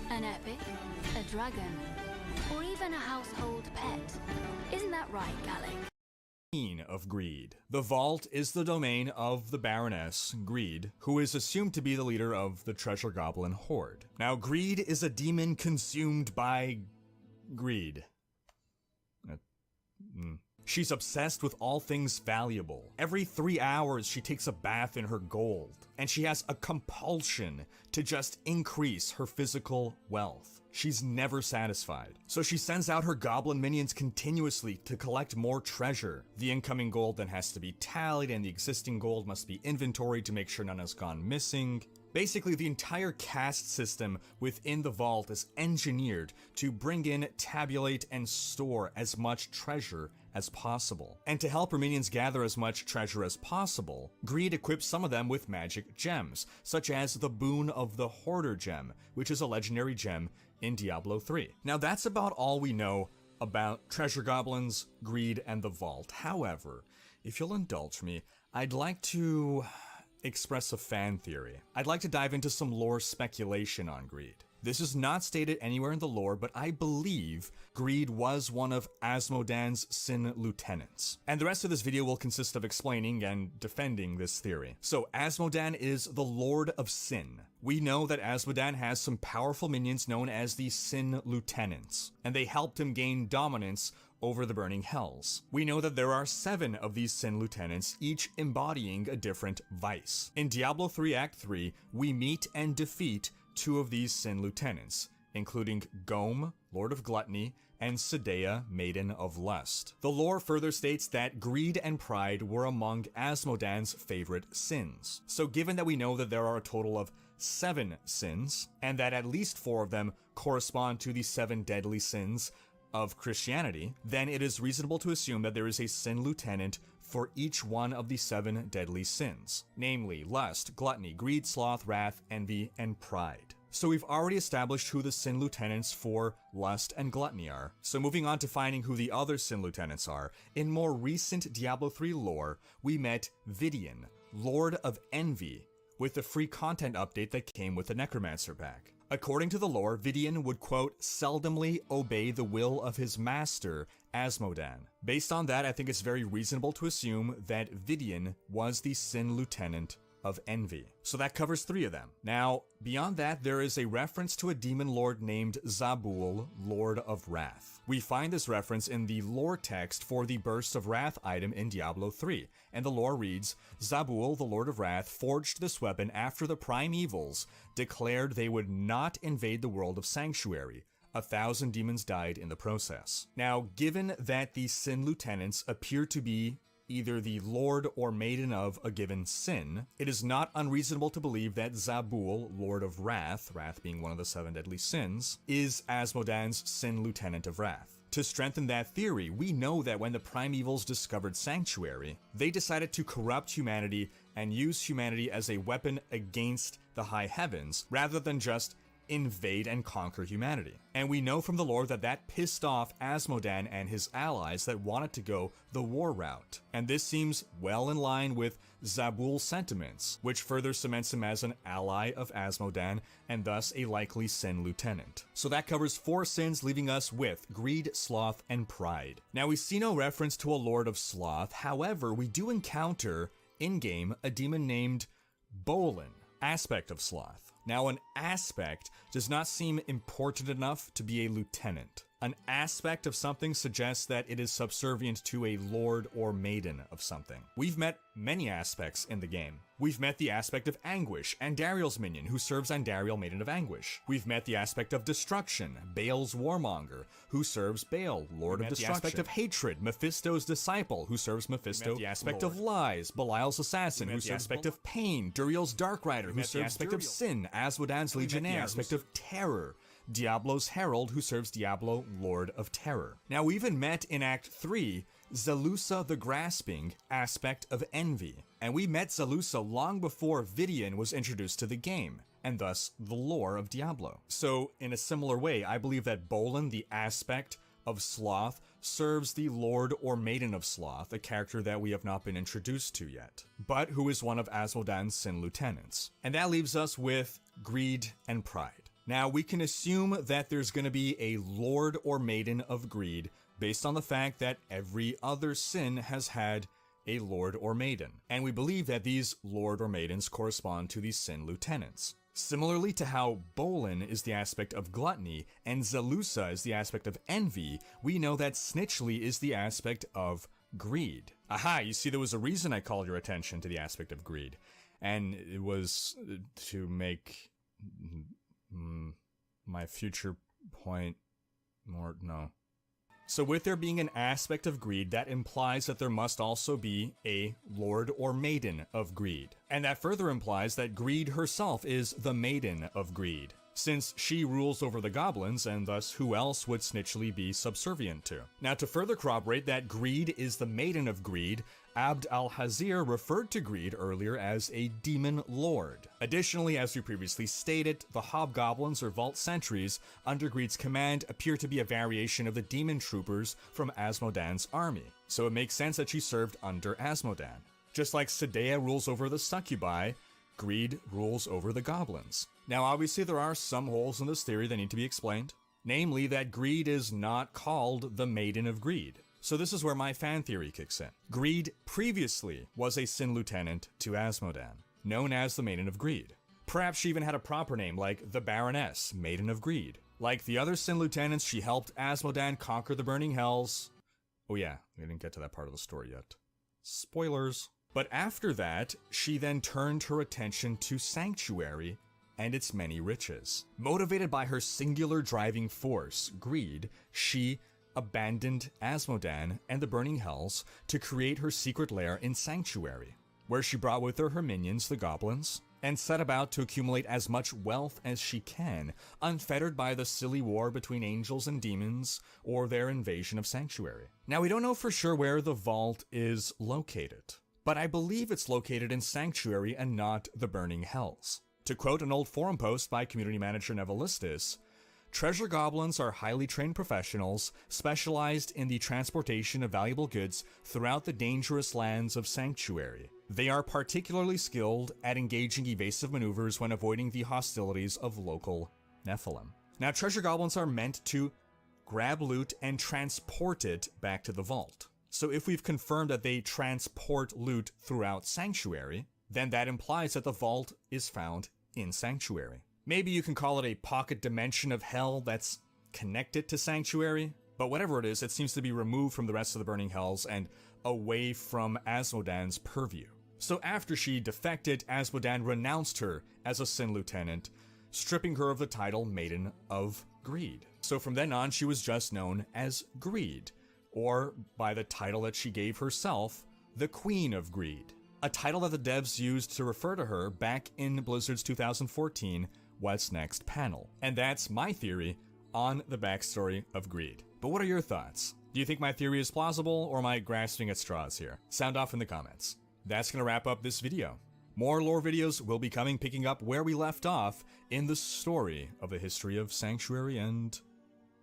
An epic, a dragon, or even a household pet. Isn't that right, Gallic? Of Greed. The vault is the domain of the Baroness, Greed, who is assumed to be the leader of the Treasure Goblin Horde. Now, Greed is a demon consumed by greed. She's obsessed with all things valuable. Every 3 hours, she takes a bath in her gold, and she has a compulsion to just increase her physical wealth. She's never satisfied. So she sends out her goblin minions continuously to collect more treasure. The incoming gold then has to be tallied, and the existing gold must be inventoried to make sure none has gone missing. Basically, the entire caste system within the vault is engineered to bring in, tabulate, and store as much treasure as possible. And to help her minions gather as much treasure as possible, Greed equips some of them with magic gems, such as the Boon of the Hoarder gem, which is a legendary gem in Diablo 3. Now that's about all we know about treasure goblins, Greed, and the vault. However, if you'll indulge me, I'd like to express a fan theory. I'd like to dive into some lore speculation on Greed. This is not stated anywhere in the lore, but I believe Greed was one of Asmodan's Sin Lieutenants. And the rest of this video will consist of explaining and defending this theory. So Asmodan is the Lord of Sin. We know that Asmodan has some powerful minions known as the Sin Lieutenants, and they helped him gain dominance over the Burning Hells. We know that there are 7 of these Sin Lieutenants, each embodying a different vice. In Diablo 3 Act 3, we meet and defeat 2 of these Sin Lieutenants, including Gome, Lord of Gluttony, and Sedea, Maiden of Lust. The lore further states that greed and pride were among Asmodan's favorite sins. So given that we know that there are a total of 7 sins, and that at least 4 of them correspond to the 7 deadly sins of Christianity, then it is reasonable to assume that there is a Sin Lieutenant for each one of the 7 deadly sins, namely lust, gluttony, greed, sloth, wrath, envy, and pride. So we've already established who the Sin Lieutenants for lust and gluttony are. So moving on to finding who the other Sin Lieutenants are, in more recent Diablo 3 lore, we met Vidian, Lord of Envy, with the free content update that came with the Necromancer pack. According to the lore, Vidian would, quote, seldomly obey the will of his master, Asmodan. Based on that, I think it's very reasonable to assume that Vidian was the Sin Lieutenant of Envy. So that covers 3 of them. Now, beyond that, there is a reference to a demon lord named Zabul, Lord of Wrath. We find this reference in the lore text for the Burst of Wrath item in Diablo 3, and the lore reads, Zabul, the Lord of Wrath, forged this weapon after the Primevals declared they would not invade the world of Sanctuary. 1,000 demons died in the process. Now, given that the Sin Lieutenants appear to be either the Lord or Maiden of a given sin, it is not unreasonable to believe that Zabul, Lord of Wrath, Wrath being one of the 7 deadly sins, is Asmodan's Sin Lieutenant of Wrath. To strengthen that theory, we know that when the Primevals discovered Sanctuary, they decided to corrupt humanity and use humanity as a weapon against the high heavens, rather than just invade and conquer humanity. And we know from the lore that that pissed off Asmodan and his allies that wanted to go the war route. And this seems well in line with Zabul's sentiments, which further cements him as an ally of Asmodan and thus a likely Sin Lieutenant. So that covers 4 sins, leaving us with greed, sloth, and pride. Now we see no reference to a Lord of Sloth, however, we do encounter in-game a demon named Bolin, aspect of Sloth. Now, an aspect does not seem important enough to be a lieutenant. An aspect of something suggests that it is subservient to a lord or maiden of something. We've met many aspects in the game. We've met the aspect of Anguish, Andariel's minion, who serves Andariel, Maiden of Anguish. We've met the aspect of Destruction, Baal's warmonger, who serves Baal, Lord of Destruction. The aspect of Hatred, Mephisto's disciple, who serves Mephisto. The aspect of Lies, Belial's assassin, who serves the aspect of Pain, Duriel's Dark Rider, who serves the aspect of Sin, Asmodan's legionnaire, the aspect of Terror, Diablo's Herald, who serves Diablo, Lord of Terror. Now, we even met in Act 3 Zalusa the Grasping, aspect of Envy. And we met Zalusa long before Vidian was introduced to the game, and thus the lore of Diablo. So, in a similar way, I believe that Bolin, the aspect, of Sloth serves the Lord or Maiden of Sloth, a character that we have not been introduced to yet, but who is one of Asmodan's Sin Lieutenants. And that leaves us with Greed and Pride. Now, we can assume that there's going to be a Lord or Maiden of Greed based on the fact that every other sin has had a Lord or Maiden, and we believe that these Lord or Maidens correspond to the Sin Lieutenants. Similarly to how Bolin is the aspect of gluttony and Zalusa is the aspect of envy, we know that Snitchley is the aspect of greed. Aha, you see, there was a reason I called your attention to the aspect of greed, and it was to make my future point more, no. So with there being an aspect of greed, that implies that there must also be a Lord or Maiden of Greed. And that further implies that Greed herself is the Maiden of Greed, since she rules over the goblins, and thus who else would Snitchley be subservient to? Now, to further corroborate that Greed is the Maiden of Greed, Abd al-Hazir referred to Greed earlier as a demon lord. Additionally, as we previously stated, the hobgoblins or vault sentries under Greed's command appear to be a variation of the demon troopers from Asmodan's army, so it makes sense that she served under Asmodan. Just like Sadea rules over the succubi, Greed rules over the goblins. Now, obviously there are some holes in this theory that need to be explained, namely that Greed is not called the Maiden of Greed. So this is where my fan theory kicks in. Greed previously was a Sin Lieutenant to Asmodan, known as the Maiden of Greed. Perhaps she even had a proper name like the Baroness, Maiden of Greed. Like the other Sin Lieutenants, she helped Asmodan conquer the Burning Hells. Oh yeah, we didn't get to that part of the story yet. Spoilers. But after that, she then turned her attention to Sanctuary and its many riches. Motivated by her singular driving force, greed, she abandoned Asmodan and the Burning Hells to create her secret lair in Sanctuary, where she brought with her minions, the goblins, and set about to accumulate as much wealth as she can, unfettered by the silly war between angels and demons or their invasion of Sanctuary. Now, we don't know for sure where the vault is located, but I believe it's located in Sanctuary and not the Burning Hells. To quote an old forum post by community manager Nevelistus, treasure goblins are highly trained professionals specialized in the transportation of valuable goods throughout the dangerous lands of Sanctuary. They are particularly skilled at engaging evasive maneuvers when avoiding the hostilities of local Nephilim. Now, treasure goblins are meant to grab loot and transport it back to the vault. So if we've confirmed that they transport loot throughout Sanctuary, then that implies that the vault is found in Sanctuary. Maybe you can call it a pocket dimension of hell that's connected to Sanctuary, but whatever it is, it seems to be removed from the rest of the Burning Hells and away from Asmodan's purview. So after she defected, Asmodan renounced her as a Sin Lieutenant, stripping her of the title Maiden of Greed. So from then on, she was just known as Greed, or by the title that she gave herself, the Queen of Greed. A title that the devs used to refer to her back in Blizzard's 2014 What's Next panel. And that's my theory on the backstory of Greed. But what are your thoughts? Do you think my theory is plausible, or am I grasping at straws here? Sound off in the comments. That's gonna wrap up this video. More lore videos will be coming, picking up where we left off in the story of the history of Sanctuary and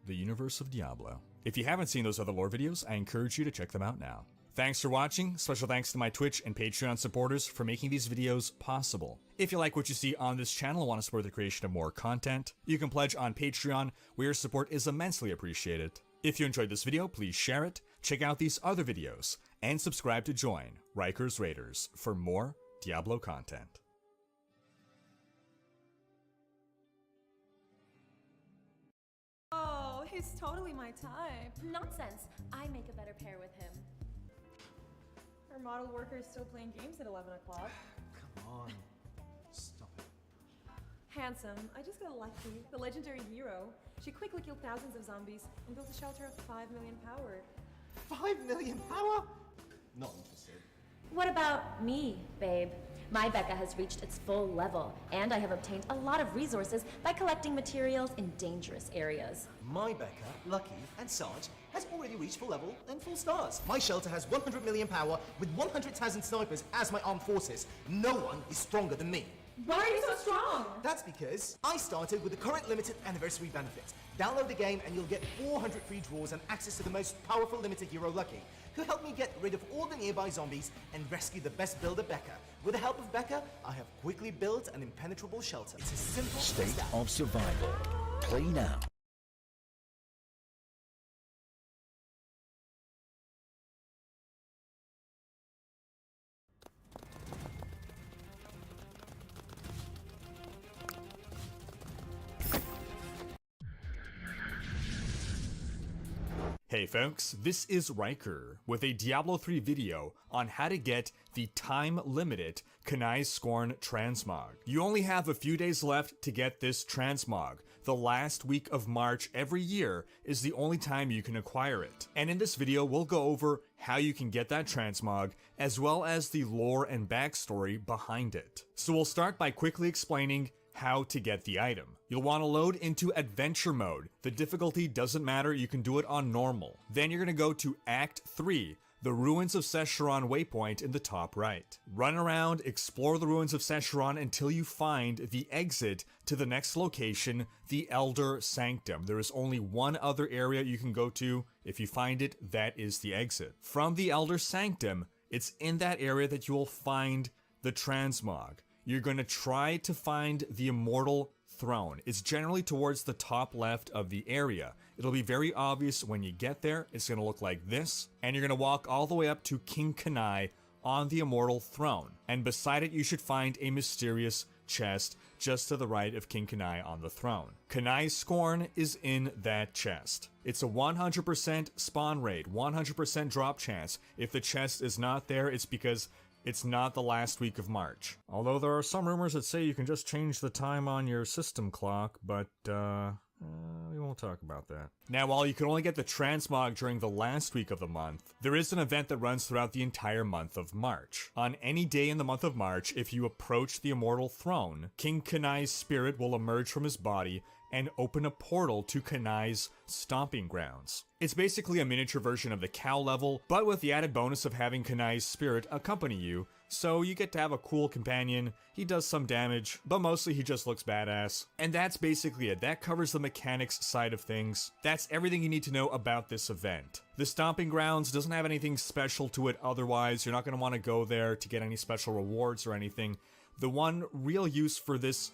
the universe of Diablo. If you haven't seen those other lore videos, I encourage you to check them out now. Thanks for watching. Special thanks to my Twitch and Patreon supporters for making these videos possible. If you like what you see on this channel and want to support the creation of more content, you can pledge on Patreon, where your support is immensely appreciated. If you enjoyed this video, please share it, check out these other videos, and subscribe to join Rikers Raiders for more Diablo content. Oh, he's totally my type. Nonsense. I make a better pair with him. Our model worker is still playing games at 11 o'clock. Come on. Stop it. Handsome, I just got lucky. The legendary hero. She quickly killed thousands of zombies and built a shelter of 5 million power. 5 million power? Not interested. What about me, babe? My Becca has reached its full level, and I have obtained a lot of resources by collecting materials in dangerous areas. My Becca, Lucky, and Sarge has already reached full level and full stars. My shelter has 100 million power with 100,000 snipers as my armed forces. No one is stronger than me. Why are you so strong? That's because I started with the current limited anniversary benefit. Download the game and you'll get 400 free draws and access to the most powerful limited hero Lucky, who helped me get rid of all the nearby zombies and rescue the best builder Becca. With the help of Becca, I have quickly built an impenetrable shelter. It's as simple as State that. of Survival. Play now. Hey folks, this is Riker with a Diablo 3 video on how to get the time-limited Kanai's Scorn transmog. You only have a few days left to get this transmog. The last week of March every year is the only time you can acquire it. And in this video, we'll go over how you can get that transmog, as well as the lore and backstory behind it. So we'll start by quickly explaining how to get the item. You'll want to load into adventure mode. The difficulty doesn't matter, you can do it on normal. Then you're going to go to Act 3, the Ruins of Sescheron waypoint in the top right. Run around, explore the Ruins of Sescheron until you find the exit to the next location, the Elder Sanctum. There is only one other area you can go to. If you find it, that is the exit. From the Elder Sanctum, it's in that area that you will find the transmog. You're going to try to find the Immortal Throne. It's generally towards the top left of the area. It'll be very obvious when you get there. It's going to look like this, and you're going to walk all the way up to King Kanai on the Immortal Throne. And beside it, you should find a mysterious chest just to the right of King Kanai on the throne. Kanai's Scorn is in that chest. It's a 100% spawn rate, 100% drop chance. If the chest is not there, it's because it's not the last week of March. Although there are some rumors that say you can just change the time on your system clock, but we won't talk about that. Now, while you can only get the transmog during the last week of the month, there is an event that runs throughout the entire month of March. On any day in the month of March, if you approach the Immortal Throne, King Kanai's spirit will emerge from his body and open a portal to Kanai's stomping grounds. It's basically a miniature version of the cow level, but with the added bonus of having Kanai's spirit accompany you, so you get to have a cool companion. He does some damage, but mostly he just looks badass. And that's basically it. That covers the mechanics side of things. That's everything you need to know about this event. The stomping grounds doesn't have anything special to it otherwise. You're not going to want to go there to get any special rewards or anything. The one real use for this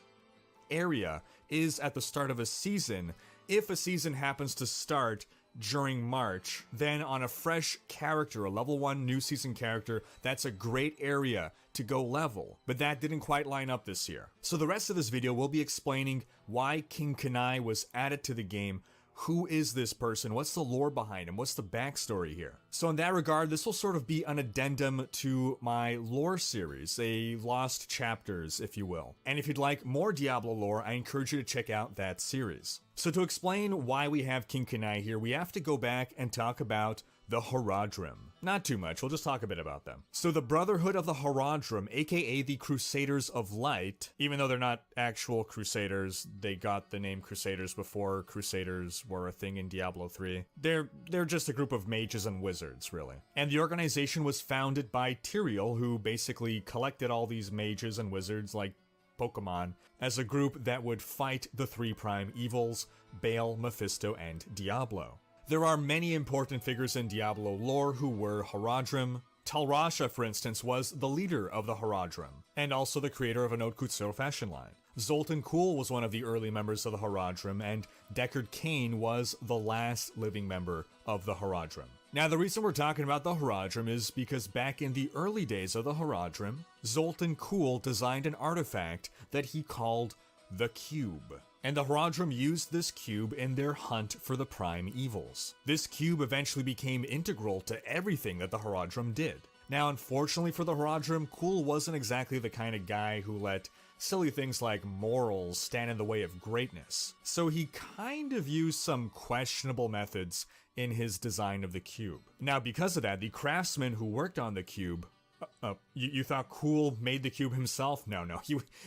area is at the start of a season. If a season happens to start during March, then on a fresh character, a level 1 new season character, that's a great area to go level. But that didn't quite line up this year. So the rest of this video will be explaining why King Kanai was added to the game. Who is this person? What's the lore behind him? What's the backstory here? So in that regard, this will sort of be an addendum to my lore series, a lost chapters, if you will. And if you'd like more Diablo lore, I encourage you to check out that series. So to explain why we have King Kanai here, we have to go back and talk about the Horadrim. Not too much, we'll just talk a bit about them. So the Brotherhood of the Horadrim, aka the Crusaders of Light, even though they're not actual Crusaders, they got the name Crusaders before Crusaders were a thing in Diablo 3. They're just a group of mages and wizards, really. And the organization was founded by Tyrael, who basically collected all these mages and wizards like Pokemon as a group that would fight the three prime evils, Baal, Mephisto, and Diablo. There are many important figures in Diablo lore who were Horadrim. Tal Rasha, for instance, was the leader of the Horadrim, and also the creator of an Haute Couture fashion line. Zoltan Kulle was one of the early members of the Horadrim, and Deckard Cain was the last living member of the Horadrim. Now, the reason we're talking about the Horadrim is because back in the early days of the Horadrim, Zoltan Kulle designed an artifact that he called the Cube. And the Horadrim used this cube in their hunt for the prime evils. This cube eventually became integral to everything that the Horadrim did. Now, unfortunately for the Horadrim, Kulle wasn't exactly the kind of guy who let silly things like morals stand in the way of greatness. So he kind of used some questionable methods in his design of the cube. Now, because of that, the craftsman who worked on the cube, you thought Kulle made the cube himself? No,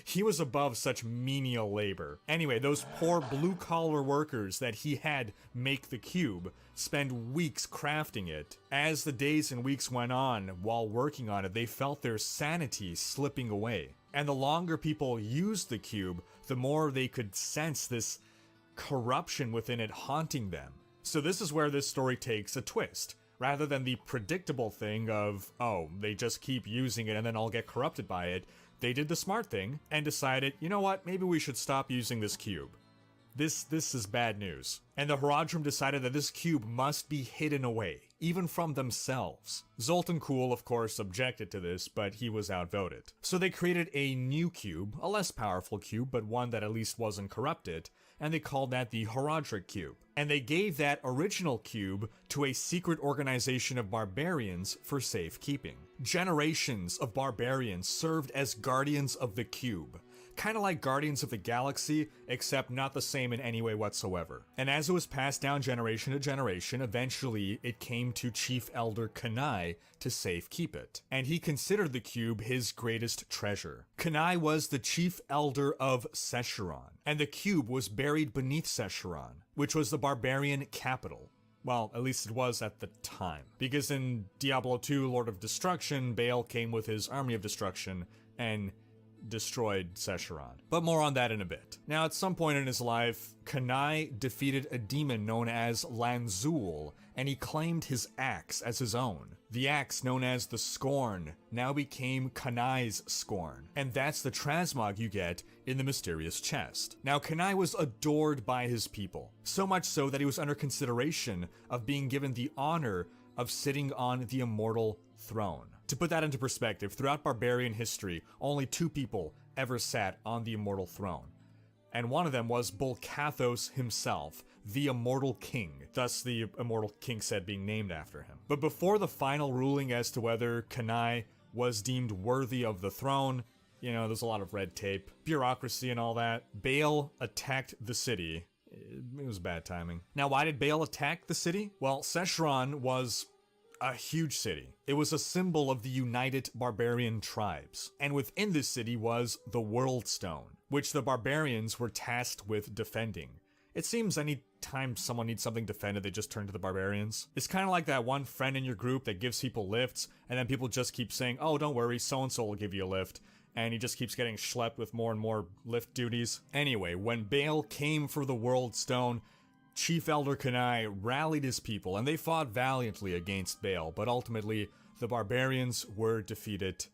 he was above such menial labor. Anyway, those poor blue-collar workers that he had make the cube spend weeks crafting it. As the days and weeks went on while working on it, they felt their sanity slipping away. And the longer people used the cube, the more they could sense this corruption within it haunting them. So this is where this story takes a twist. Rather than the predictable thing of, oh, they just keep using it and then I'll get corrupted by it, they did the smart thing and decided, you know what, maybe we should stop using this cube. This is bad news. And the Horadrim decided that this cube must be hidden away, even from themselves. Zoltan Kulle, of course, objected to this, but he was outvoted. So they created a new cube, a less powerful cube, but one that at least wasn't corrupted, and they called that the Horadric Cube. And they gave that original cube to a secret organization of barbarians for safekeeping. Generations of barbarians served as guardians of the cube. Kind of like Guardians of the Galaxy, except not the same in any way whatsoever. And as it was passed down generation to generation, eventually it came to Chief Elder Kanai to safekeep it. And he considered the cube his greatest treasure. Kanai was the Chief Elder of Sescheron, and the cube was buried beneath Sescheron, which was the barbarian capital. Well, at least it was at the time. Because in Diablo 2, Lord of Destruction, Baal came with his army of destruction and destroyed Sescheron. But more on that in a bit. Now, at some point in his life, Kanai defeated a demon known as Lanzul, and he claimed his axe as his own. The axe, known as the Scorn, now became Kanai's Scorn, and that's the transmog you get in the mysterious chest. Now, Kanai was adored by his people, so much so that he was under consideration of being given the honor of sitting on the immortal throne. To put that into perspective, throughout barbarian history, only 2 people ever sat on the immortal throne. And one of them was Bolcathos himself, the Immortal King, thus the Immortal King said being named after him. But before the final ruling as to whether Kanai was deemed worthy of the throne, you know, there's a lot of red tape, bureaucracy and all that, Baal attacked the city. It was bad timing. Now, why did Baal attack the city? Well, Sescheron was a huge city. It was a symbol of the united barbarian tribes. And within this city was the World Stone, which the barbarians were tasked with defending. It seems any time someone needs something defended, they just turn to the barbarians. It's kind of like that one friend in your group that gives people lifts, and then people just keep saying, oh, don't worry, so-and-so will give you a lift. And he just keeps getting schlepped with more and more lift duties. Anyway, when Baal came for the World Stone, Chief Elder Kanai rallied his people, and they fought valiantly against Baal, but ultimately, the barbarians were defeated.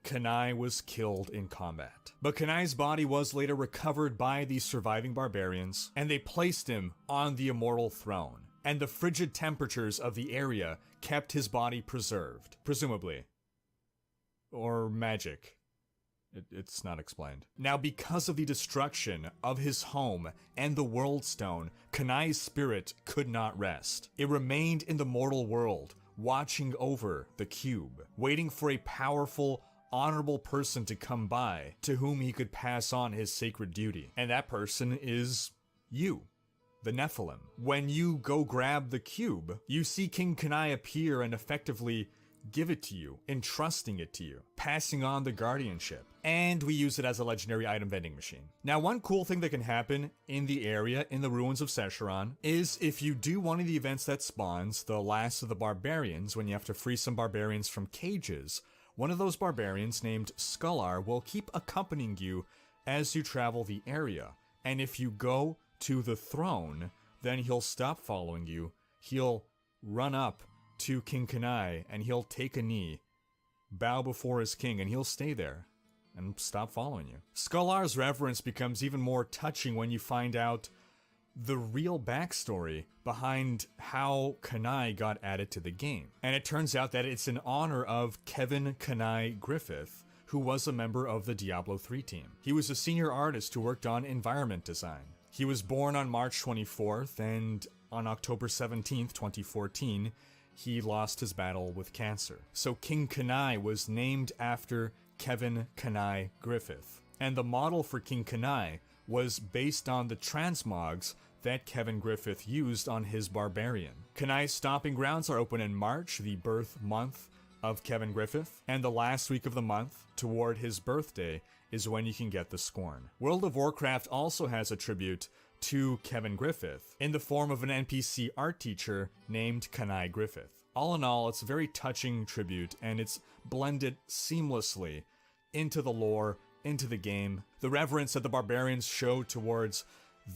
Kanai was killed in combat. But Kanai's body was later recovered by the surviving barbarians, and they placed him on the immortal throne. And the frigid temperatures of the area kept his body preserved, presumably. Or magic. It's not explained. Now, because of the destruction of his home and the World Stone, Kanai's spirit could not rest. It remained in the mortal world, watching over the cube, waiting for a powerful, honorable person to come by, to whom he could pass on his sacred duty. And that person is you, the Nephilim. When you go grab the cube, you see King Kanai appear and effectively give it to you, entrusting it to you, passing on the guardianship. And we use it as a legendary item vending machine. Now, one cool thing that can happen in the area, in the ruins of Sescheron, is if you do one of the events that spawns, the Last of the Barbarians, when you have to free some barbarians from cages, one of those barbarians named Skullar will keep accompanying you as you travel the area. And if you go to the throne, then he'll stop following you, he'll run up to King Kanai, and he'll take a knee, bow before his king, and he'll stay there and stop following you. Skullar's reverence becomes even more touching when you find out the real backstory behind how Kanai got added to the game. And it turns out that it's in honor of Kevin Kanai Griffith, who was a member of the Diablo 3 team. He was a senior artist who worked on environment design. He was born on March 24th, and on October 17th, 2014, he lost his battle with cancer. So King Kanai was named after Kevin Kanai Griffith. And the model for King Kanai was based on the transmogs that Kevin Griffith used on his barbarian. Kanai's stomping grounds are open in March, the birth month of Kevin Griffith, and the last week of the month, toward his birthday, is when you can get the Scorn. World of Warcraft also has a tribute to Kevin Griffith in the form of an NPC art teacher named Kanai Griffith. All in all, it's a very touching tribute, and it's blended seamlessly into the lore, into the game, the reverence that the barbarians show towards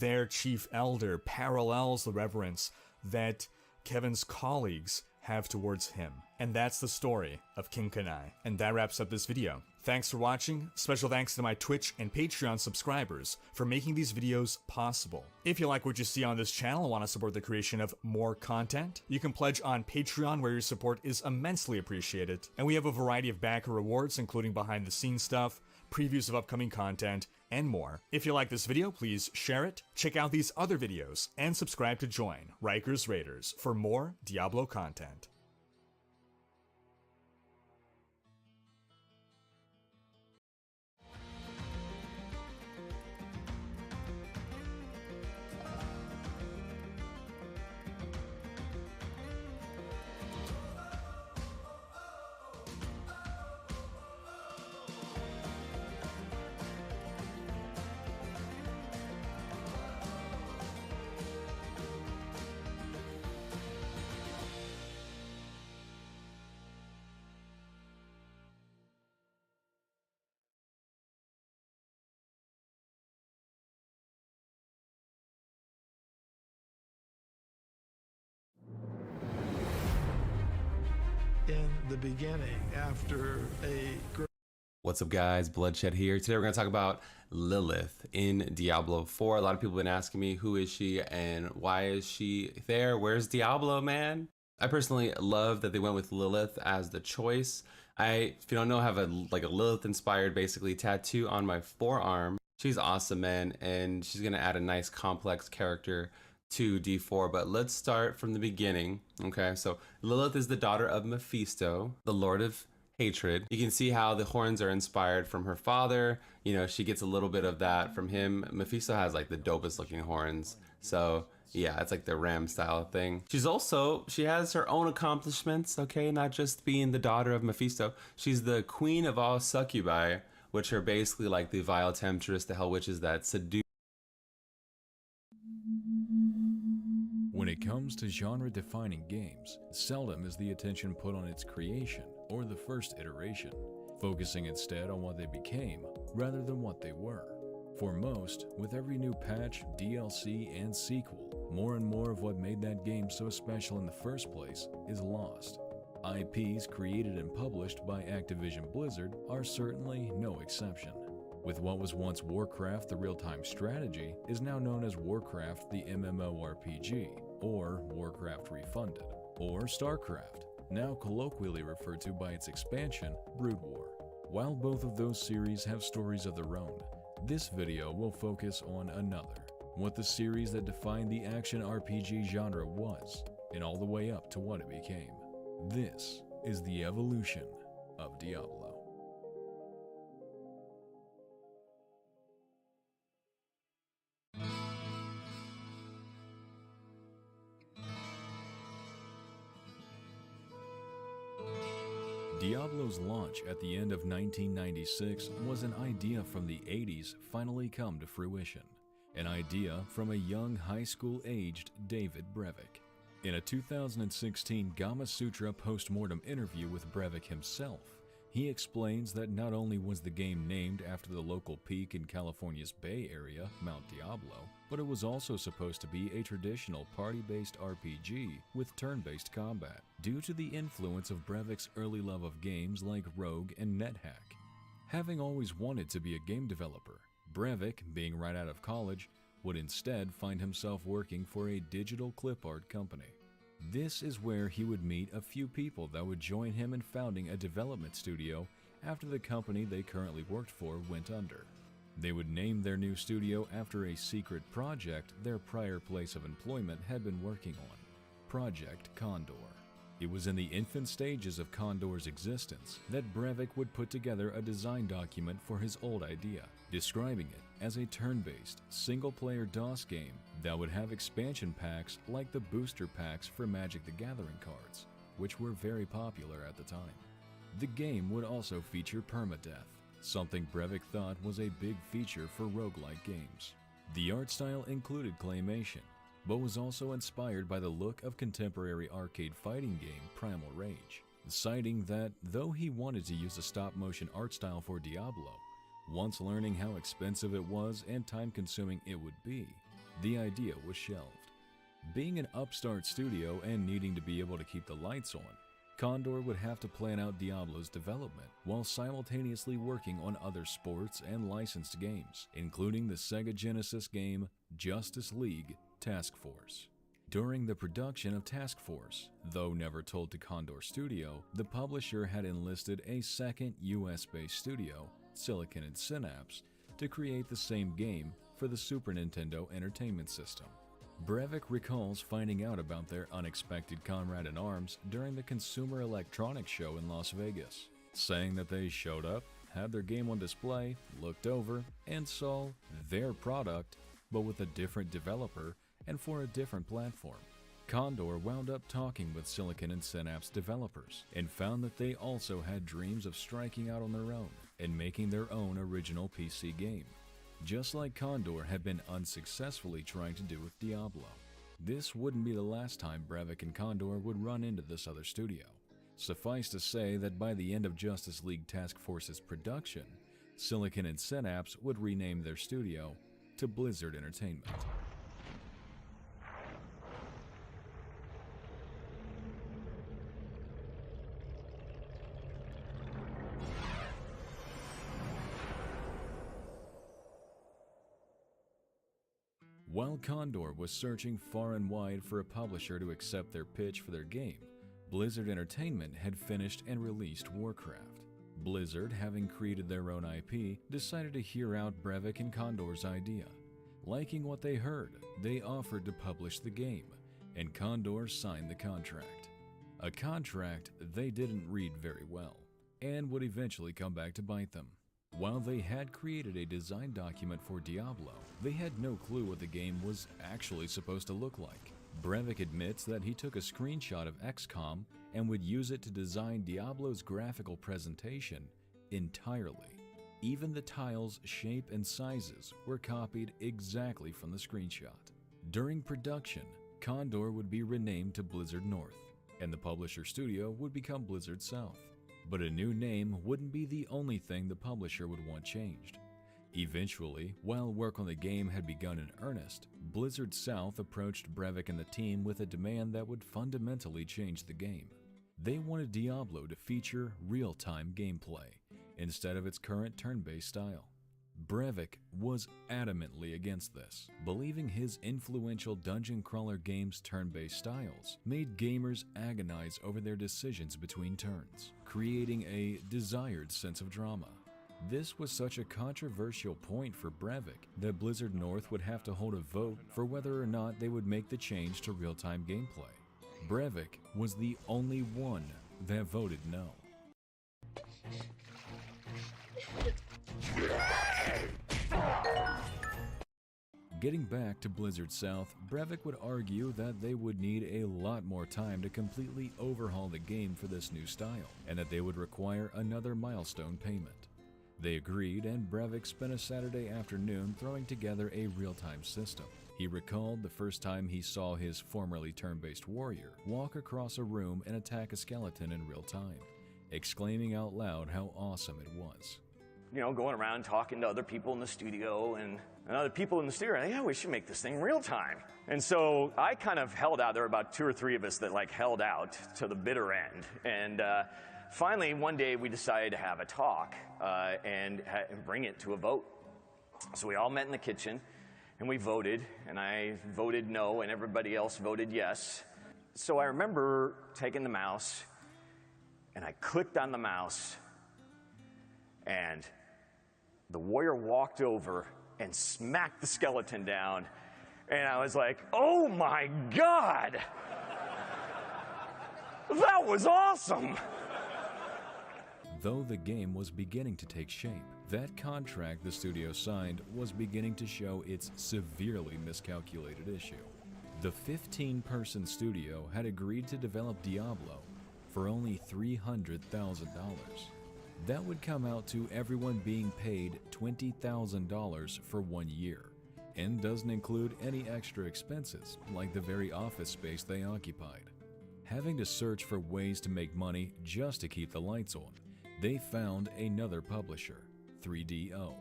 their chief elder parallels the reverence that Kevin's colleagues have towards him. And that's the story of King Kanai. And that wraps up this video. Thanks for watching. Special thanks to my Twitch and Patreon subscribers for making these videos possible. If you like what you see on this channel and want to support the creation of more content, you can pledge on Patreon, where your support is immensely appreciated. And we have a variety of backer rewards, including behind the scenes stuff, previews of upcoming content, and more. If you like this video, please share it, check out these other videos, and subscribe to join Rikers Raiders for more Diablo content. In the beginning, after a... What's up guys, Bloodshed here. Today we're going to talk about Lilith in Diablo 4. A lot of people have been asking me, who is she and why is she there? Where's Diablo, man? I personally love that they went with Lilith as the choice. If you don't know, I have a Lilith inspired basically tattoo on my forearm. She's awesome, man, and she's going to add a nice complex character to D4, but let's start from the beginning. Okay, so Lilith is the daughter of Mephisto, the Lord of Hatred. You can see how the horns are inspired from her father. You know, she gets a little bit of that from him. Mephisto has like the dopest looking horns. So yeah, it's like the ram style thing. She has her own accomplishments, okay? Not just being the daughter of Mephisto. She's the queen of all succubi, which are basically like the vile temptress, the hell witches that seduce. When it comes to genre-defining games, seldom is the attention put on its creation or the first iteration, focusing instead on what they became rather than what they were. For most, with every new patch, DLC, and sequel, more and more of what made that game so special in the first place is lost. IPs created and published by Activision Blizzard are certainly no exception. With what was once Warcraft the real-time strategy is now known as Warcraft the MMORPG, or Warcraft Refunded, or StarCraft, now colloquially referred to by its expansion, Brood War. While both of those series have stories of their own, this video will focus on another, what the series that defined the action RPG genre was, and all the way up to what it became. This is the evolution of Diablo. Diablo's launch at the end of 1996 was an idea from the 80s finally come to fruition. An idea from a young high school-aged David Brevik. In a 2016 Gamasutra post-mortem interview with Brevik himself, he explains that not only was the game named after the local peak in California's Bay Area, Mount Diablo, but it was also supposed to be a traditional party-based RPG with turn-based combat, due to the influence of Brevik's early love of games like Rogue and NetHack. Having always wanted to be a game developer, Brevik, being right out of college, would instead find himself working for a digital clip art company. This is where he would meet a few people that would join him in founding a development studio after the company they currently worked for went under. They would name their new studio after a secret project their prior place of employment had been working on, Project Condor. It was in the infant stages of Condor's existence that Brevik would put together a design document for his old idea, describing it as a turn-based, single-player DOS game that would have expansion packs like the booster packs for Magic the Gathering cards, which were very popular at the time. The game would also feature permadeath, something Brevik thought was a big feature for roguelike games. The art style included claymation, but was also inspired by the look of contemporary arcade fighting game Primal Rage, citing that though he wanted to use a stop-motion art style for Diablo, Once learning how expensive it was and time-consuming it would be, the idea was shelved. Being an upstart studio and needing to be able to keep the lights on, Condor would have to plan out Diablo's development while simultaneously working on other sports and licensed games, including the Sega Genesis game Justice League Task Force. During the production of Task Force, though never told to Condor Studio, the publisher had enlisted a second US-based studio, Silicon and Synapse, to create the same game for the Super Nintendo Entertainment System. Brevik recalls finding out about their unexpected comrade-in-arms during the Consumer Electronics Show in Las Vegas, saying that they showed up, had their game on display, looked over, and saw their product, but with a different developer and for a different platform. Condor wound up talking with Silicon and Synapse developers and found that they also had dreams of striking out on their own and making their own original PC game, just like Condor had been unsuccessfully trying to do with Diablo. This wouldn't be the last time Brevik and Condor would run into this other studio. Suffice to say that by the end of Justice League Task Force's production, Silicon and Synapse would rename their studio to Blizzard Entertainment. While Condor was searching far and wide for a publisher to accept their pitch for their game, Blizzard Entertainment had finished and released Warcraft. Blizzard, having created their own IP, decided to hear out Brevik and Condor's idea. Liking what they heard, they offered to publish the game, and Condor signed the contract. A contract they didn't read very well, and would eventually come back to bite them. While they had created a design document for Diablo, they had no clue what the game was actually supposed to look like. Brevik admits that he took a screenshot of XCOM and would use it to design Diablo's graphical presentation entirely. Even the tiles' shape and sizes were copied exactly from the screenshot. During production, Condor would be renamed to Blizzard North, and the publisher studio would become Blizzard South. But a new name wouldn't be the only thing the publisher would want changed. Eventually, while work on the game had begun in earnest, Blizzard South approached Brevik and the team with a demand that would fundamentally change the game. They wanted Diablo to feature real-time gameplay, instead of its current turn-based style. Brevik was adamantly against this, believing his influential dungeon crawler game's turn-based styles made gamers agonize over their decisions between turns, creating a desired sense of drama. This was such a controversial point for Brevik that Blizzard North would have to hold a vote for whether or not they would make the change to real-time gameplay. Brevik was the only one that voted no. Getting back to Blizzard South, Brevik would argue that they would need a lot more time to completely overhaul the game for this new style, and that they would require another milestone payment. They agreed, and Brevik spent a Saturday afternoon throwing together a real-time system. He recalled the first time he saw his formerly turn-based warrior walk across a room and attack a skeleton in real time, exclaiming out loud how awesome it was. You know, going around talking to other people in the studio and other people in the studio, yeah, we should make this thing real time. And so I kind of held out. There were about 2 or 3 of us that held out to the bitter end. And finally, one day we decided to have a talk and bring it to a vote. So we all met in the kitchen and we voted, and I voted no and everybody else voted yes. So I remember taking the mouse and I clicked on the mouse, and the warrior walked over and smacked the skeleton down, and I was like, oh my God! That was awesome! Though the game was beginning to take shape, that contract the studio signed was beginning to show its severely miscalculated issue. The 15-person studio had agreed to develop Diablo for only $300,000. That would come out to everyone being paid $20,000 for 1 year, and doesn't include any extra expenses like the very office space they occupied. Having to search for ways to make money just to keep the lights on, they found another publisher, 3DO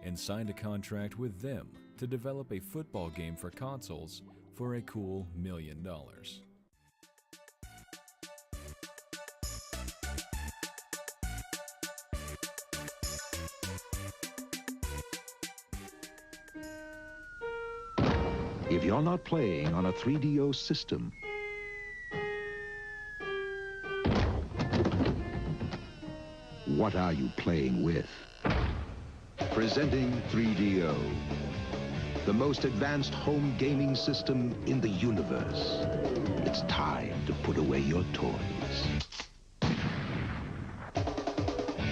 and signed a contract with them to develop a football game for consoles for a cool $1 million. If you're not playing on a 3DO system, what are you playing with? Presenting 3DO, the most advanced home gaming system in the universe. It's time to put away your toys.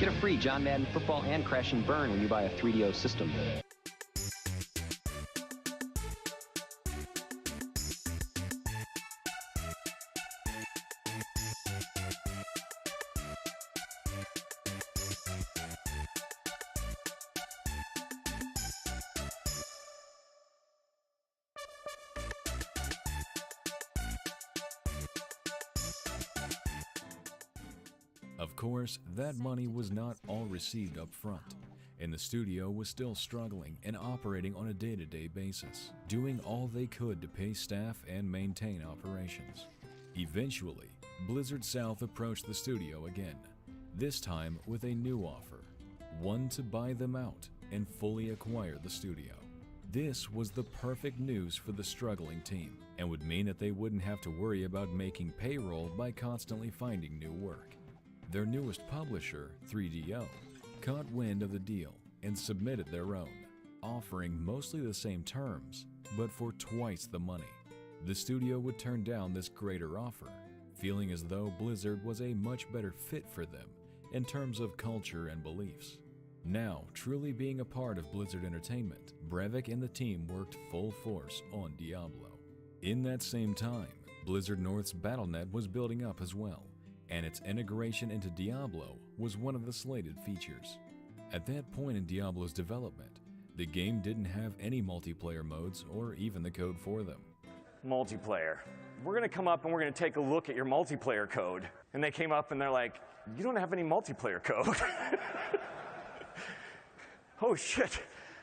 Get a free John Madden Football and Crash and Burn when you buy a 3DO system. Of course, that money was not all received up front, and the studio was still struggling and operating on a day-to-day basis, doing all they could to pay staff and maintain operations. Eventually, Blizzard South approached the studio again, this time with a new offer, one to buy them out and fully acquire the studio. This was the perfect news for the struggling team, and would mean that they wouldn't have to worry about making payroll by constantly finding new work. Their newest publisher, 3DO, caught wind of the deal and submitted their own, offering mostly the same terms, but for twice the money. The studio would turn down this greater offer, feeling as though Blizzard was a much better fit for them in terms of culture and beliefs. Now, truly being a part of Blizzard Entertainment, Brevik and the team worked full force on Diablo. In that same time, Blizzard North's Battle.net was building up as well, and its integration into Diablo was one of the slated features. At that point in Diablo's development, the game didn't have any multiplayer modes or even the code for them. Multiplayer. We're going to come up and we're going to take a look at your multiplayer code. And they came up and they're like, you don't have any multiplayer code. Oh shit.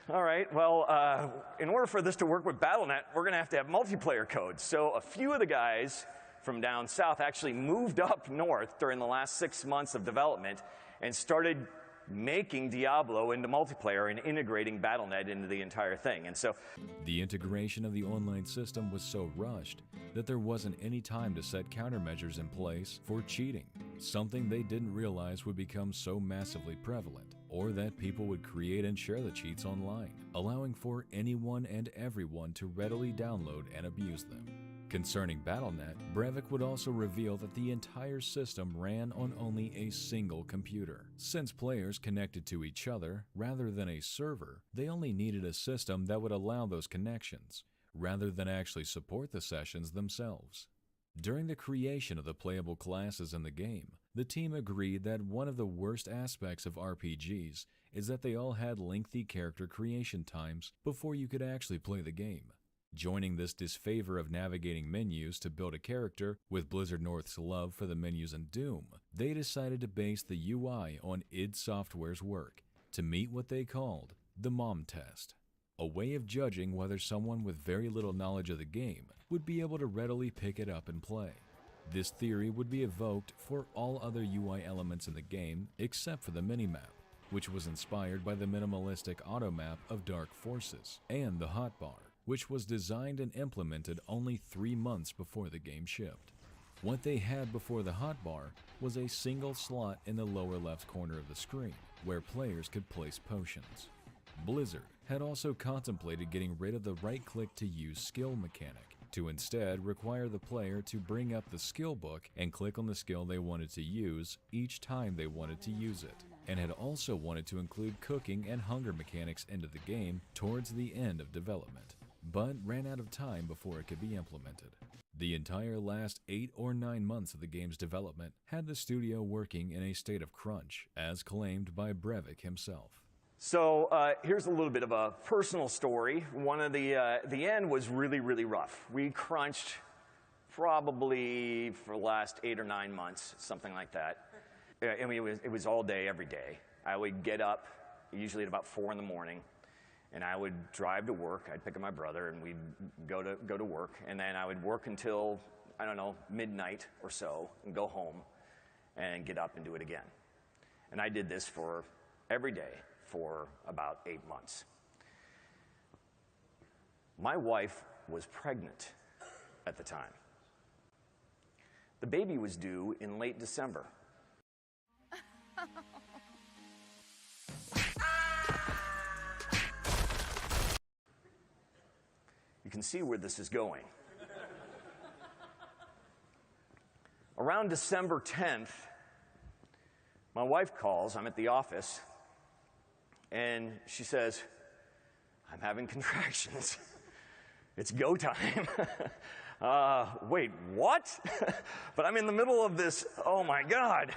All right, well, in order for this to work with Battle.net, we're going to have multiplayer code. So a few of the guys from down south actually moved up north during the last 6 months of development and started making Diablo into multiplayer and integrating Battle.net into the entire thing. And so the integration of the online system was so rushed that there wasn't any time to set countermeasures in place for cheating, something they didn't realize would become so massively prevalent, or that people would create and share the cheats online, allowing for anyone and everyone to readily download and abuse them. Concerning Battle.net, Brevik would also reveal that the entire system ran on only a single computer. Since players connected to each other rather than a server, they only needed a system that would allow those connections, rather than actually support the sessions themselves. During the creation of the playable classes in the game, the team agreed that one of the worst aspects of RPGs is that they all had lengthy character creation times before you could actually play the game. Joining this disfavor of navigating menus to build a character with Blizzard North's love for the menus in Doom, they decided to base the UI on id Software's work to meet what they called the MOM test, a way of judging whether someone with very little knowledge of the game would be able to readily pick it up and play. This theory would be evoked for all other UI elements in the game except for the minimap, which was inspired by the minimalistic automap of Dark Forces, and the hotbar, which was designed and implemented only 3 months before the game shipped. What they had before the hotbar was a single slot in the lower left corner of the screen, where players could place potions. Blizzard had also contemplated getting rid of the right-click to use skill mechanic, to instead require the player to bring up the skill book and click on the skill they wanted to use each time they wanted to use it, and had also wanted to include cooking and hunger mechanics into the game towards the end of development, but ran out of time before it could be implemented. The entire last 8 or 9 months of the game's development had the studio working in a state of crunch, as claimed by Brevik himself. So here's a little bit of a personal story. One of the end was really, really rough. We crunched probably for the last 8 or 9 months, something like that. I mean, it was all day, every day. I would get up usually at about 4 in the morning. And I would drive to work. I'd pick up my brother, and we'd go to work. And then I would work until, I don't know, midnight or so, and go home and get up and do it again. And I did this for every day for about 8 months. My wife was pregnant at the time. The baby was due in late December. You can see where this is going. Around December 10th, my wife calls, I'm at the office, and she says, I'm having contractions. It's go time. Wait, what? But I'm in the middle of this, oh my God.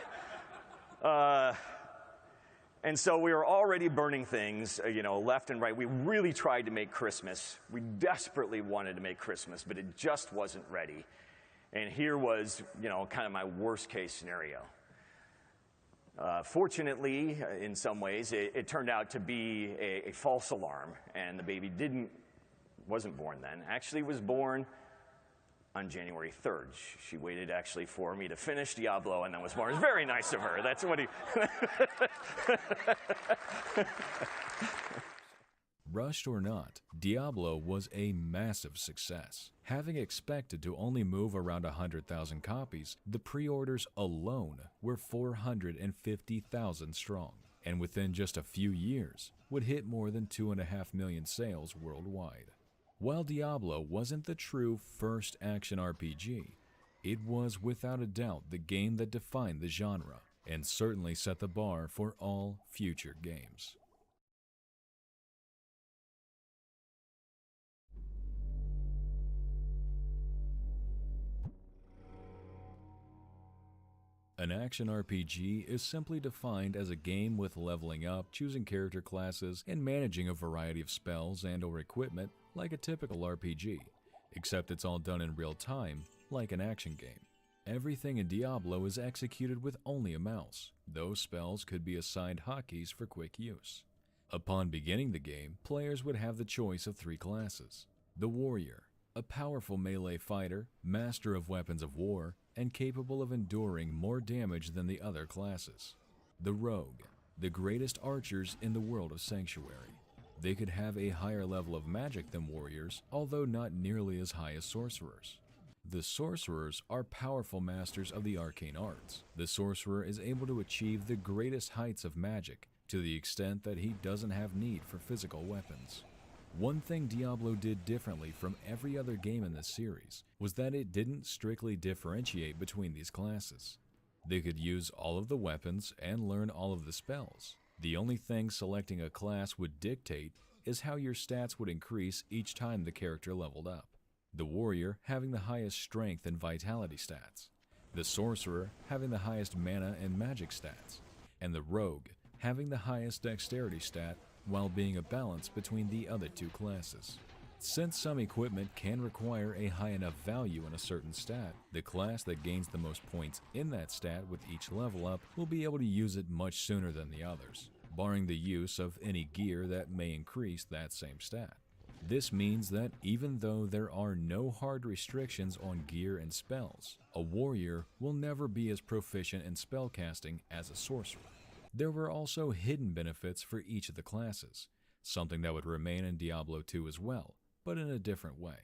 And so we were already burning things, left and right. We really tried to make Christmas. We desperately wanted to make Christmas, but it just wasn't ready. And here was, kind of my worst case scenario. Fortunately, in some ways, it turned out to be a false alarm, and the baby wasn't born then. Actually was born on January 3rd. She waited actually for me to finish Diablo and then was born. It was very nice of her. That's what he... Rushed or not, Diablo was a massive success. Having expected to only move around 100,000 copies, the pre-orders alone were 450,000 strong, and within just a few years would hit more than 2.5 million sales worldwide. While Diablo wasn't the true first action RPG, it was without a doubt the game that defined the genre, and certainly set the bar for all future games. An action RPG is simply defined as a game with leveling up, choosing character classes, and managing a variety of spells and/or equipment like a typical RPG, except it's all done in real time, like an action game. Everything in Diablo is executed with only a mouse. Those spells could be assigned hotkeys for quick use. Upon beginning the game, players would have the choice of 3 classes: the Warrior, a powerful melee fighter, master of weapons of war, and capable of enduring more damage than the other classes; the Rogue, the greatest archers in the world of Sanctuary. They could have a higher level of magic than warriors, although not nearly as high as sorcerers. The sorcerers are powerful masters of the arcane arts. The sorcerer is able to achieve the greatest heights of magic to the extent that he doesn't have need for physical weapons. One thing Diablo did differently from every other game in this series was that it didn't strictly differentiate between these classes. They could use all of the weapons and learn all of the spells. The only thing selecting a class would dictate is how your stats would increase each time the character leveled up. The Warrior having the highest strength and vitality stats, the Sorcerer having the highest mana and magic stats, and the Rogue having the highest dexterity stat while being a balance between the other 2 classes. Since some equipment can require a high enough value in a certain stat, the class that gains the most points in that stat with each level up will be able to use it much sooner than the others, barring the use of any gear that may increase that same stat. This means that even though there are no hard restrictions on gear and spells, a warrior will never be as proficient in spellcasting as a sorcerer. There were also hidden benefits for each of the classes, something that would remain in Diablo 2 as well, but in a different way.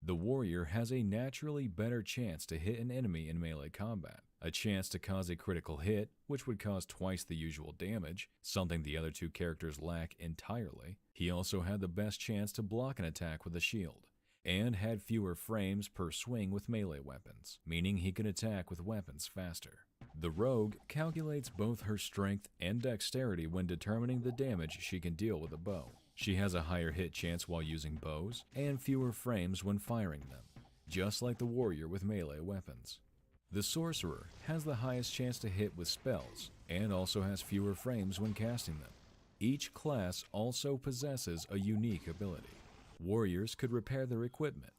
The warrior has a naturally better chance to hit an enemy in melee combat, a chance to cause a critical hit, which would cause twice the usual damage, something the other 2 characters lack entirely. He also had the best chance to block an attack with a shield, and had fewer frames per swing with melee weapons, meaning he could attack with weapons faster. The Rogue calculates both her strength and dexterity when determining the damage she can deal with a bow. She has a higher hit chance while using bows, and fewer frames when firing them, just like the Warrior with melee weapons. The Sorcerer has the highest chance to hit with spells, and also has fewer frames when casting them. Each class also possesses a unique ability. Warriors could repair their equipment,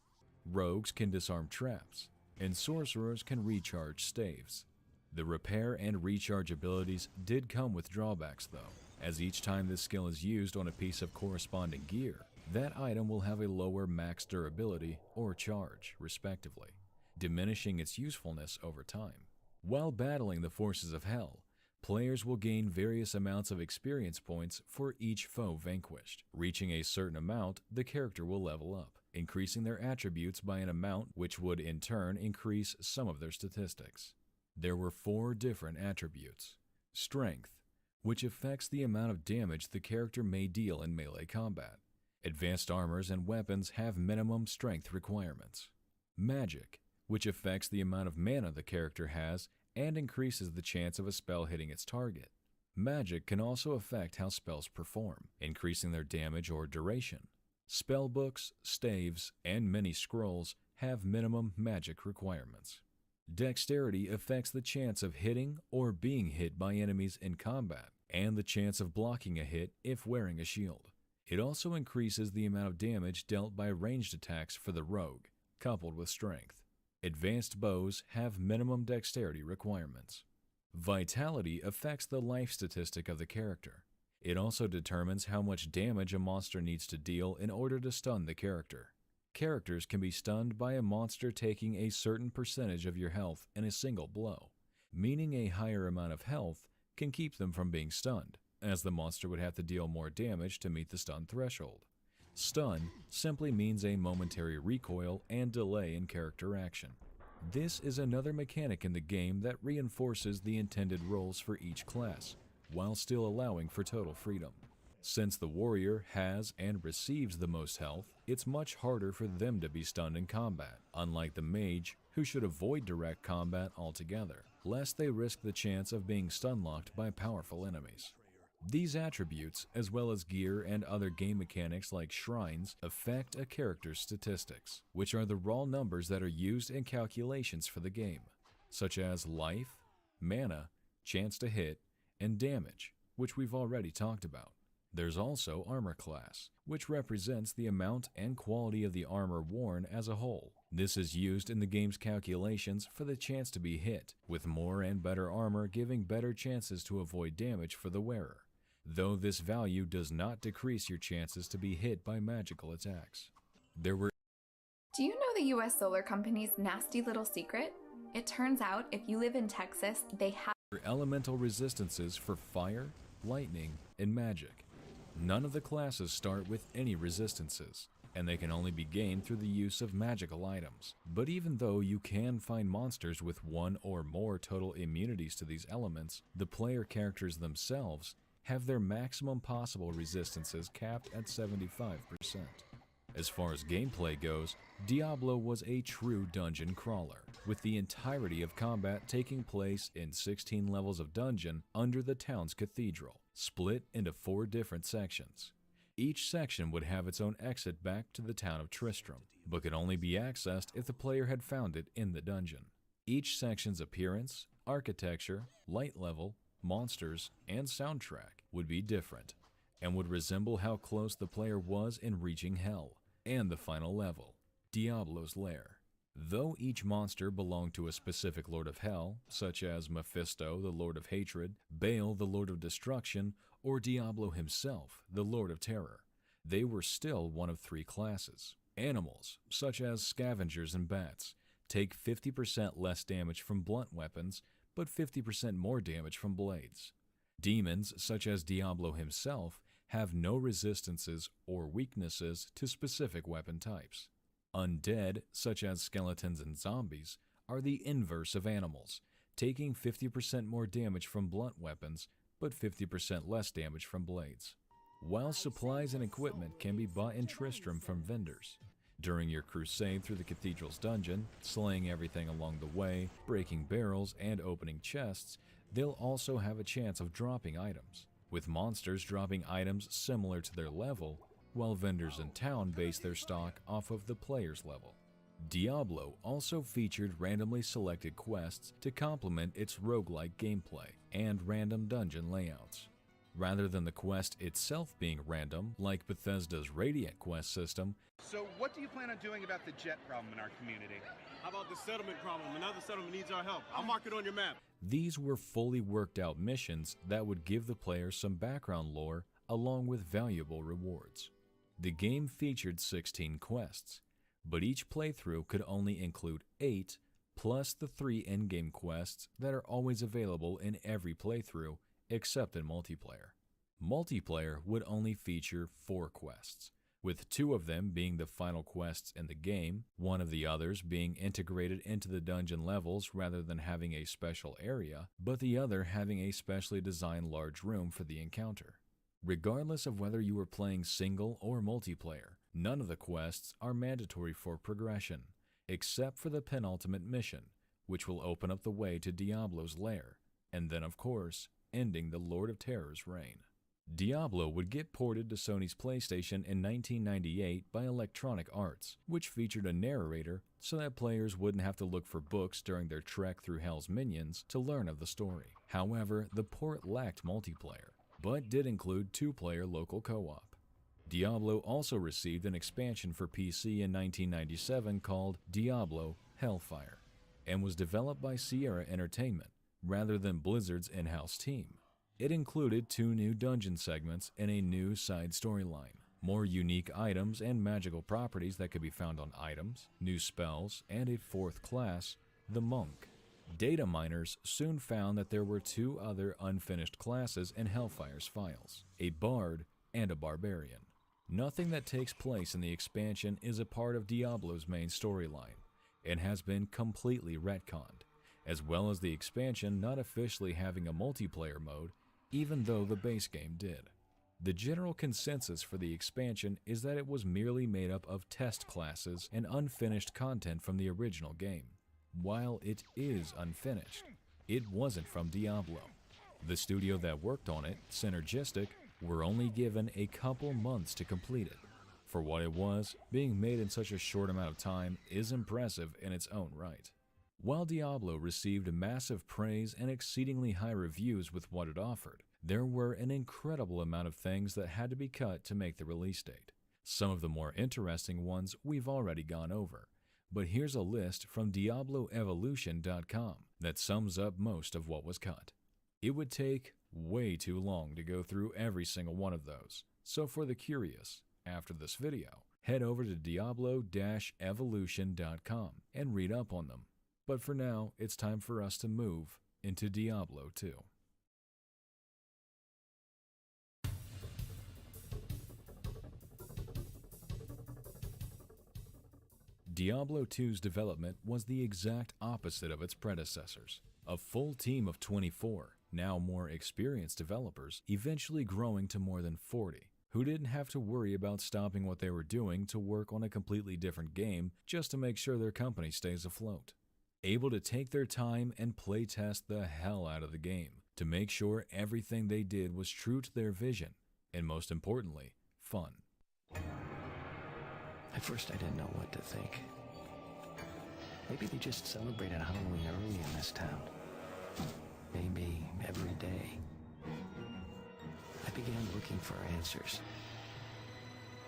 Rogues can disarm traps, and Sorcerers can recharge staves. The repair and recharge abilities did come with drawbacks though. as each time this skill is used on a piece of corresponding gear, that item will have a lower max durability or charge, respectively, diminishing its usefulness over time. While battling the forces of hell, players will gain various amounts of experience points for each foe vanquished. Reaching a certain amount, the character will level up, increasing their attributes by an amount which would in turn increase some of their statistics. There were 4 different attributes. Strength, which affects the amount of damage the character may deal in melee combat. Advanced armors and weapons have minimum strength requirements. Magic, which affects the amount of mana the character has and increases the chance of a spell hitting its target. Magic can also affect how spells perform, increasing their damage or duration. Spellbooks, staves, and many scrolls have minimum magic requirements. Dexterity affects the chance of hitting or being hit by enemies in combat, and the chance of blocking a hit if wearing a shield. It also increases the amount of damage dealt by ranged attacks for the rogue, coupled with strength. Advanced bows have minimum dexterity requirements. Vitality affects the life statistic of the character. It also determines how much damage a monster needs to deal in order to stun the character. Characters can be stunned by a monster taking a certain percentage of your health in a single blow, meaning a higher amount of health can keep them from being stunned, as the monster would have to deal more damage to meet the stun threshold. Stun simply means a momentary recoil and delay in character action. This is another mechanic in the game that reinforces the intended roles for each class, while still allowing for total freedom. Since the warrior has and receives the most health, it's much harder for them to be stunned in combat, unlike the mage, who should avoid direct combat altogether, lest they risk the chance of being stun-locked by powerful enemies. These attributes, as well as gear and other game mechanics like shrines, affect a character's statistics, which are the raw numbers that are used in calculations for the game, such as life, mana, chance to hit, and damage, which we've already talked about. There's also armor class, which represents the amount and quality of the armor worn as a whole. This is used in the game's calculations for the chance to be hit, with more and better armor giving better chances to avoid damage for the wearer, though this value does not decrease your chances to be hit by magical attacks. Do you know the US Solar Company's nasty little secret? It turns out if you live in Texas, they have elemental resistances for fire, lightning, and magic. None of the classes start with any resistances, and they can only be gained through the use of magical items. But even though you can find monsters with 1 or more total immunities to these elements, the player characters themselves have their maximum possible resistances capped at 75%. As far as gameplay goes, Diablo was a true dungeon crawler, with the entirety of combat taking place in 16 levels of dungeon under the town's cathedral, split into 4 different sections. Each section would have its own exit back to the town of Tristram, but could only be accessed if the player had found it in the dungeon. Each section's appearance, architecture, light level, monsters, and soundtrack would be different, and would resemble how close the player was in reaching Hell and the final level, Diablo's Lair. Though each monster belonged to a specific Lord of Hell, such as Mephisto, the Lord of Hatred, Baal, the Lord of Destruction, or Diablo himself, the Lord of Terror, they were still one of 3 classes. Animals, such as scavengers and bats, take 50% less damage from blunt weapons, but 50% more damage from blades. Demons, such as Diablo himself, have no resistances or weaknesses to specific weapon types. Undead, such as skeletons and zombies, are the inverse of animals, taking 50% more damage from blunt weapons, but 50% less damage from blades. While supplies and equipment can be bought in Tristram from vendors, during your crusade through the cathedral's dungeon, slaying everything along the way, breaking barrels, and opening chests, they'll also have a chance of dropping items, with monsters dropping items similar to their level, while vendors in town base their stock off of the player's level. Diablo also featured randomly selected quests to complement its roguelike gameplay and random dungeon layouts. rather than the quest itself being random, like Bethesda's Radiant quest system. So what do you plan on doing about the jet problem in our community? How about the settlement problem? Another settlement needs our help. I'll mark it on your map. These were fully worked out missions that would give the player some background lore along with valuable rewards. The game featured 16 quests, but each playthrough could only include 8 plus the 3 endgame quests that are always available in every playthrough except in multiplayer. Multiplayer would only feature 4 quests, with 2 of them being the final quests in the game, one of the others being integrated into the dungeon levels rather than having a special area, but the other having a specially designed large room for the encounter. Regardless of whether you were playing single or multiplayer, none of the quests are mandatory for progression, except for the penultimate mission, which will open up the way to Diablo's lair, and then of course, ending the Lord of Terror's reign. Diablo would get ported to Sony's PlayStation in 1998 by Electronic Arts, which featured a narrator so that players wouldn't have to look for books during their trek through Hell's Minions to learn of the story. However, the port lacked multiplayer, but did include 2-player local co-op. Diablo also received an expansion for PC in 1997 called Diablo Hellfire, and was developed by Sierra Entertainment rather than Blizzard's in-house team. It included 2 new dungeon segments and a new side storyline, more unique items and magical properties that could be found on items, new spells, and a 4th class, the Monk. Data miners soon found that there were 2 other unfinished classes in Hellfire's files, a Bard and a Barbarian. Nothing that takes place in the expansion is a part of Diablo's main storyline, and has been completely retconned, as well as the expansion not officially having a multiplayer mode, even though the base game did. The general consensus for the expansion is that it was merely made up of test classes and unfinished content from the original game. While it is unfinished, it wasn't from Diablo. The studio that worked on it, Synergistic, were only given a couple months to complete it. For what it was, being made in such a short amount of time is impressive in its own right. While Diablo received massive praise and exceedingly high reviews with what it offered, there were an incredible amount of things that had to be cut to make the release date. Some of the more interesting ones we've already gone over, but here's a list from DiabloEvolution.com that sums up most of what was cut. It would take way too long to go through every single one of those, so for the curious, after this video, head over to Diablo-Evolution.com and read up on them. But for now, it's time for us to move into Diablo 2. Diablo 2's development was the exact opposite of its predecessors. A full team of 24, now more experienced developers, eventually growing to more than 40, who didn't have to worry about stopping what they were doing to work on a completely different game just to make sure their company stays afloat. Able to take their time and playtest the hell out of the game to make sure everything they did was true to their vision, and most importantly, fun. At first I didn't know what to think. Maybe they just celebrated Halloween early in this town. Maybe every day. I began looking for answers.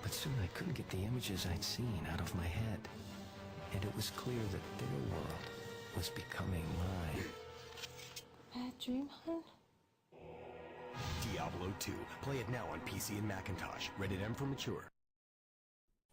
But soon I couldn't get the images I'd seen out of my head. And it was clear that their world was becoming mine. Bad dream, hun? Diablo 2. Play it now on PC and Macintosh. Rated M for mature.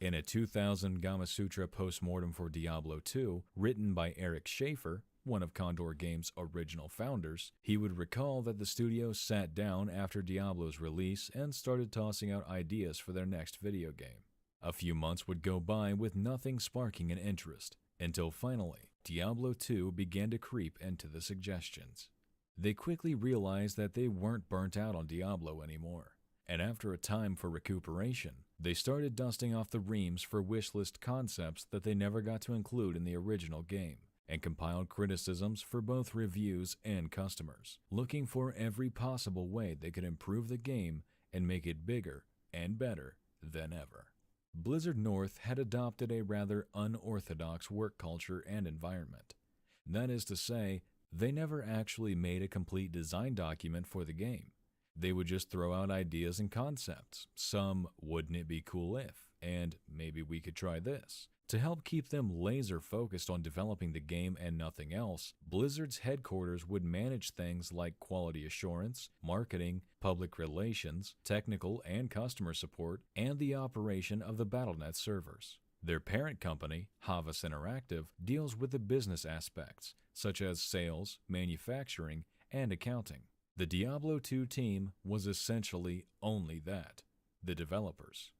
In a 2000 Gamasutra postmortem for Diablo 2, written by Eric Schaefer, one of Condor Games' original founders, he would recall that the studio sat down after Diablo's release and started tossing out ideas for their next video game. A few months would go by with nothing sparking an interest, until finally, Diablo 2 began to creep into the suggestions. They quickly realized that they weren't burnt out on Diablo anymore, and after a time for recuperation, they started dusting off the reams for wishlist concepts that they never got to include in the original game, and compiled criticisms for both reviews and customers, looking for every possible way they could improve the game and make it bigger and better than ever. Blizzard North had adopted a rather unorthodox work culture and environment. That is to say, they never actually made a complete design document for the game. They would just throw out ideas and concepts. Some, wouldn't it be cool if, and maybe we could try this. To help keep them laser focused on developing the game and nothing else, Blizzard's headquarters would manage things like quality assurance, marketing, public relations, technical and customer support, and the operation of the Battle.net servers. Their parent company, Havas Interactive, deals with the business aspects, such as sales, manufacturing, and accounting. The Diablo II team was essentially only that, the developers,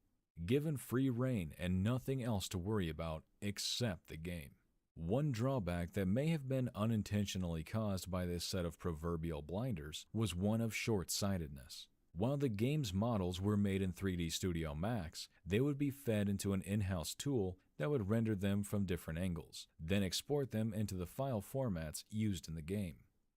given free rein and nothing else to worry about except the game. One drawback that may have been unintentionally caused by this set of proverbial blinders was one of short-sightedness. While the game's models were made in 3D Studio Max, they would be fed into an in-house tool that would render them from different angles, then export them into the file formats used in the game.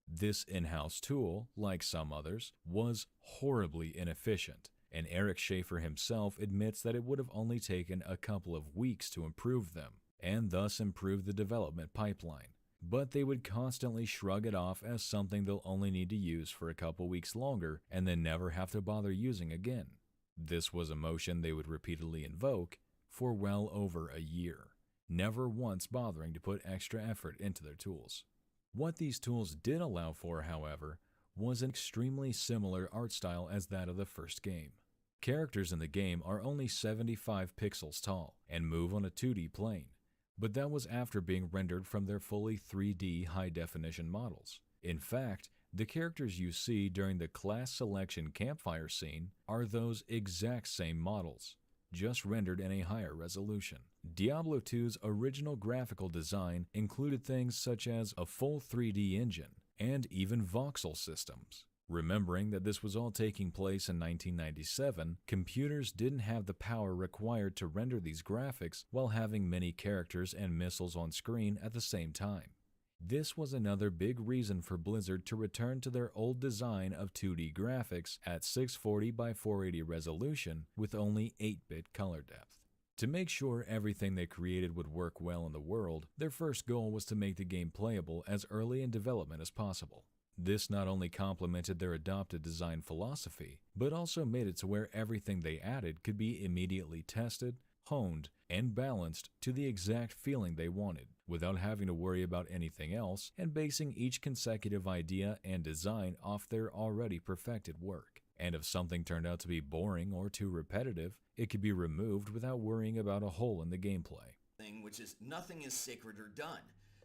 This in-house tool, like some others, was horribly inefficient, and Eric Schaefer himself admits that it would have only taken a couple of weeks to improve them, and thus improve the development pipeline. But they would constantly shrug it off as something they'll only need to use for a couple weeks longer and then never have to bother using again. This was a motion they would repeatedly invoke for well over a year, never once bothering to put extra effort into their tools. What these tools did allow for, however, was an extremely similar art style as that of the first game. Characters in the game are only 75 pixels tall and move on a 2D plane, but that was after being rendered from their fully 3D high-definition models. In fact, the characters you see during the class selection campfire scene are those exact same models, just rendered in a higher resolution. Diablo II's original graphical design included things such as a full 3D engine and even voxel systems. Remembering that this was all taking place in 1997, computers didn't have the power required to render these graphics while having many characters and missiles on screen at the same time. This was another big reason for Blizzard to return to their old design of 2D graphics at 640 by 480 resolution with only 8-bit color depth. To make sure everything they created would work well in the world, their first goal was to make the game playable as early in development as possible. This not only complemented their adopted design philosophy, but also made it to where everything they added could be immediately tested, honed, and balanced to the exact feeling they wanted, without having to worry about anything else and basing each consecutive idea and design off their already perfected work. And if something turned out to be boring or too repetitive, it could be removed without worrying about a hole in the gameplay. Which is nothing is sacred or done.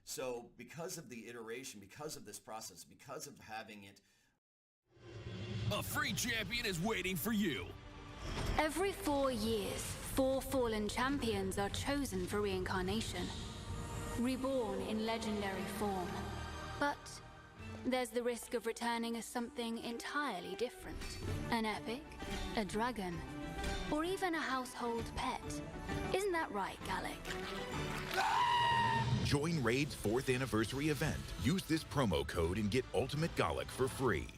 So because of the iteration, because of this process, because of having it... A free champion is waiting for you. Every 4 years, 4 fallen champions are chosen for reincarnation, reborn in legendary form. But there's the risk of returning as something entirely different. An epic, a dragon, or even a household pet. Isn't that right, Gallic? Join Raid's 4th anniversary event. Use this promo code and get Ultimate Gallic for free.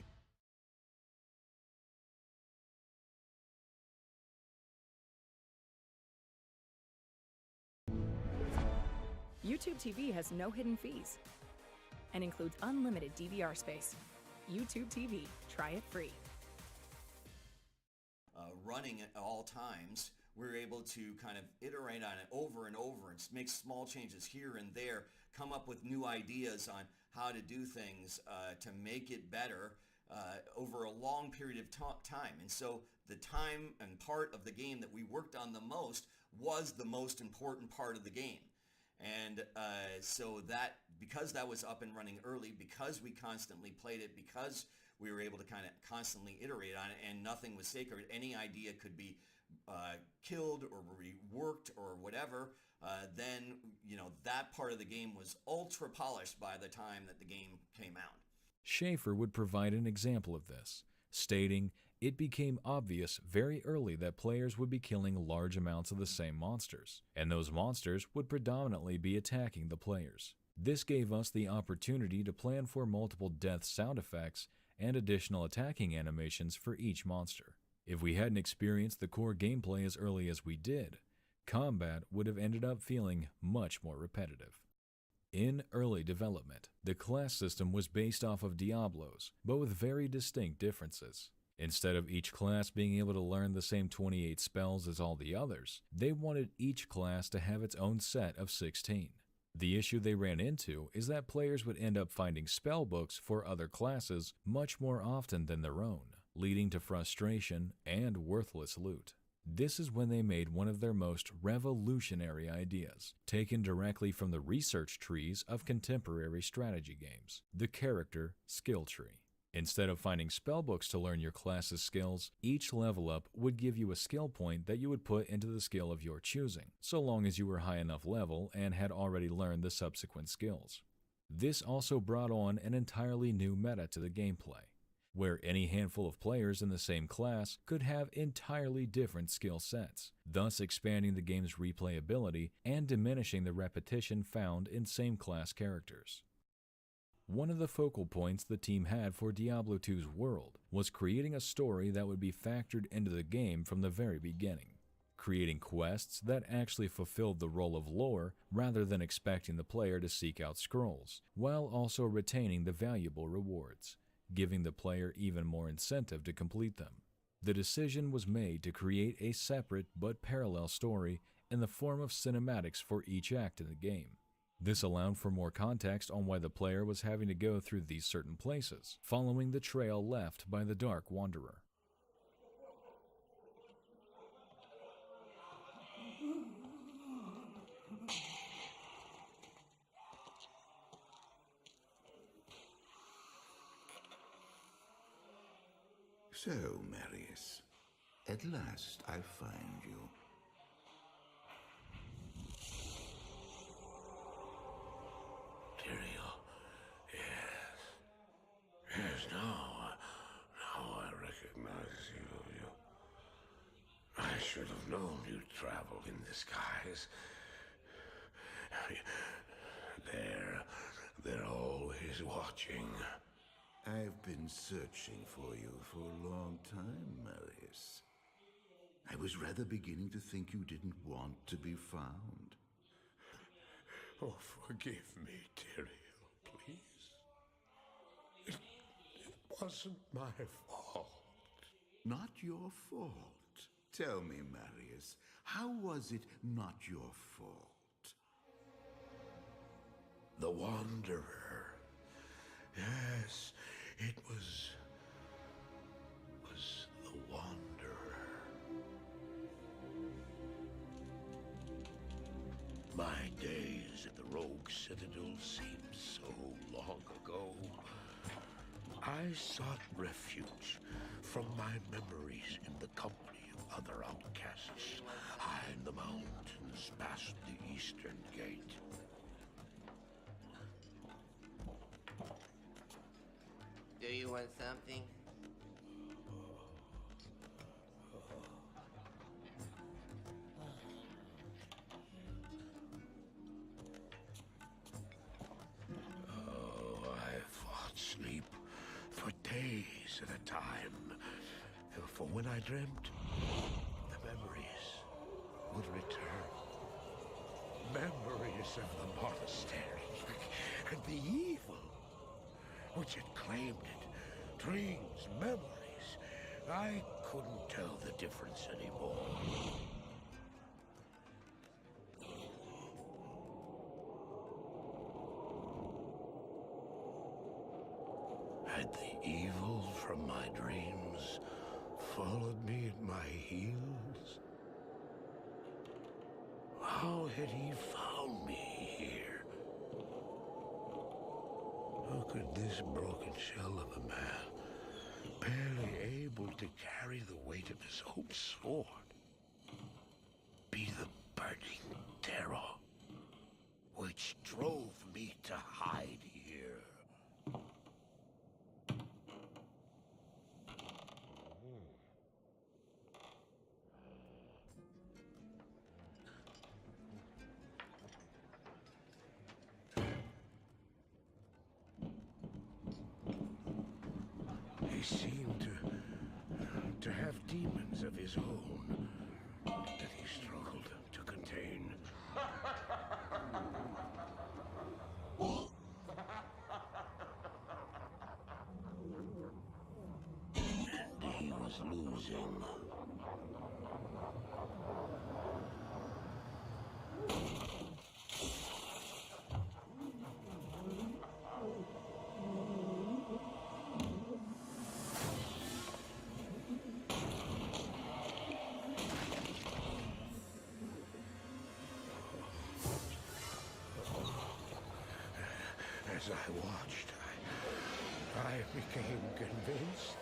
YouTube TV has no hidden fees and includes unlimited DVR space. YouTube TV, try it free. Running at all times, we're able to kind of iterate on it over and over and make small changes here and there, come up with new ideas on how to do things to make it better over a long period of time. And so the time and part of the game that we worked on the most was the most important part of the game. And so that, because that was up and running early, because we constantly played it, because we were able to kind of constantly iterate on it, and nothing was sacred, any idea could be killed or reworked or whatever, then, you know, that part of the game was ultra polished by the time that the game came out. Schaefer would provide an example of this, stating, "It became obvious very early that players would be killing large amounts of the same monsters, and those monsters would predominantly be attacking the players. This gave us the opportunity to plan for multiple death sound effects and additional attacking animations for each monster. If we hadn't experienced the core gameplay as early as we did, combat would have ended up feeling much more repetitive." In early development, the class system was based off of Diablo's, but with very distinct differences. Instead of each class being able to learn the same 28 spells as all the others, they wanted each class to have its own set of 16. The issue they ran into is that players would end up finding spell books for other classes much more often than their own, leading to frustration and worthless loot. This is when they made one of their most revolutionary ideas, taken directly from the research trees of contemporary strategy games, the character skill tree. Instead of finding spellbooks to learn your class's skills, each level up would give you a skill point that you would put into the skill of your choosing, so long as you were high enough level and had already learned the subsequent skills. This also brought on an entirely new meta to the gameplay, where any handful of players in the same class could have entirely different skill sets, thus expanding the game's replayability and diminishing the repetition found in same class characters. One of the focal points the team had for Diablo 2's world was creating a story that would be factored into the game from the very beginning, creating quests that actually fulfilled the role of lore rather than expecting the player to seek out scrolls, while also retaining the valuable rewards, giving the player even more incentive to complete them. The decision was made to create a separate but parallel story in the form of cinematics for each act in the game. This allowed for more context on why the player was having to go through these certain places, following the trail left by the Dark Wanderer. So, Marius, at last I find you. Yes, now I recognize you. I should have known you'd travel in disguise. They're always watching. I've been searching for you for a long time, Marius. I was rather beginning to think you didn't want to be found. Oh, forgive me, Tyrael, please. It wasn't my fault. Not your fault. Tell me, Marius, how was it not your fault? The Wanderer. Yes, it was the Wanderer. My days at the Rogue Citadel seem so long ago. I sought refuge from my memories in the company of other outcasts, high in the mountains past the Eastern Gate. Do you want something? Oh, I fought sleep for days at a time. For when I dreamt, the memories would return. Memories of the monastery and the evil which had claimed it. Dreams, memories. I couldn't tell the difference anymore. Had the evil from my dreams followed me at my heels? How had he found me here? How could this broken shell of a man, barely able to carry the weight of his own sword, be the burning terror which drove me to hide here? He seemed to have demons of his own that he struggled to contain. And he was losing. As I watched, I became convinced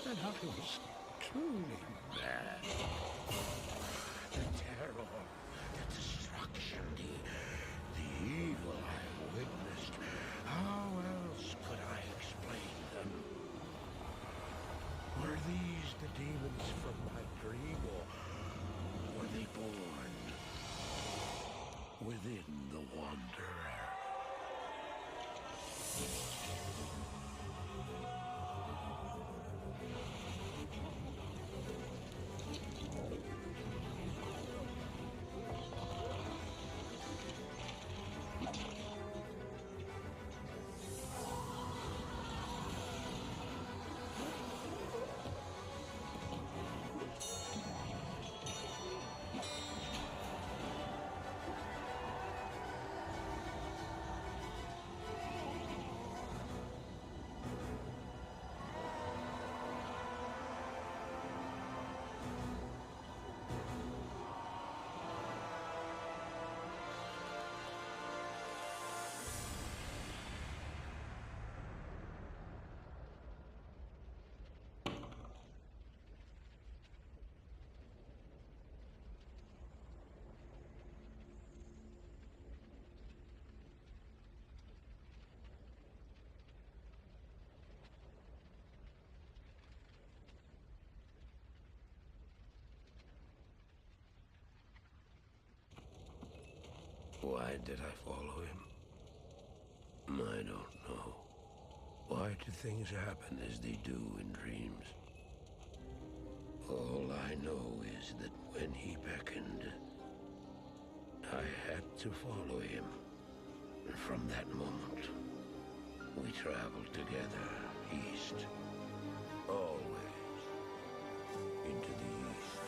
that I was truly mad. The terror, the destruction, the evil I witnessed. How else could I explain them? Were these the demons from my dream, or were they born within the Wanderer? Why did I follow him? I don't know. Why do things happen as they do in dreams? All I know is that when he beckoned, I had to follow him. And from that moment, we traveled together east. Always into the east.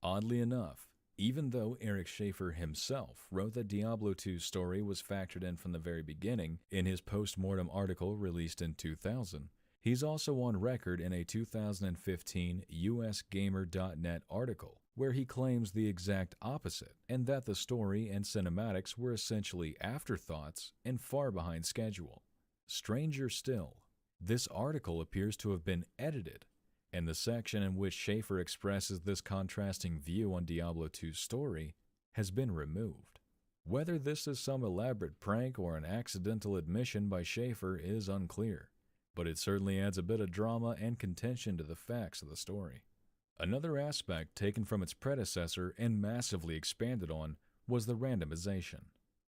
Oddly enough, even though Eric Schaefer himself wrote that Diablo 2's story was factored in from the very beginning in his post-mortem article released in 2000, he's also on record in a 2015 USGamer.net article where he claims the exact opposite, and that the story and cinematics were essentially afterthoughts and far behind schedule. Stranger still, this article appears to have been edited, and the section in which Schaefer expresses this contrasting view on Diablo 2's story has been removed. Whether this is some elaborate prank or an accidental admission by Schaefer is unclear, but it certainly adds a bit of drama and contention to the facts of the story. Another aspect taken from its predecessor and massively expanded on was the randomization.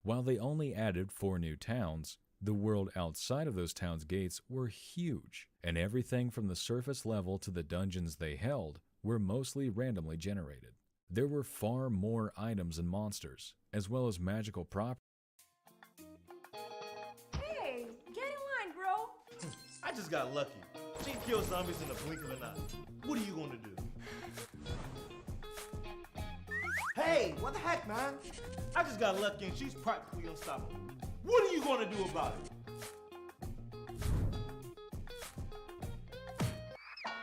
While they only added 4 new towns, the world outside of those towns' gates were huge, and everything from the surface level to the dungeons they held were mostly randomly generated. There were far more items and monsters, as well as magical properties. Hey, get in line, bro! I just got lucky. She can kill zombies in the blink of an eye. What are you gonna do? Hey, what the heck, man? I just got lucky and she's practically unstoppable. What are you gonna do about it?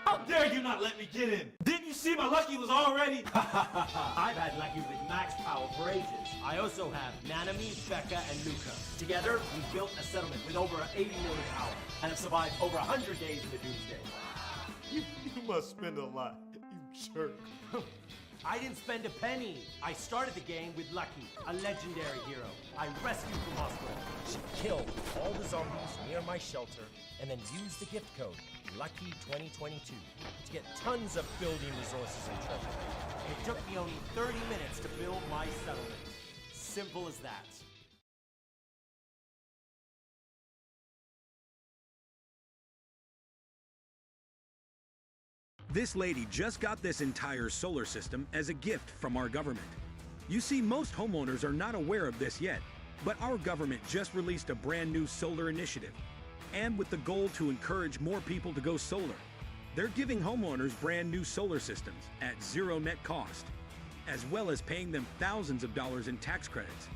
How dare you not let me get in? Didn't you see my lucky was already? I've had lucky with max power for ages. I also have Nanami, Becca, and Luca. Together, we built a settlement with over 80 million power and have survived over 100 days in the Doomsday. You must spend a lot, you jerk. I didn't spend a penny. I started the game with Lucky, a legendary hero. I rescued from hospital. She killed all the zombies near my shelter and then used the gift code LUCKY2022 to get tons of building resources and treasure. It took me only 30 minutes to build my settlement. Simple as that. This lady just got this entire solar system as a gift from our government. You see, most homeowners are not aware of this yet, but our government just released a brand new solar initiative. And with the goal to encourage more people to go solar, they're giving homeowners brand new solar systems at zero net cost, as well as paying them thousands of dollars in tax credits,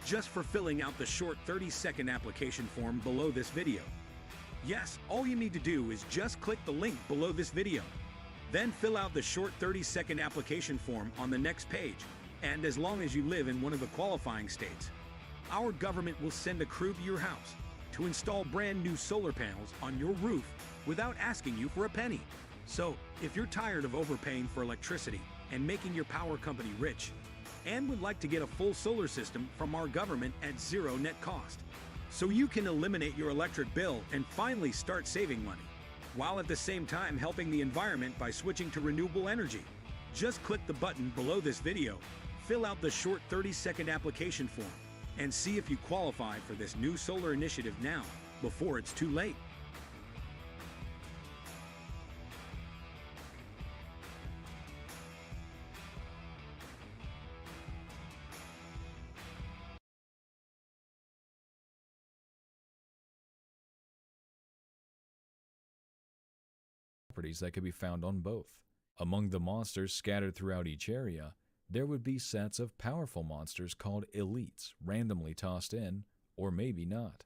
just for filling out the short 30-second application form below this video. Yes, all you need to do is just click the link below this video. Then fill out the short 30-second application form on the next page, and as long as you live in one of the qualifying states, our government will send a crew to your house to install brand new solar panels on your roof without asking you for a penny. So, if you're tired of overpaying for electricity and making your power company rich, and would like to get a full solar system from our government at zero net cost, so you can eliminate your electric bill and finally start saving money, while at the same time helping the environment by switching to renewable energy, just click the button below this video, fill out the short 30-second application form, and see if you qualify for this new solar initiative now, before it's too late. Properties that could be found on both. Among the monsters scattered throughout each area, there would be sets of powerful monsters called elites randomly tossed in, or maybe not.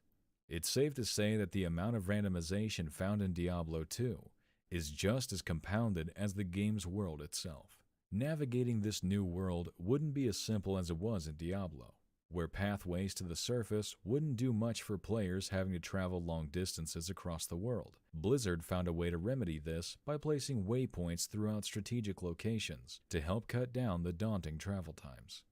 It's safe to say that the amount of randomization found in Diablo 2 is just as compounded as the game's world itself. Navigating this new world wouldn't be as simple as it was in Diablo, where pathways to the surface wouldn't do much for players having to travel long distances across the world. Blizzard found a way to remedy this by placing waypoints throughout strategic locations to help cut down the daunting travel times.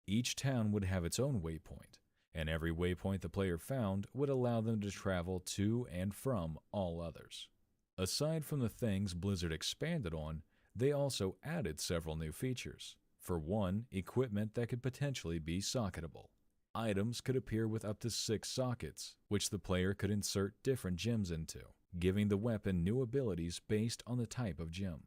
Each town would have its own waypoint, and every waypoint the player found would allow them to travel to and from all others. Aside from the things Blizzard expanded on, they also added several new features. For one, equipment that could potentially be socketable. Items could appear with up to 6 sockets, which the player could insert different gems into, giving the weapon new abilities based on the type of gem.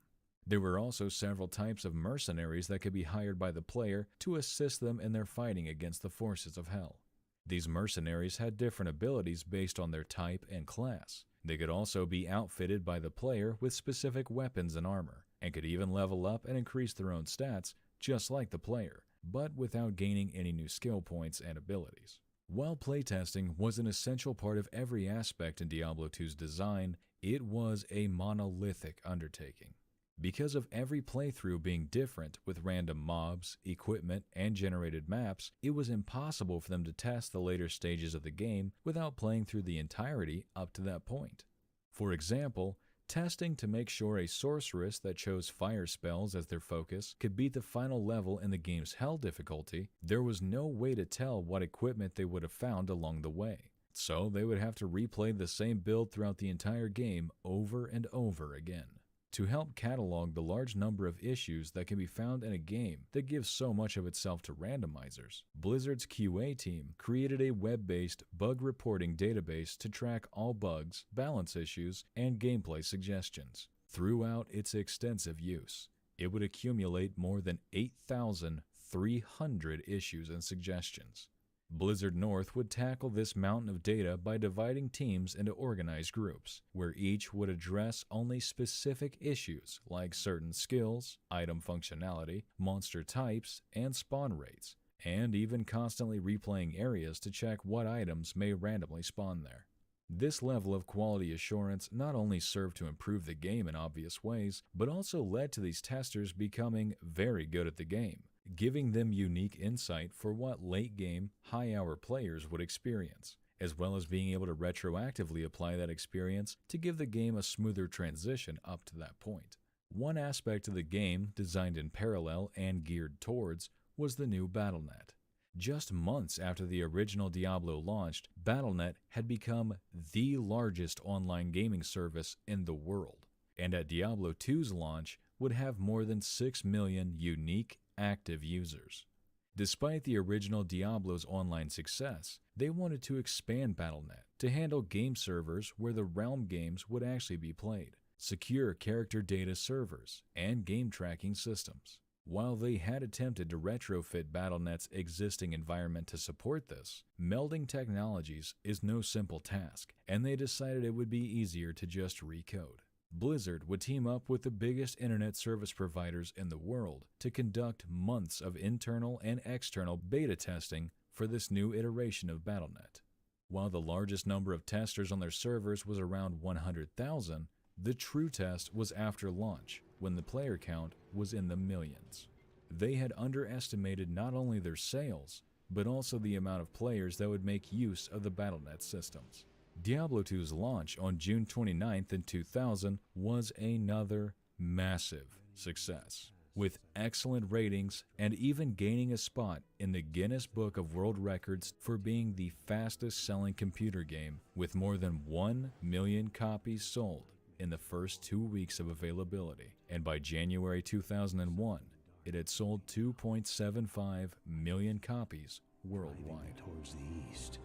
There were also several types of mercenaries that could be hired by the player to assist them in their fighting against the forces of hell. These mercenaries had different abilities based on their type and class. They could also be outfitted by the player with specific weapons and armor, and could even level up and increase their own stats just like the player, but without gaining any new skill points and abilities. While playtesting was an essential part of every aspect in Diablo 2's design, it was a monolithic undertaking. Because of every playthrough being different with random mobs, equipment, and generated maps, it was impossible for them to test the later stages of the game without playing through the entirety up to that point. For example, testing to make sure a sorceress that chose fire spells as their focus could beat the final level in the game's hell difficulty, there was no way to tell what equipment they would have found along the way. So they would have to replay the same build throughout the entire game over and over again. To help catalog the large number of issues that can be found in a game that gives so much of itself to randomizers, Blizzard's QA team created a web-based bug reporting database to track all bugs, balance issues, and gameplay suggestions. Throughout its extensive use, it would accumulate more than 8,300 issues and suggestions. Blizzard North would tackle this mountain of data by dividing teams into organized groups, where each would address only specific issues like certain skills, item functionality, monster types, and spawn rates, and even constantly replaying areas to check what items may randomly spawn there. This level of quality assurance not only served to improve the game in obvious ways, but also led to these testers becoming very good at the game, giving them unique insight for what late-game, high-hour players would experience, as well as being able to retroactively apply that experience to give the game a smoother transition up to that point. One aspect of the game, designed in parallel and geared towards, was the new Battle.net. Just months after the original Diablo launched, Battle.net had become the largest online gaming service in the world, and at Diablo 2's launch would have more than 6 million unique active users. Despite the original Diablo's online success, they wanted to expand Battle.net to handle game servers where the Realm games would actually be played, secure character data servers, and game tracking systems. While they had attempted to retrofit BattleNet's existing environment to support this, melding technologies is no simple task, and they decided it would be easier to just recode. Blizzard would team up with the biggest internet service providers in the world to conduct months of internal and external beta testing for this new iteration of BattleNet. While the largest number of testers on their servers was around 100,000, the true test was after launch, when the player count was in the millions. They had underestimated not only their sales, but also the amount of players that would make use of the BattleNet systems. Diablo 2's launch on June 29th in 2000 was another massive success, with excellent ratings and even gaining a spot in the Guinness Book of World Records for being the fastest-selling computer game with more than 1 million copies sold in the first 2 weeks of availability, and by January 2001, it had sold 2.75 million copies worldwide. Towards the east,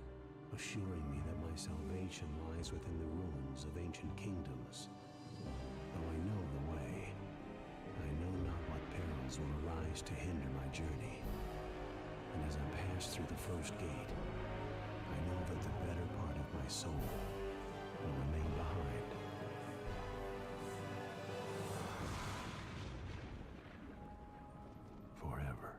assuring me that my salvation lies within the ruins of ancient kingdoms. Though I know the way, I know not what perils will arise to hinder my journey. And as I pass through the first gate, I know that the better part of my soul will remain behind. Forever.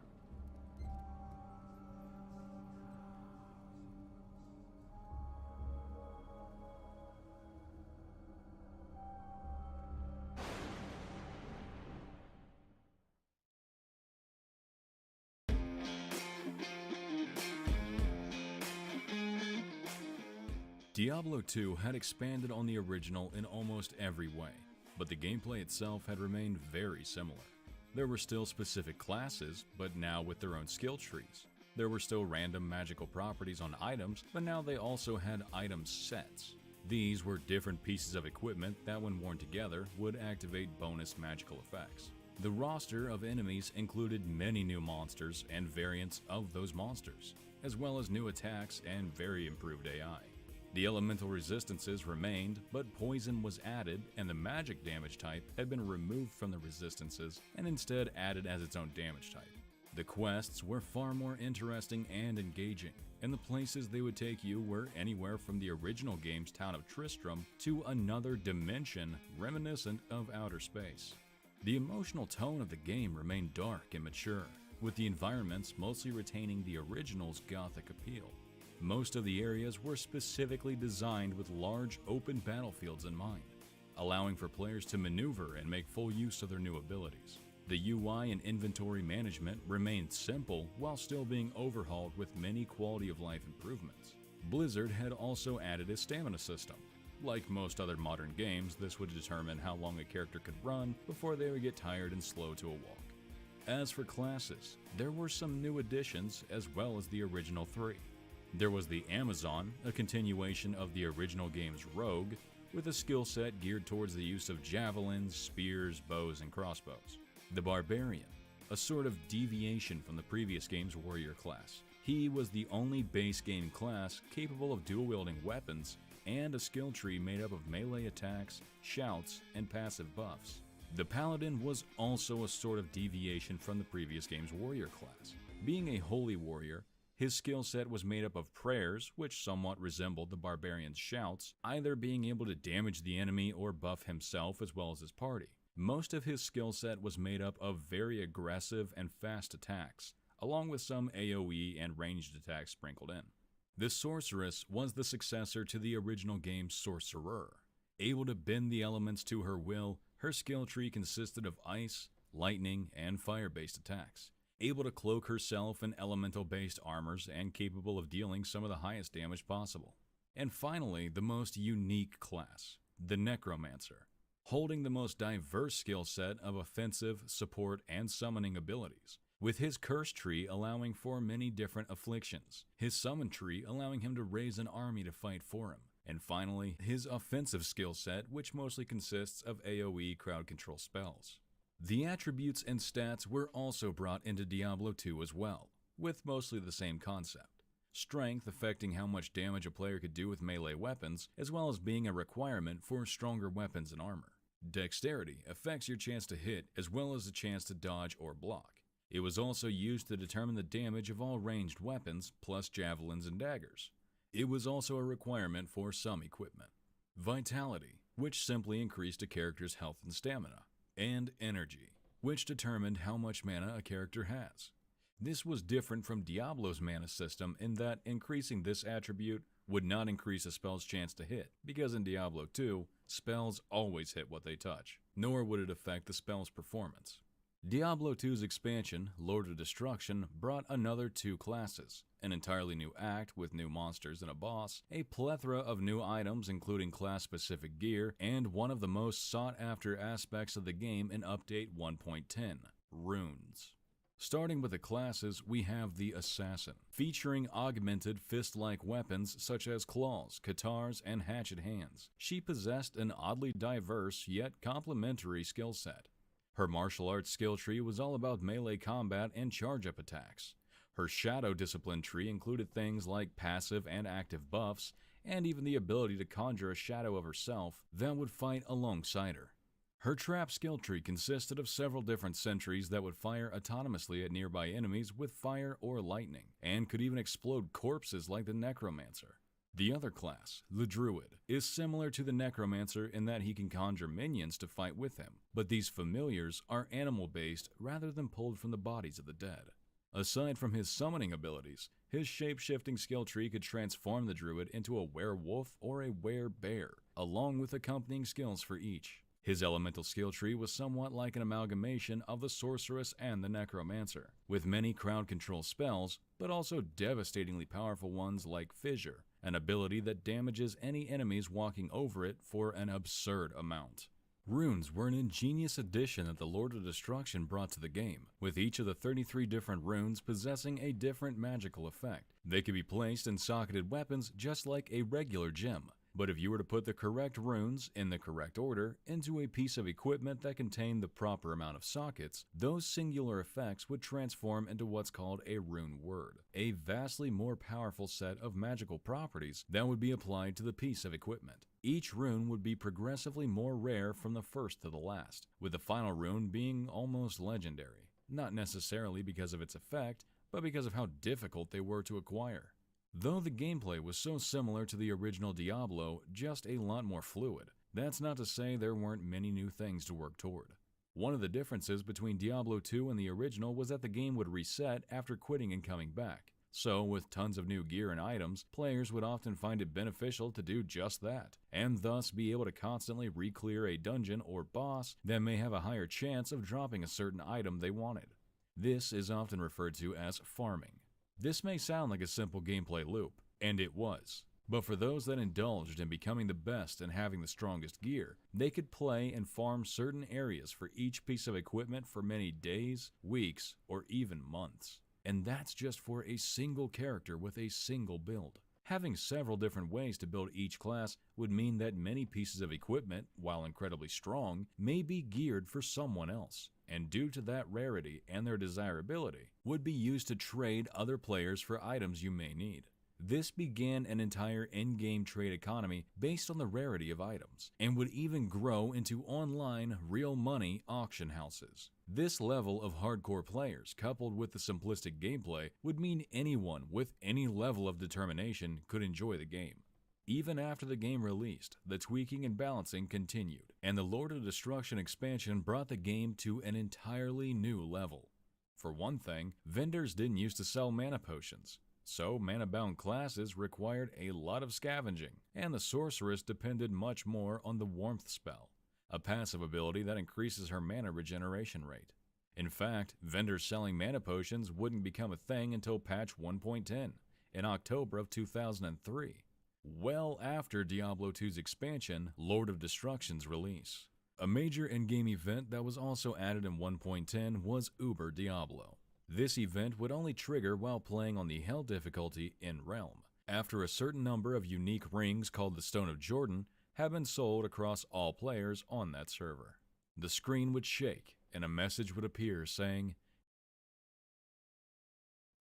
Diablo 2 had expanded on the original in almost every way, but the gameplay itself had remained very similar. There were still specific classes, but now with their own skill trees. There were still random magical properties on items, but now they also had item sets. These were different pieces of equipment that, when worn together, would activate bonus magical effects. The roster of enemies included many new monsters and variants of those monsters, as well as new attacks and very improved AI. The elemental resistances remained, but poison was added, and the magic damage type had been removed from the resistances and instead added as its own damage type. The quests were far more interesting and engaging, and the places they would take you were anywhere from the original game's town of Tristram to another dimension reminiscent of outer space. The emotional tone of the game remained dark and mature, with the environments mostly retaining the original's gothic appeal. Most of the areas were specifically designed with large open battlefields in mind, allowing for players to maneuver and make full use of their new abilities. The UI and inventory management remained simple while still being overhauled with many quality of life improvements. Blizzard had also added a stamina system. Like most other modern games, this would determine how long a character could run before they would get tired and slow to a walk. As for classes, there were some new additions as well as the original 3. There was the Amazon, a continuation of the original game's Rogue, with a skill set geared towards the use of javelins, spears, bows, and crossbows. The Barbarian, a sort of deviation from the previous game's warrior class. He was the only base game class capable of dual-wielding weapons and a skill tree made up of melee attacks, shouts, and passive buffs. The Paladin was also a sort of deviation from the previous game's warrior class. Being a holy warrior, his skill set was made up of prayers, which somewhat resembled the Barbarian's shouts, either being able to damage the enemy or buff himself as well as his party. Most of his skill set was made up of very aggressive and fast attacks, along with some AoE and ranged attacks sprinkled in. The Sorceress was the successor to the original game's Sorcerer. Able to bend the elements to her will, her skill tree consisted of ice, lightning, and fire-based attacks. Able to cloak herself in elemental-based armors and capable of dealing some of the highest damage possible. And finally, the most unique class, the Necromancer, holding the most diverse skill set of offensive, support, and summoning abilities, with his curse tree allowing for many different afflictions, his summon tree allowing him to raise an army to fight for him, and finally, his offensive skill set, which mostly consists of AoE crowd control spells. The attributes and stats were also brought into Diablo 2 as well, with mostly the same concept. Strength affecting how much damage a player could do with melee weapons, as well as being a requirement for stronger weapons and armor. Dexterity affects your chance to hit as well as the chance to dodge or block. It was also used to determine the damage of all ranged weapons, plus javelins and daggers. It was also a requirement for some equipment. Vitality, which simply increased a character's health and stamina. And energy, which determined how much mana a character has. This was different from Diablo's mana system in that increasing this attribute would not increase a spell's chance to hit, because in Diablo 2, spells always hit what they touch, nor would it affect the spell's performance. Diablo 2's expansion, Lord of Destruction, brought another 2 classes, an entirely new act with new monsters and a boss, a plethora of new items including class-specific gear, and one of the most sought-after aspects of the game in Update 1.10, runes. Starting with the classes, we have the Assassin, featuring augmented fist-like weapons such as claws, katars, and hatchet hands. She possessed an oddly diverse yet complementary skill set. Her martial arts skill tree was all about melee combat and charge-up attacks. Her shadow discipline tree included things like passive and active buffs, and even the ability to conjure a shadow of herself that would fight alongside her. Her trap skill tree consisted of several different sentries that would fire autonomously at nearby enemies with fire or lightning, and could even explode corpses like the Necromancer. The other class, the Druid, is similar to the Necromancer in that he can conjure minions to fight with him, but these familiars are animal-based rather than pulled from the bodies of the dead. Aside from his summoning abilities, his shape-shifting skill tree could transform the Druid into a werewolf or a werebear, along with accompanying skills for each. His elemental skill tree was somewhat like an amalgamation of the Sorceress and the Necromancer, with many crowd control spells, but also devastatingly powerful ones like Fissure, an ability that damages any enemies walking over it for an absurd amount. Runes were an ingenious addition that the Lord of Destruction brought to the game, with each of the 33 different runes possessing a different magical effect. They could be placed in socketed weapons just like a regular gem, but if you were to put the correct runes, in the correct order, into a piece of equipment that contained the proper amount of sockets, those singular effects would transform into what's called a rune word, a vastly more powerful set of magical properties that would be applied to the piece of equipment. Each rune would be progressively more rare from the first to the last, with the final rune being almost legendary, not necessarily because of its effect, but because of how difficult they were to acquire. Though the gameplay was so similar to the original Diablo, just a lot more fluid, that's not to say there weren't many new things to work toward. One of the differences between Diablo 2 and the original was that the game would reset after quitting and coming back. So, with tons of new gear and items, players would often find it beneficial to do just that, and thus be able to constantly re-clear a dungeon or boss that may have a higher chance of dropping a certain item they wanted. This is often referred to as farming. This may sound like a simple gameplay loop, and it was. But for those that indulged in becoming the best and having the strongest gear, they could play and farm certain areas for each piece of equipment for many days, weeks, or even months. And that's just for a single character with a single build. Having several different ways to build each class would mean that many pieces of equipment, while incredibly strong, may be geared for someone else, and due to that rarity and their desirability, would be used to trade other players for items you may need. This began an entire in-game trade economy based on the rarity of items, and would even grow into online, real-money auction houses. This level of hardcore players, coupled with the simplistic gameplay, would mean anyone with any level of determination could enjoy the game. Even after the game released, the tweaking and balancing continued, and the Lord of Destruction expansion brought the game to an entirely new level. For one thing, vendors didn't used to sell mana potions, so mana-bound classes required a lot of scavenging, and the Sorceress depended much more on the Warmth spell, a passive ability that increases her mana regeneration rate. In fact, vendors selling mana potions wouldn't become a thing until patch 1.10 in October of 2003, well after Diablo 2's expansion, Lord of Destruction's release. A major in-game event that was also added in 1.10 was Uber Diablo. This event would only trigger while playing on the Hell difficulty in Realm, after a certain number of unique rings called the Stone of Jordan have been sold across all players on that server. The screen would shake, and a message would appear saying,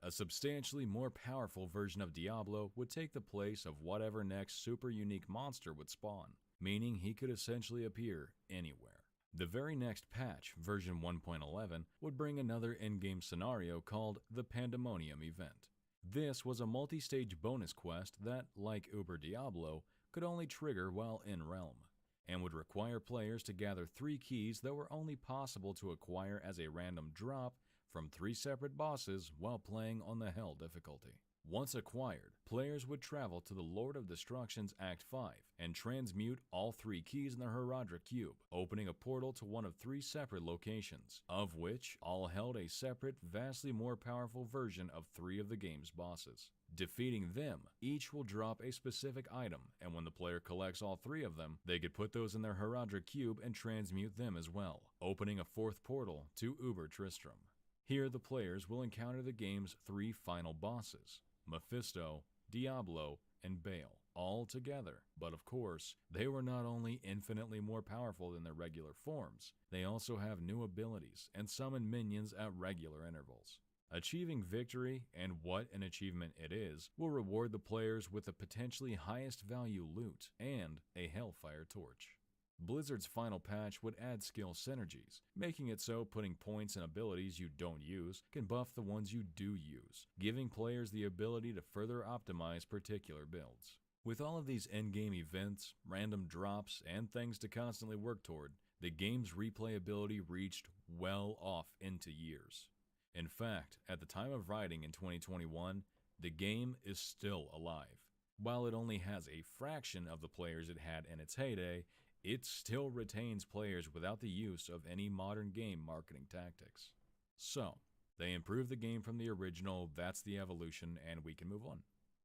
a substantially more powerful version of Diablo would take the place of whatever next super unique monster would spawn. meaning he could essentially appear anywhere. The very next patch, version 1.11, would bring another in-game scenario called the Pandemonium event. This was a multi-stage bonus quest that, like Uber Diablo, could only trigger while in-realm, and would require players to gather 3 keys that were only possible to acquire as a random drop from 3 separate bosses while playing on the Hell difficulty. Once acquired, players would travel to the Lord of Destruction's Act 5 and transmute all 3 keys in the Heradra Cube, opening a portal to one of 3 separate locations, of which all held a separate, vastly more powerful version of 3 of the game's bosses. Defeating them, each will drop a specific item, and when the player collects all 3 of them, they could put those in their Heradra Cube and transmute them as well, opening a 4th portal to Uber Tristram. Here the players will encounter the game's 3 final bosses, Mephisto, Diablo, and Baal, all together. But of course, they were not only infinitely more powerful than their regular forms, they also have new abilities and summon minions at regular intervals. Achieving victory, and what an achievement it is, will reward the players with the potentially highest value loot and a Hellfire Torch. Blizzard's final patch would add skill synergies, making it so putting points and abilities you don't use can buff the ones you do use, giving players the ability to further optimize particular builds. With all of these endgame events, random drops, and things to constantly work toward, the game's replayability reached well off into years. In fact, at the time of writing in 2021, the game is still alive. While it only has a fraction of the players it had in its heyday, it still retains players without the use of any modern game marketing tactics. So, they improved the game from the original, that's the evolution, and we can move on.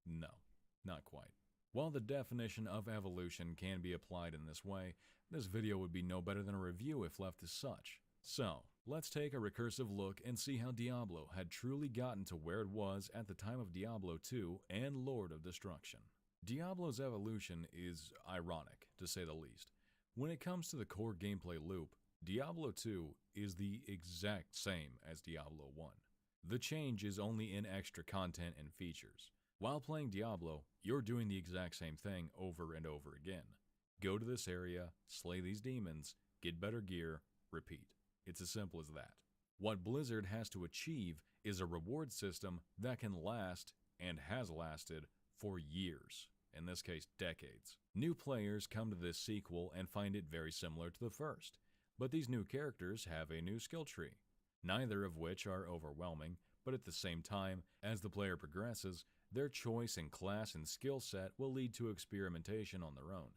No, not quite. While the definition of evolution can be applied in this way, this video would be no better than a review if left as such. So, let's take a recursive look and see how Diablo had truly gotten to where it was at the time of Diablo 2 and Lord of Destruction. Diablo's evolution is ironic, to say the least. When it comes to the core gameplay loop, Diablo 2 is the exact same as Diablo 1. The change is only in extra content and features. While playing Diablo, you're doing the exact same thing over and over again. Go to this area, slay these demons, get better gear, repeat. It's as simple as that. What Blizzard has to achieve is a reward system that can last, and has lasted, for years. In this case, decades. New players come to this sequel and find it very similar to the first, but these new characters have a new skill tree, neither of which are overwhelming, but at the same time, as the player progresses, their choice in class and skill set will lead to experimentation on their own,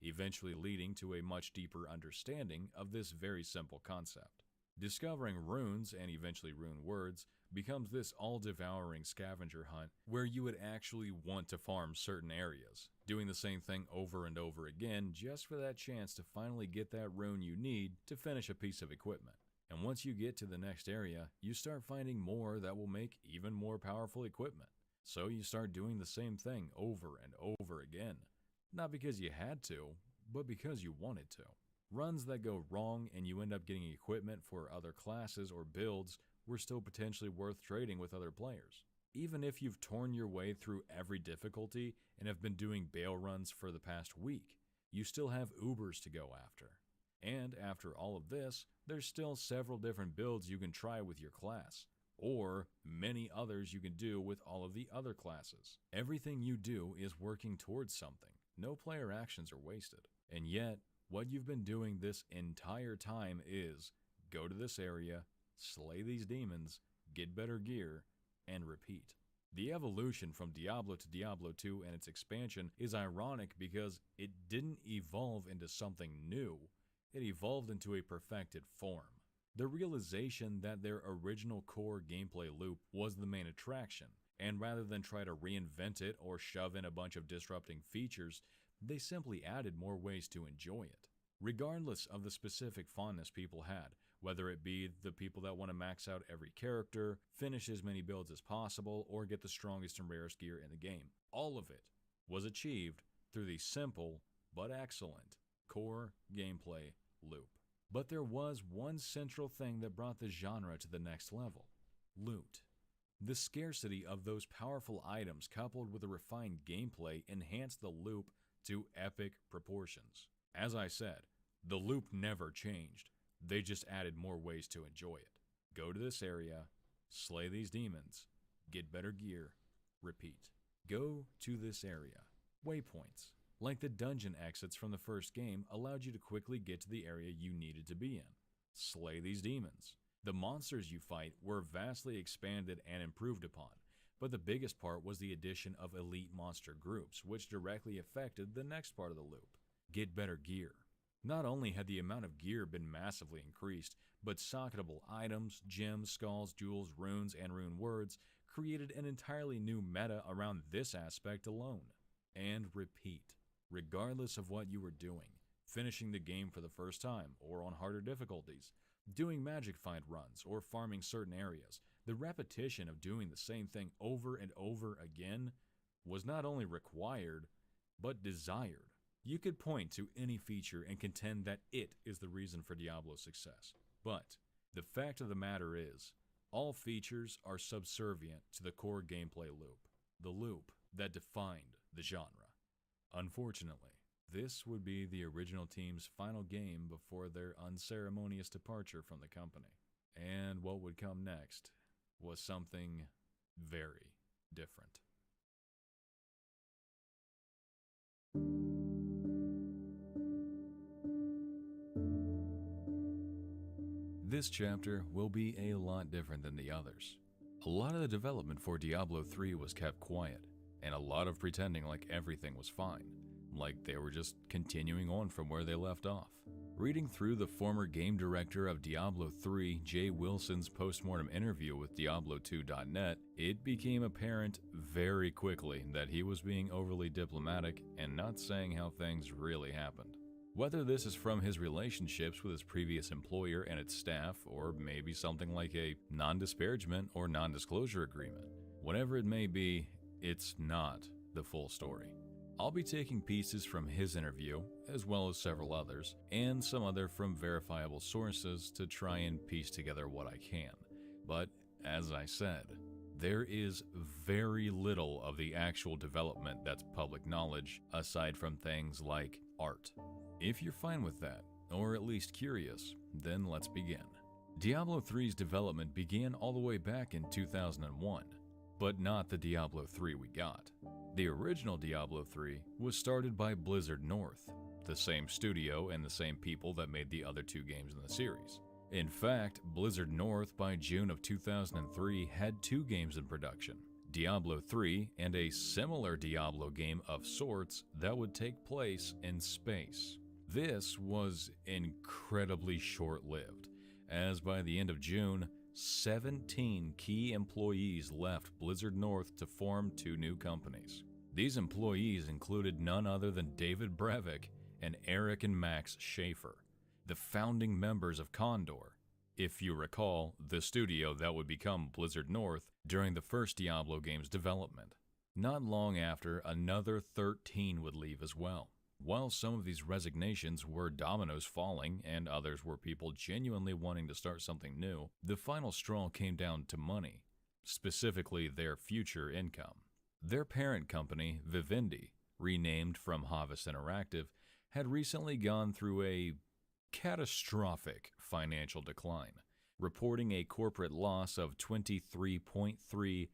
eventually leading to a much deeper understanding of this very simple concept. Discovering runes, and eventually rune words, becomes this all-devouring scavenger hunt where you would actually want to farm certain areas, doing the same thing over and over again just for that chance to finally get that rune you need to finish a piece of equipment. And once you get to the next area, you start finding more that will make even more powerful equipment. So you start doing the same thing over and over again. Not because you had to, but because you wanted to. Runs that go wrong and you end up getting equipment for other classes or builds were still potentially worth trading with other players. Even if you've torn your way through every difficulty and have been doing Baal runs for the past week, you still have Ubers to go after. And after all of this, there's still several different builds you can try with your class, or many others you can do with all of the other classes. Everything you do is working towards something. No player actions are wasted. And yet, what you've been doing this entire time is go to this area, slay these demons, get better gear, and repeat. The evolution from Diablo to Diablo 2 and its expansion is ironic because it didn't evolve into something new, it evolved into a perfected form. The realization that their original core gameplay loop was the main attraction, and rather than try to reinvent it or shove in a bunch of disrupting features, they simply added more ways to enjoy it. Regardless of the specific fondness people had, whether it be the people that want to max out every character, finish as many builds as possible, or get the strongest and rarest gear in the game, all of it was achieved through the simple but excellent core gameplay loop. But there was one central thing that brought the genre to the next level: loot. The scarcity of those powerful items coupled with a refined gameplay enhanced the loop to epic proportions. As I said, the loop never changed. They just added more ways to enjoy it. Go to this area, slay these demons, get better gear, repeat. Go to this area. Waypoints, like the dungeon exits from the first game, allowed you to quickly get to the area you needed to be in. Slay these demons. The monsters you fight were vastly expanded and improved upon, but the biggest part was the addition of elite monster groups, which directly affected the next part of the loop. Get better gear. Not only had the amount of gear been massively increased, but socketable items, gems, skulls, jewels, runes, and rune words created an entirely new meta around this aspect alone. And repeat, regardless of what you were doing, finishing the game for the first time or on harder difficulties, doing magic find runs or farming certain areas, the repetition of doing the same thing over and over again was not only required, but desired. You could point to any feature and contend that it is the reason for Diablo's success. But the fact of the matter is, all features are subservient to the core gameplay loop, the loop that defined the genre. Unfortunately, this would be the original team's final game before their unceremonious departure from the company. And what would come next was something very different. This chapter will be a lot different than the others. A lot of the development for Diablo 3 was kept quiet, and a lot of pretending like everything was fine, like they were just continuing on from where they left off. Reading through the former game director of Diablo 3, Jay Wilson's postmortem interview with Diablo2.net, it became apparent very quickly that he was being overly diplomatic and not saying how things really happened. Whether this is from his relationships with his previous employer and its staff, or maybe something like a non-disparagement or non-disclosure agreement, whatever it may be, it's not the full story. I'll be taking pieces from his interview, as well as several others, and some other from verifiable sources to try and piece together what I can. But, as I said, there is very little of the actual development that's public knowledge, aside from things like art. If you're fine with that, or at least curious, then let's begin. Diablo 3's development began all the way back in 2001, but not the Diablo 3 we got. The original Diablo 3 was started by Blizzard North, the same studio and the same people that made the other two games in the series. In fact, Blizzard North by June of 2003 had two games in production, Diablo 3 and a similar Diablo game of sorts that would take place in space. This was incredibly short-lived, as by the end of June, 17 key employees left Blizzard North to form two new companies. These employees included none other than David Brevik and Eric and Max Schaefer, the founding members of Condor, if you recall, the studio that would become Blizzard North during the first Diablo game's development. Not long after, another 13 would leave as well. While some of these resignations were dominoes falling and others were people genuinely wanting to start something new, the final straw came down to money, specifically their future income. Their parent company, Vivendi, renamed from Havas Interactive, had recently gone through a catastrophic financial decline, reporting a corporate loss of 23.3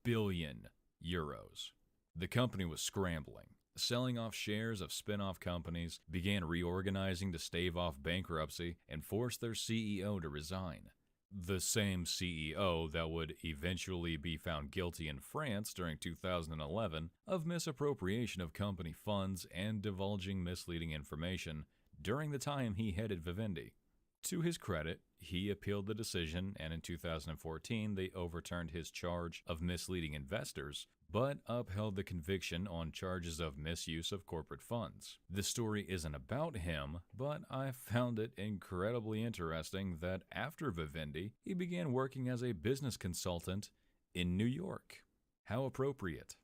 billion euros. The company was scrambling, selling off shares of spin-off companies, began reorganizing to stave off bankruptcy, and forced their CEO to resign. The same CEO that would eventually be found guilty in France during 2011 of misappropriation of company funds and divulging misleading information during the time he headed Vivendi. To his credit, he appealed the decision, and in 2014 they overturned his charge of misleading investors, but upheld the conviction on charges of misuse of corporate funds. The story isn't about him, but I found it incredibly interesting that after Vivendi, he began working as a business consultant in New York. How appropriate.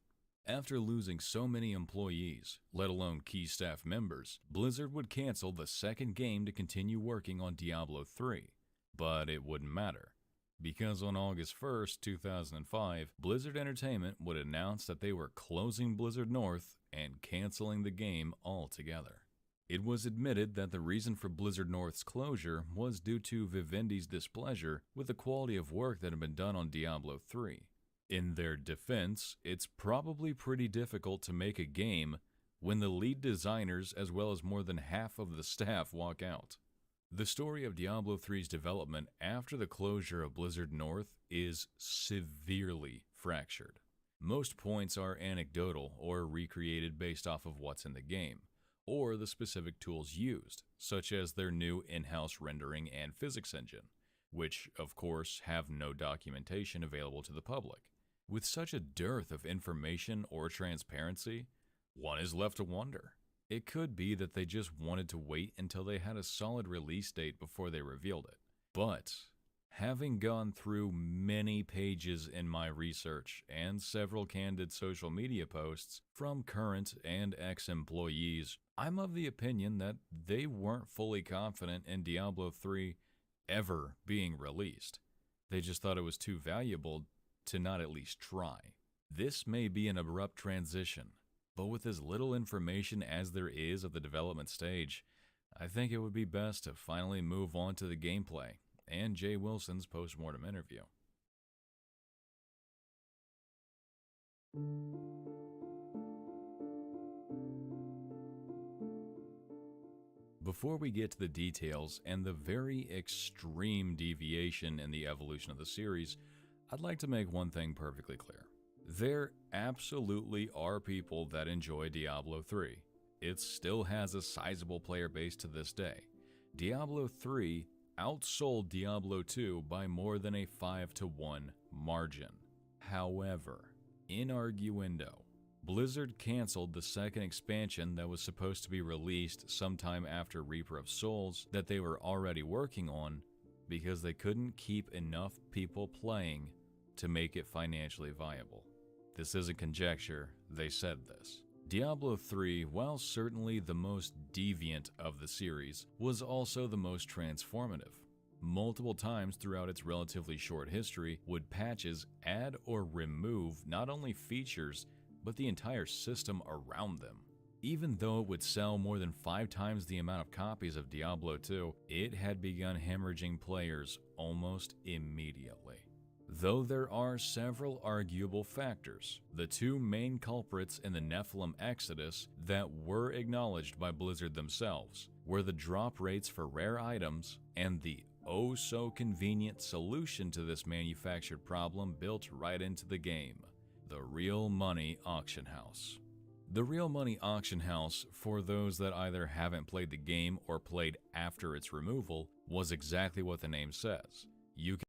After losing so many employees, let alone key staff members, Blizzard would cancel the second game to continue working on Diablo 3. But it wouldn't matter, because on August 1st, 2005, Blizzard Entertainment would announce that they were closing Blizzard North and canceling the game altogether. It was admitted that the reason for Blizzard North's closure was due to Vivendi's displeasure with the quality of work that had been done on Diablo 3. In their defense, it's probably pretty difficult to make a game when the lead designers as well as more than half of the staff walk out. The story of Diablo 3's development after the closure of Blizzard North is severely fractured. Most points are anecdotal or recreated based off of what's in the game, or the specific tools used, such as their new in-house rendering and physics engine, which, of course, have no documentation available to the public. With such a dearth of information or transparency, one is left to wonder. It could be that they just wanted to wait until they had a solid release date before they revealed it. But, having gone through many pages in my research and several candid social media posts from current and ex-employees, I'm of the opinion that they weren't fully confident in Diablo 3 ever being released. They just thought it was too valuable to not at least try. This may be an abrupt transition, but with as little information as there is of the development stage, I think it would be best to finally move on to the gameplay and Jay Wilson's post-mortem interview. Before we get to the details and the very extreme deviation in the evolution of the series, I'd like to make one thing perfectly clear. There absolutely are people that enjoy Diablo 3. It still has a sizable player base to this day. Diablo 3 outsold Diablo 2 by more than a 5-to-1 margin. However, in arguendo, Blizzard canceled the second expansion that was supposed to be released sometime after Reaper of Souls that they were already working on because they couldn't keep enough people playing to make it financially viable. This isn't conjecture, they said this. Diablo 3, while certainly the most deviant of the series, was also the most transformative. Multiple times throughout its relatively short history would patches add or remove not only features, but the entire system around them. Even though it would sell more than 5 times the amount of copies of Diablo 2, it had begun hemorrhaging players almost immediately. Though there are several arguable factors, the two main culprits in the Nephilim exodus that were acknowledged by Blizzard themselves were the drop rates for rare items and the oh-so-convenient solution to this manufactured problem built right into the game, the Real Money Auction House. The Real Money Auction House, for those that either haven't played the game or played after its removal, was exactly what the name says. You can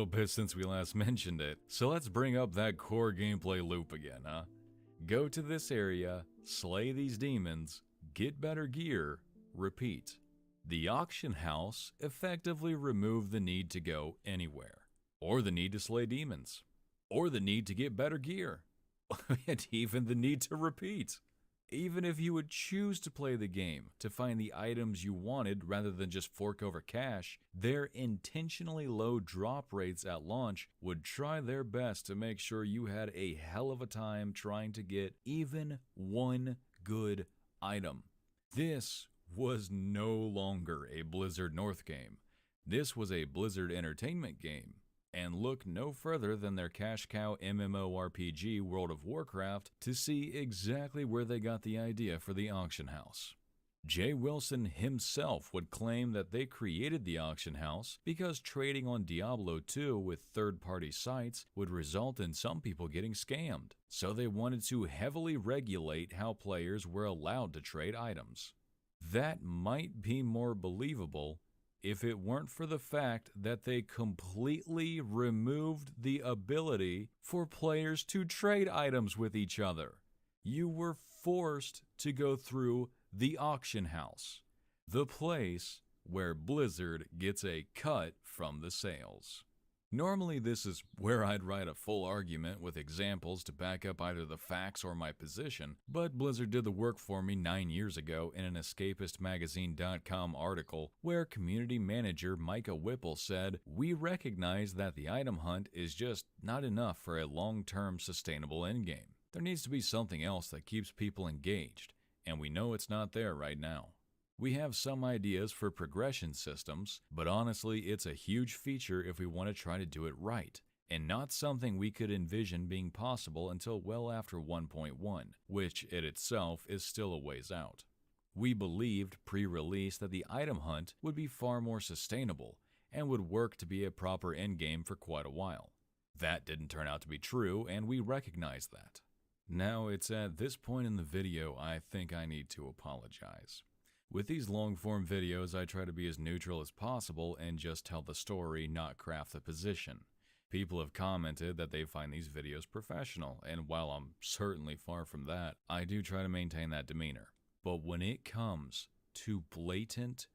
A little bit since we last mentioned it, so let's bring up that core gameplay loop again, huh? Go to this area, slay these demons, get better gear, repeat. The auction house effectively removed the need to go anywhere, or the need to slay demons, or the need to get better gear, and even the need to repeat. Even if you would choose to play the game to find the items you wanted rather than just fork over cash, their intentionally low drop rates at launch would try their best to make sure you had a hell of a time trying to get even one good item. This was no longer a Blizzard North game. This was a Blizzard Entertainment game. And look no further than their cash cow MMORPG World of Warcraft to see exactly where they got the idea for the auction house. Jay Wilson himself would claim that they created the auction house because trading on Diablo 2 with third-party sites would result in some people getting scammed, so they wanted to heavily regulate how players were allowed to trade items. That might be more believable if it weren't for the fact that they completely removed the ability for players to trade items with each other. You were forced to go through the auction house, the place where Blizzard gets a cut from the sales. Normally this is where I'd write a full argument with examples to back up either the facts or my position, but Blizzard did the work for me 9 years ago in an EscapistMagazine.com article where community manager Micah Whipple said, "We recognize that the item hunt is just not enough for a long-term sustainable endgame. There needs to be something else that keeps people engaged, and we know it's not there right now. We have some ideas for progression systems, but honestly it's a huge feature if we want to try to do it right, and not something we could envision being possible until well after 1.1, which it itself is still a ways out. We believed pre-release that the item hunt would be far more sustainable and would work to be a proper endgame for quite a while. That didn't turn out to be true, and we recognize that. Now it's at this point in the video I think I need to apologize. With these long-form videos, I try to be as neutral as possible and just tell the story, not craft the position. People have commented that they find these videos professional, and while I'm certainly far from that, I do try to maintain that demeanor. But when it comes to blatant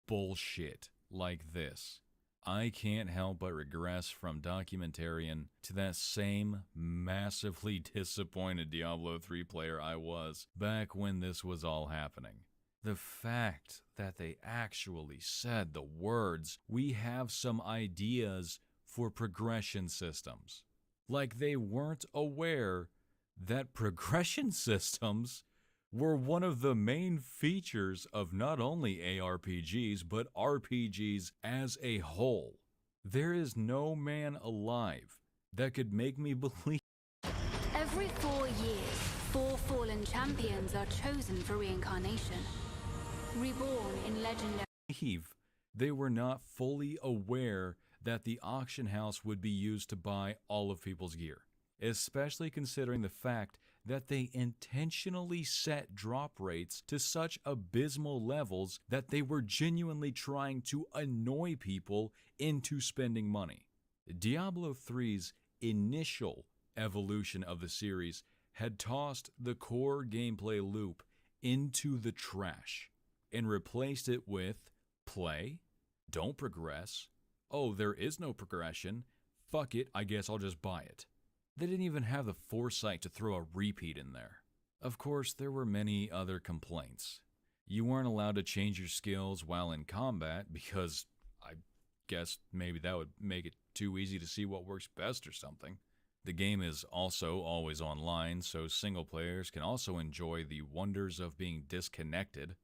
bullshit like this, I can't help but regress from documentarian to that same massively disappointed Diablo 3 player I was back when this was all happening. The fact that they actually said the words, "We have some ideas for progression systems." Like they weren't aware that progression systems were one of the main features of not only ARPGs, but RPGs as a whole. There is no man alive that could make me believe. Every 4 years, 4 fallen champions are chosen for reincarnation. Reborn in legendary... They were not fully aware that the auction house would be used to buy all of people's gear, especially considering the fact that they intentionally set drop rates to such abysmal levels that they were genuinely trying to annoy people into spending money. Diablo 3's initial evolution of the series had tossed the core gameplay loop into the trash and replaced it with play, don't progress, oh there is no progression, fuck it, I guess I'll just buy it. They didn't even have the foresight to throw a repeat in there. Of course, there were many other complaints. You weren't allowed to change your skills while in combat because I guess maybe that would make it too easy to see what works best or something. The game is also always online, so single players can also enjoy the wonders of being disconnected.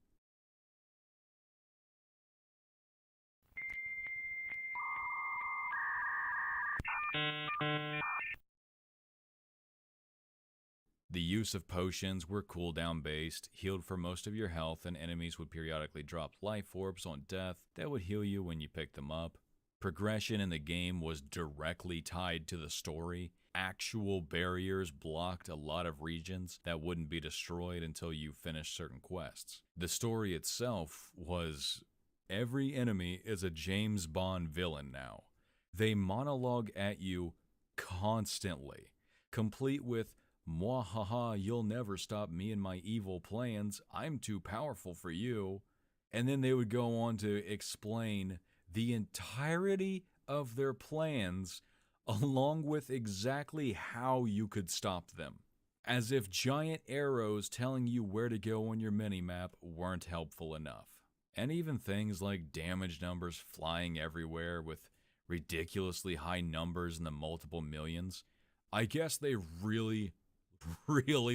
The use of potions were cooldown based, healed for most of your health, and enemies would periodically drop life orbs on death that would heal you when you picked them up. Progression in the game was directly tied to the story. Actual barriers blocked a lot of regions that wouldn't be destroyed until you finished certain quests. The story itself was, every enemy is a James Bond villain now. They monologue at you constantly, complete with, "Mwahaha, you'll never stop me and my evil plans. I'm too powerful for you." And then they would go on to explain the entirety of their plans along with exactly how you could stop them. As if giant arrows telling you where to go on your minimap weren't helpful enough. And even things like damage numbers flying everywhere with ridiculously high numbers in the multiple millions. I guess they really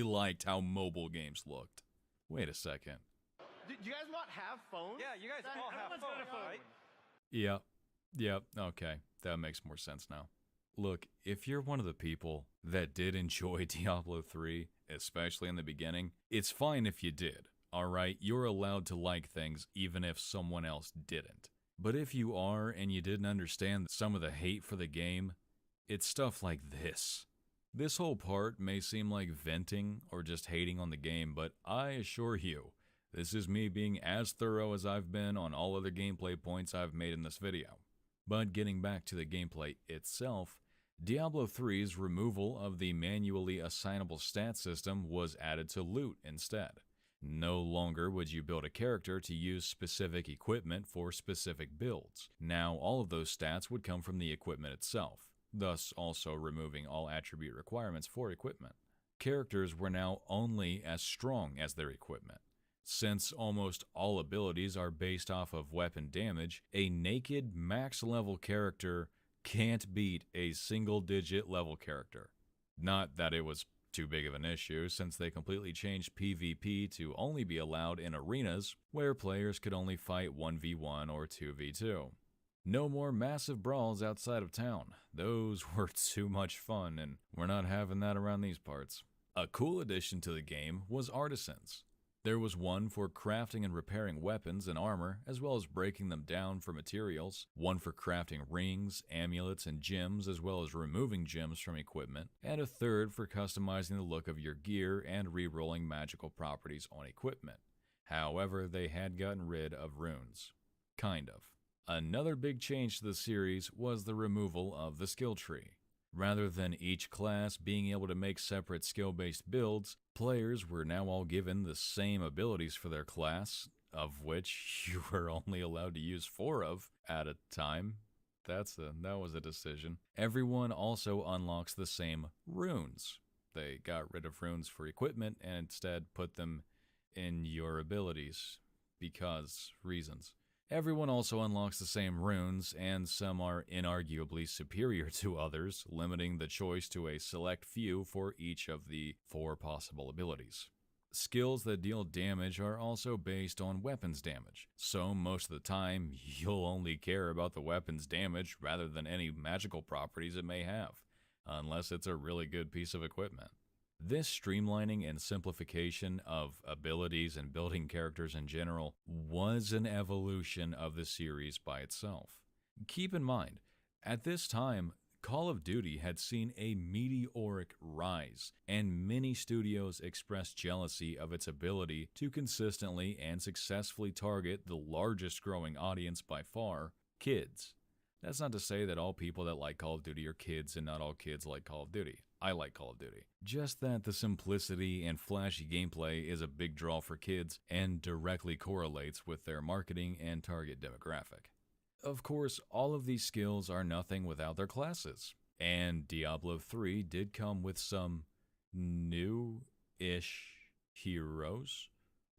liked how mobile games looked. Wait a second. Do you guys not have phones? Yeah, you guys all have phones, right? Yep, okay, that makes more sense now. Look, if you're one of the people that did enjoy Diablo 3, especially in the beginning, it's fine if you did, alright? You're allowed to like things even if someone else didn't. But if you are and you didn't understand some of the hate for the game, it's stuff like this. This whole part may seem like venting or just hating on the game, but I assure you, this is me being as thorough as I've been on all other gameplay points I've made in this video. But getting back to the gameplay itself, Diablo 3's removal of the manually assignable stat system was added to loot instead. No longer would you build a character to use specific equipment for specific builds. Now all of those stats would come from the equipment itself, thus also removing all attribute requirements for equipment. Characters were now only as strong as their equipment. Since almost all abilities are based off of weapon damage, a naked max level character can't beat a single-digit level character. Not that it was too big of an issue, since they completely changed PvP to only be allowed in arenas where players could only fight 1v1 or 2v2. No more massive brawls outside of town. Those were too much fun, and we're not having that around these parts. A cool addition to the game was artisans. There was one for crafting and repairing weapons and armor, as well as breaking them down for materials, one for crafting rings, amulets, and gems, as well as removing gems from equipment, and a third for customizing the look of your gear and re-rolling magical properties on equipment. However, they had gotten rid of runes. Kind of. Another big change to the series was the removal of the skill tree. Rather than each class being able to make separate skill-based builds, players were now all given the same abilities for their class, of which you were only allowed to use 4 of at a time. That was a decision. Everyone also unlocks the same runes. They got rid of runes for equipment and instead put them in your abilities because reasons. Everyone also unlocks the same runes, and some are inarguably superior to others, limiting the choice to a select few for each of the 4 possible abilities. Skills that deal damage are also based on weapons damage, so most of the time you'll only care about the weapons damage rather than any magical properties it may have, unless it's a really good piece of equipment. This streamlining and simplification of abilities and building characters in general was an evolution of the series by itself. Keep in mind, at this time, Call of Duty had seen a meteoric rise, and many studios expressed jealousy of its ability to consistently and successfully target the largest growing audience by far, kids. That's not to say that all people that like Call of Duty are kids and not all kids like Call of Duty. I like Call of Duty. Just that the simplicity and flashy gameplay is a big draw for kids and directly correlates with their marketing and target demographic. Of course, all of these skills are nothing without their classes, and Diablo 3 did come with some new-ish heroes,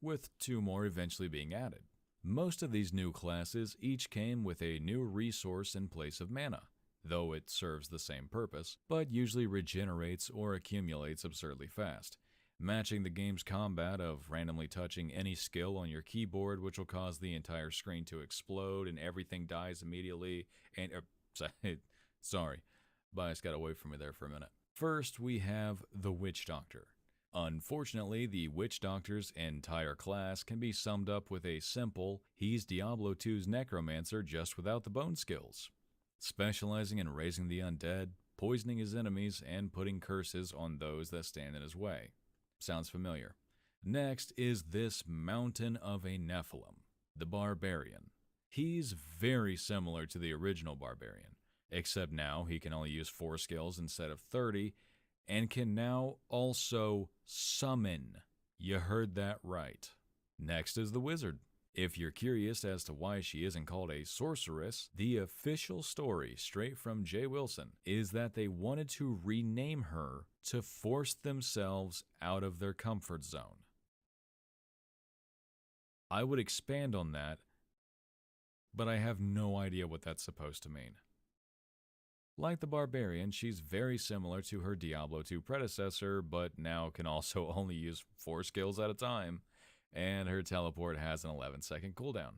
with 2 more eventually being added. Most of these new classes each came with a new resource in place of mana, though it serves the same purpose, but usually regenerates or accumulates absurdly fast, matching the game's combat of randomly touching any skill on your keyboard, which will cause the entire screen to explode and everything dies immediately, and sorry, bias got away from me there for a minute. First, we have the Witch Doctor. Unfortunately, the Witch Doctor's entire class can be summed up with a simple, he's Diablo 2's Necromancer just without the bone skills. Specializing in raising the undead, poisoning his enemies, and putting curses on those that stand in his way. Sounds familiar. Next is this mountain of a Nephilim, the Barbarian. He's very similar to the original Barbarian, except now he can only use 4 skills instead of 30, and can now also summon. You heard that right. Next is the wizard. If you're curious as to why she isn't called a sorceress, the official story, straight from Jay Wilson, is that they wanted to rename her to force themselves out of their comfort zone. I would expand on that, but I have no idea what that's supposed to mean. Like the Barbarian, she's very similar to her Diablo 2 predecessor, but now can also only use 4 skills at a time, and her teleport has an 11-second cooldown.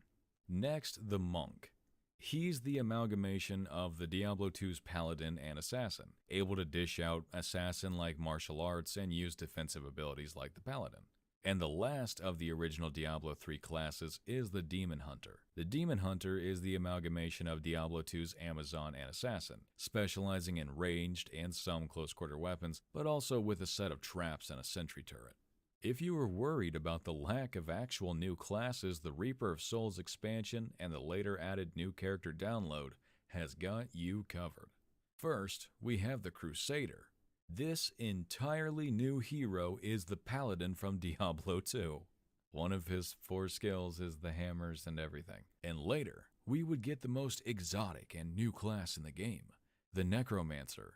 Next, the Monk. He's the amalgamation of the Diablo 2's Paladin and Assassin, able to dish out assassin-like martial arts and use defensive abilities like the Paladin. And the last of the original Diablo 3 classes is the Demon Hunter. The Demon Hunter is the amalgamation of Diablo 2's Amazon and Assassin, specializing in ranged and some close-quarter weapons, but also with a set of traps and a sentry turret. If you were worried about the lack of actual new classes, the Reaper of Souls expansion and the later added new character download has got you covered. First, we have the Crusader. This entirely new hero is the Paladin from Diablo 2. One of his 4 skills is the hammers and everything. And later, we would get the most exotic and new class in the game, the Necromancer,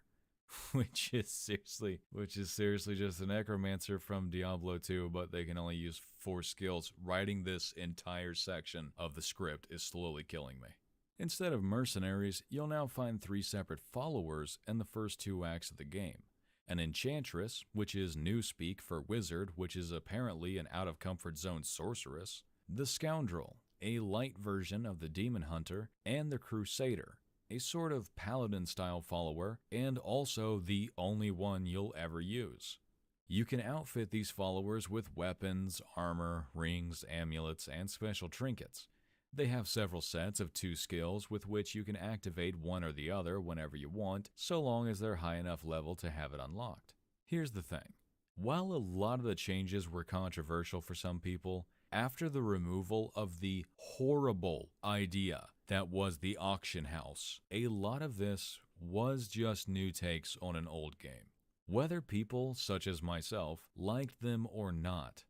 which is seriously just the Necromancer from Diablo 2, but they can only use 4 skills. Writing this entire section of the script is slowly killing me. Instead of mercenaries, you'll now find 3 separate followers in the first 2 acts of the game. An Enchantress, which is newspeak for wizard, which is apparently an out-of-comfort-zone sorceress, the Scoundrel, a light version of the Demon Hunter, and the Crusader, a sort of Paladin-style follower, and also the only one you'll ever use. You can outfit these followers with weapons, armor, rings, amulets, and special trinkets. They have several sets of 2 skills with which you can activate one or the other whenever you want, so long as they're high enough level to have it unlocked. Here's the thing. While a lot of the changes were controversial for some people, after the removal of the horrible idea that was the auction house, a lot of this was just new takes on an old game. Whether people, such as myself, liked them or not,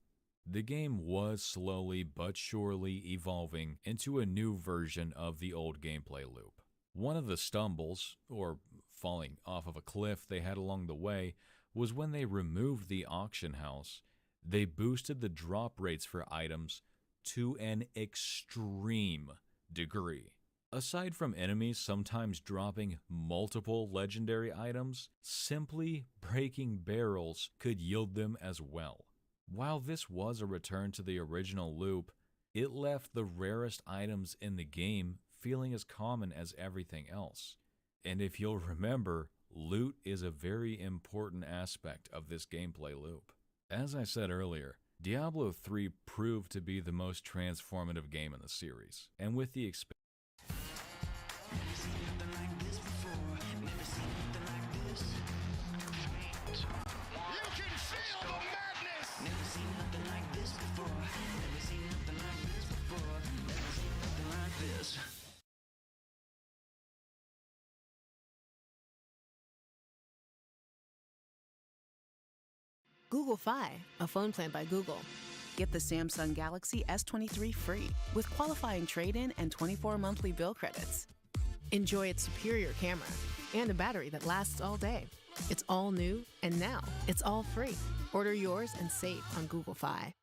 the game was slowly but surely evolving into a new version of the old gameplay loop. One of the stumbles, or falling off of a cliff they had along the way, was when they removed the auction house. They boosted the drop rates for items to an extreme degree. Aside from enemies sometimes dropping multiple legendary items, simply breaking barrels could yield them as well. While this was a return to the original loop, it left the rarest items in the game feeling as common as everything else. And if you'll remember, loot is a very important aspect of this gameplay loop. As I said earlier, Diablo 3 proved to be the most transformative game in the series, and with the expansion, Google Fi, a phone plan by Google. Get the Samsung Galaxy S23 free with qualifying trade-in and 24 monthly bill credits. Enjoy its superior camera and a battery that lasts all day. It's all new, and now it's all free. Order yours and save on Google Fi.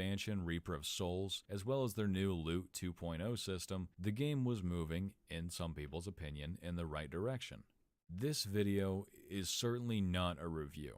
expansion, Reaper of Souls, as well as their new Loot 2.0 system, the game was moving, in some people's opinion, in the right direction. This video is certainly not a review,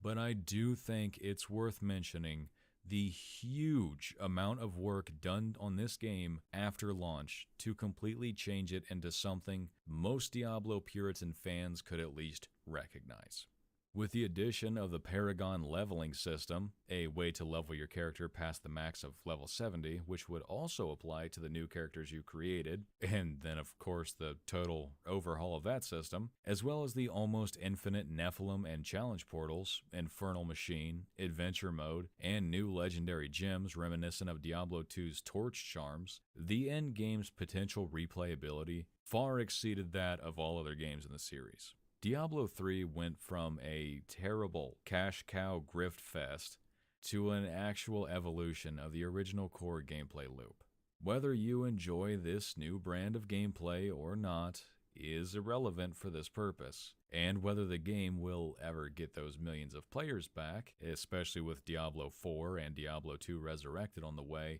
but I do think it's worth mentioning the huge amount of work done on this game after launch to completely change it into something most Diablo Puritan fans could at least recognize. With the addition of the Paragon leveling system, a way to level your character past the max of level 70, which would also apply to the new characters you created, and then of course the total overhaul of that system, as well as the almost infinite Nephilim and challenge portals, Infernal Machine, Adventure Mode, and new legendary gems reminiscent of Diablo 2's Torch Charms, the end game's potential replayability far exceeded that of all other games in the series. Diablo 3 went from a terrible cash cow grift fest to an actual evolution of the original core gameplay loop. Whether you enjoy this new brand of gameplay or not is irrelevant for this purpose, and whether the game will ever get those millions of players back, especially with Diablo 4 and Diablo 2 Resurrected on the way,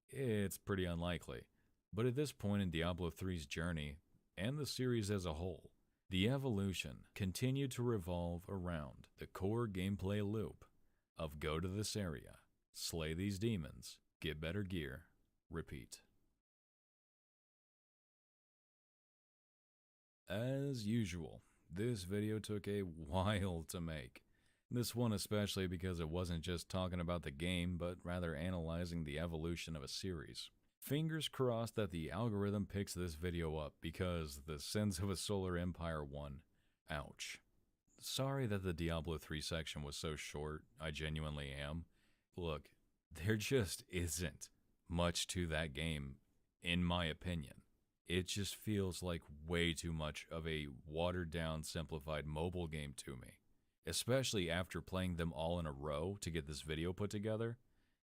it's pretty unlikely. But at this point in Diablo 3's journey, and the series as a whole, the evolution continued to revolve around the core gameplay loop of go to this area, slay these demons, get better gear, repeat. As usual, this video took a while to make. This one especially because it wasn't just talking about the game, but rather analyzing the evolution of a series. Fingers crossed that the algorithm picks this video up because the Sins of a Solar Empire one, ouch. Sorry that the Diablo 3 section was so short, I genuinely am. Look, there just isn't much to that game, in my opinion. It just feels like way too much of a watered-down, simplified mobile game to me. Especially after playing them all in a row to get this video put together.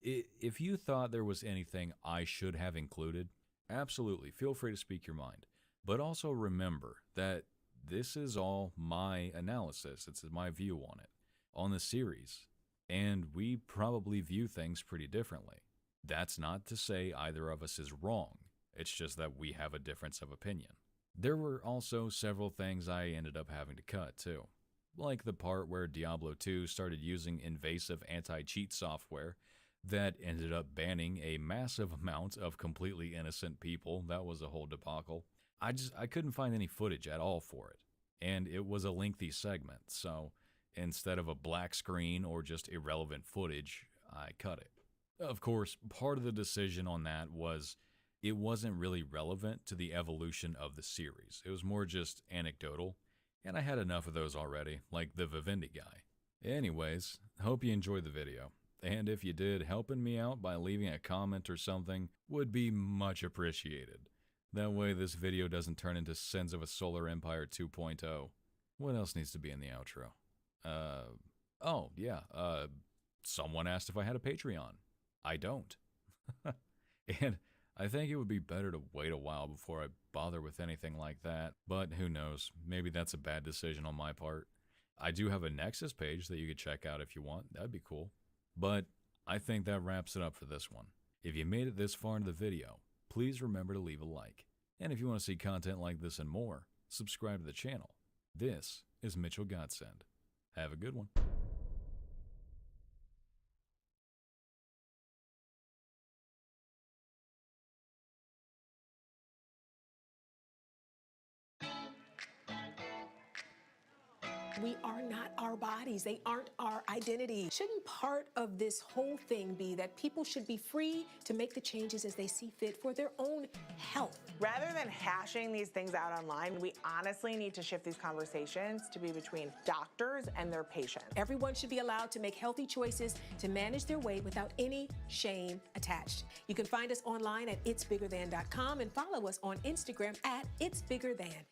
If you thought there was anything I should have included, absolutely, feel free to speak your mind. But also remember that this is all my analysis, it's my view on it, on the series, and we probably view things pretty differently. That's not to say either of us is wrong, it's just that we have a difference of opinion. There were also several things I ended up having to cut too, like the part where Diablo 2 started using invasive anti-cheat software that ended up banning a massive amount of completely innocent people. That was a whole debacle. I couldn't find any footage at all for it, and it was a lengthy segment, so instead of a black screen or just irrelevant footage, I cut it. Of course, part of the decision on that was it wasn't really relevant to the evolution of the series. It was more just anecdotal, and I had enough of those already, like the Vivendi guy. Anyways, hope you enjoyed the video. And if you did, helping me out by leaving a comment or something would be much appreciated. That way this video doesn't turn into Sins of a Solar Empire 2.0. What else needs to be in the outro? Someone asked if I had a Patreon. I don't. And I think it would be better to wait a while before I bother with anything like that, but who knows, maybe that's a bad decision on my part. I do have a Nexus page that you could check out if you want, that'd be cool. But I think that wraps it up for this one. If you made it this far into the video, please remember to leave a like. And if you want to see content like this and more, subscribe to the channel. This is Mitchell Godsend. Have a good one. We are not our bodies. They aren't our identity. Shouldn't part of this whole thing be that people should be free to make the changes as they see fit for their own health? Rather than hashing these things out online, we honestly need to shift these conversations to be between doctors and their patients. Everyone should be allowed to make healthy choices to manage their weight without any shame attached. You can find us online at itsbiggerthan.com and follow us on Instagram at itsbiggerthan.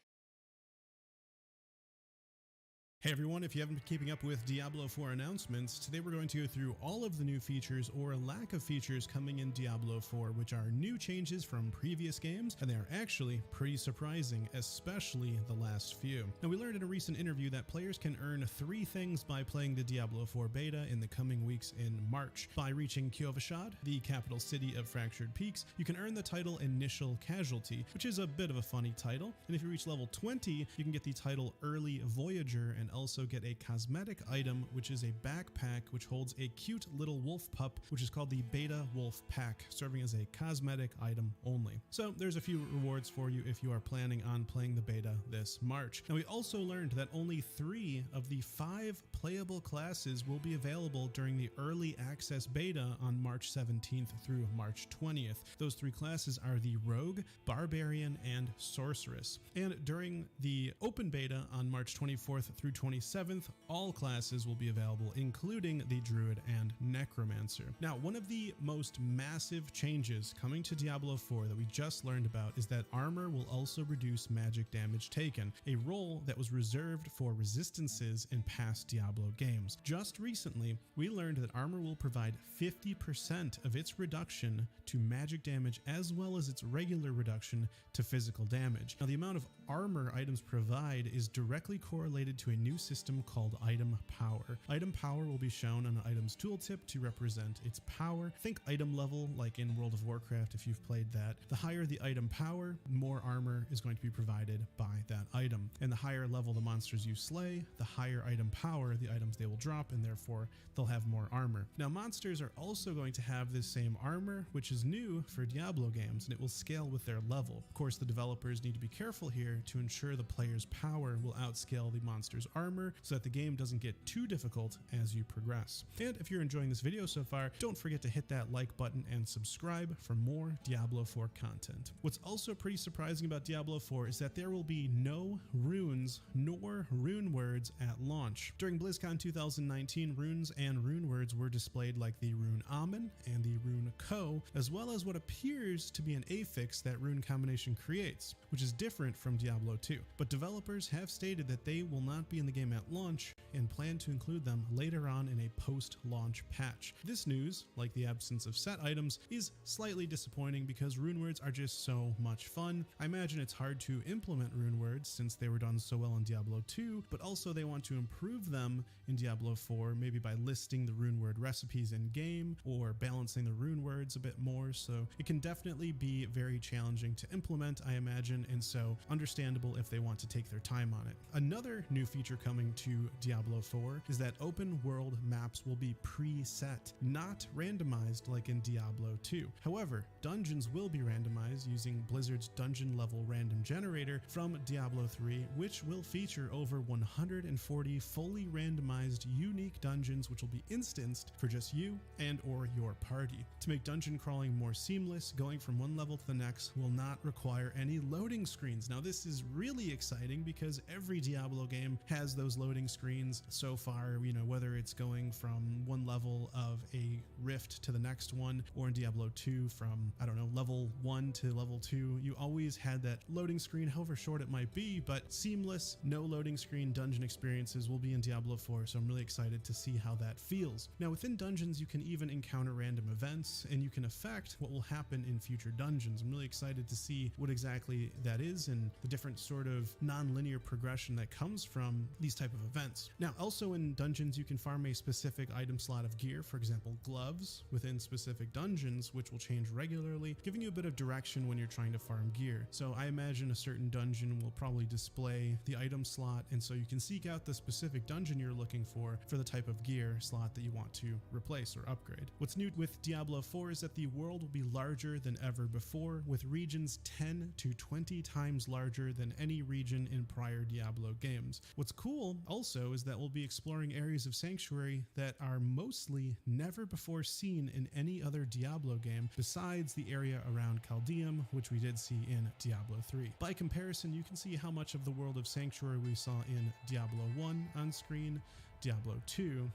Hey everyone, if you haven't been keeping up with Diablo 4 announcements, today we're going to go through all of the new features or lack of features coming in Diablo 4, which are new changes from previous games, and they are actually pretty surprising, especially the last few. Now, we learned in a recent interview that players can earn 3 things by playing the Diablo 4 beta in the coming weeks in March. By reaching Kyovashad, the capital city of Fractured Peaks, you can earn the title Initial Casualty, which is a bit of a funny title, and if you reach level 20, you can get the title Early Voyager and and also get a cosmetic item, which is a backpack which holds a cute little wolf pup, which is called the Beta Wolf Pack, serving as a cosmetic item only. So there's a few rewards for you if you are planning on playing the beta this March. Now we also learned that only 3 of the 5 playable classes will be available during the early access beta on March 17th through March 20th. Those 3 classes are the Rogue, Barbarian, and Sorceress. And during the open beta on March 24th through 27th, all classes will be available, including the Druid and Necromancer. Now, one of the most massive changes coming to Diablo 4 that we just learned about is that armor will also reduce magic damage taken, a role that was reserved for resistances in past Diablo games. Just recently, we learned that armor will provide 50% of its reduction to magic damage as well as its regular reduction to physical damage. Now, the amount of armor items provide is directly correlated to a new system called Item Power. Item Power will be shown on an item's tooltip to represent its power. Think item level, like in World of Warcraft if you've played that. The higher the item power, more armor is going to be provided by that item. And the higher level the monsters you slay, the higher item power the items they will drop, and therefore they'll have more armor. Now, monsters are also going to have this same armor, which is new for Diablo games, and it will scale with their level. Of course, the developers need to be careful here to ensure the player's power will outscale the monster's armor so that the game doesn't get too difficult as you progress. And if you're enjoying this video so far, don't forget to hit that like button and subscribe for more Diablo 4 content. What's also pretty surprising about Diablo 4 is that there will be no runes nor rune words at launch. During BlizzCon 2019, runes and rune words were displayed like the rune Amen and the rune Ko, as well as what appears to be an affix that rune combination creates, which is different from Diablo 2. But developers have stated that they will not be in the game at launch and plan to include them later on in a post-launch patch. This news, like the absence of set items, is slightly disappointing because rune words are just so much fun. I imagine it's hard to implement rune words since they were done so well in Diablo 2, but also they want to improve them in Diablo 4, maybe by listing the rune word recipes in game or balancing the rune words a bit more. So it can definitely be very challenging to implement, I imagine, and so understandable if they want to take their time on it. Another new feature coming to Diablo 4 is that open world maps will be preset, not randomized like in Diablo 2. However, dungeons will be randomized using Blizzard's dungeon level random generator from Diablo 3, which will feature over 140 fully randomized unique dungeons which will be instanced for just you and or your party. To make dungeon crawling more seamless, going from one level to the next will not require any loading screens. Now, this is really exciting because every Diablo game has those loading screens so far, whether it's going from one level of a rift to the next one, or in Diablo 2 from, level 1 to level 2, you always had that loading screen, however short it might be, but seamless, no loading screen dungeon experiences will be in Diablo 4, so I'm really excited to see how that feels. Now, within dungeons, you can even encounter random events, and you can affect what will happen in future dungeons. I'm really excited to see what exactly that is and the different sort of non-linear progression that comes from these type of events. Now, also in dungeons, you can farm a specific item slot of gear, for example, gloves within specific dungeons, which will change regularly, giving you a bit of direction when you're trying to farm gear. So I imagine a certain dungeon will probably display the item slot, and so you can seek out the specific dungeon you're looking for the type of gear slot that you want to replace or upgrade. What's new with Diablo 4 is that the world will be larger than ever before, with regions 10 to 20 times larger than any region in prior Diablo games. What's cool also is that we'll be exploring areas of Sanctuary that are mostly never before seen in any other Diablo game besides the area around Caldeum, which we did see in Diablo 3. By comparison, you can see how much of the world of Sanctuary we saw in Diablo 1 on screen, Diablo 2,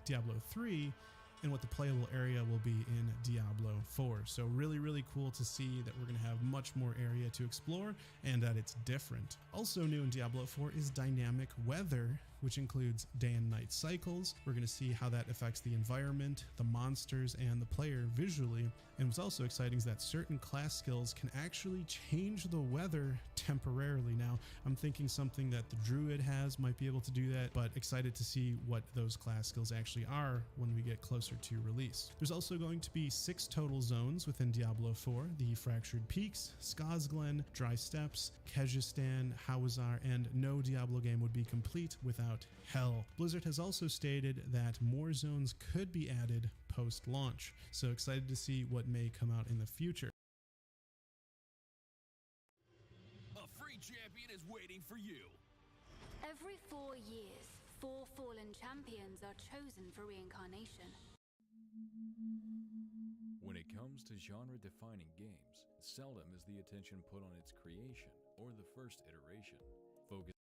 Diablo 3, and what the playable area will be in Diablo 4. So really cool to see that we're going to have much more area to explore and that it's different. Also new in Diablo 4 is dynamic weather, which includes day and night cycles. We're going to see how that affects the environment, the monsters, and the player visually. And what's also exciting is that certain class skills can actually change the weather temporarily. Now, I'm thinking something that the Druid has might be able to do that, but excited to see what those class skills actually are when we get closer to release. There's also going to be 6 total zones within Diablo 4, the Fractured Peaks, Skazglen, Dry Steppes, Kehjistan, Hawazar, and no Diablo game would be complete without about hell. Blizzard has also stated that more zones could be added post-launch, so excited to see what may come out in the future. A free champion is waiting for you. Every 4 years, 4 fallen champions are chosen for reincarnation. When it comes to genre-defining games, seldom is the attention put on its creation or the first iteration. Focus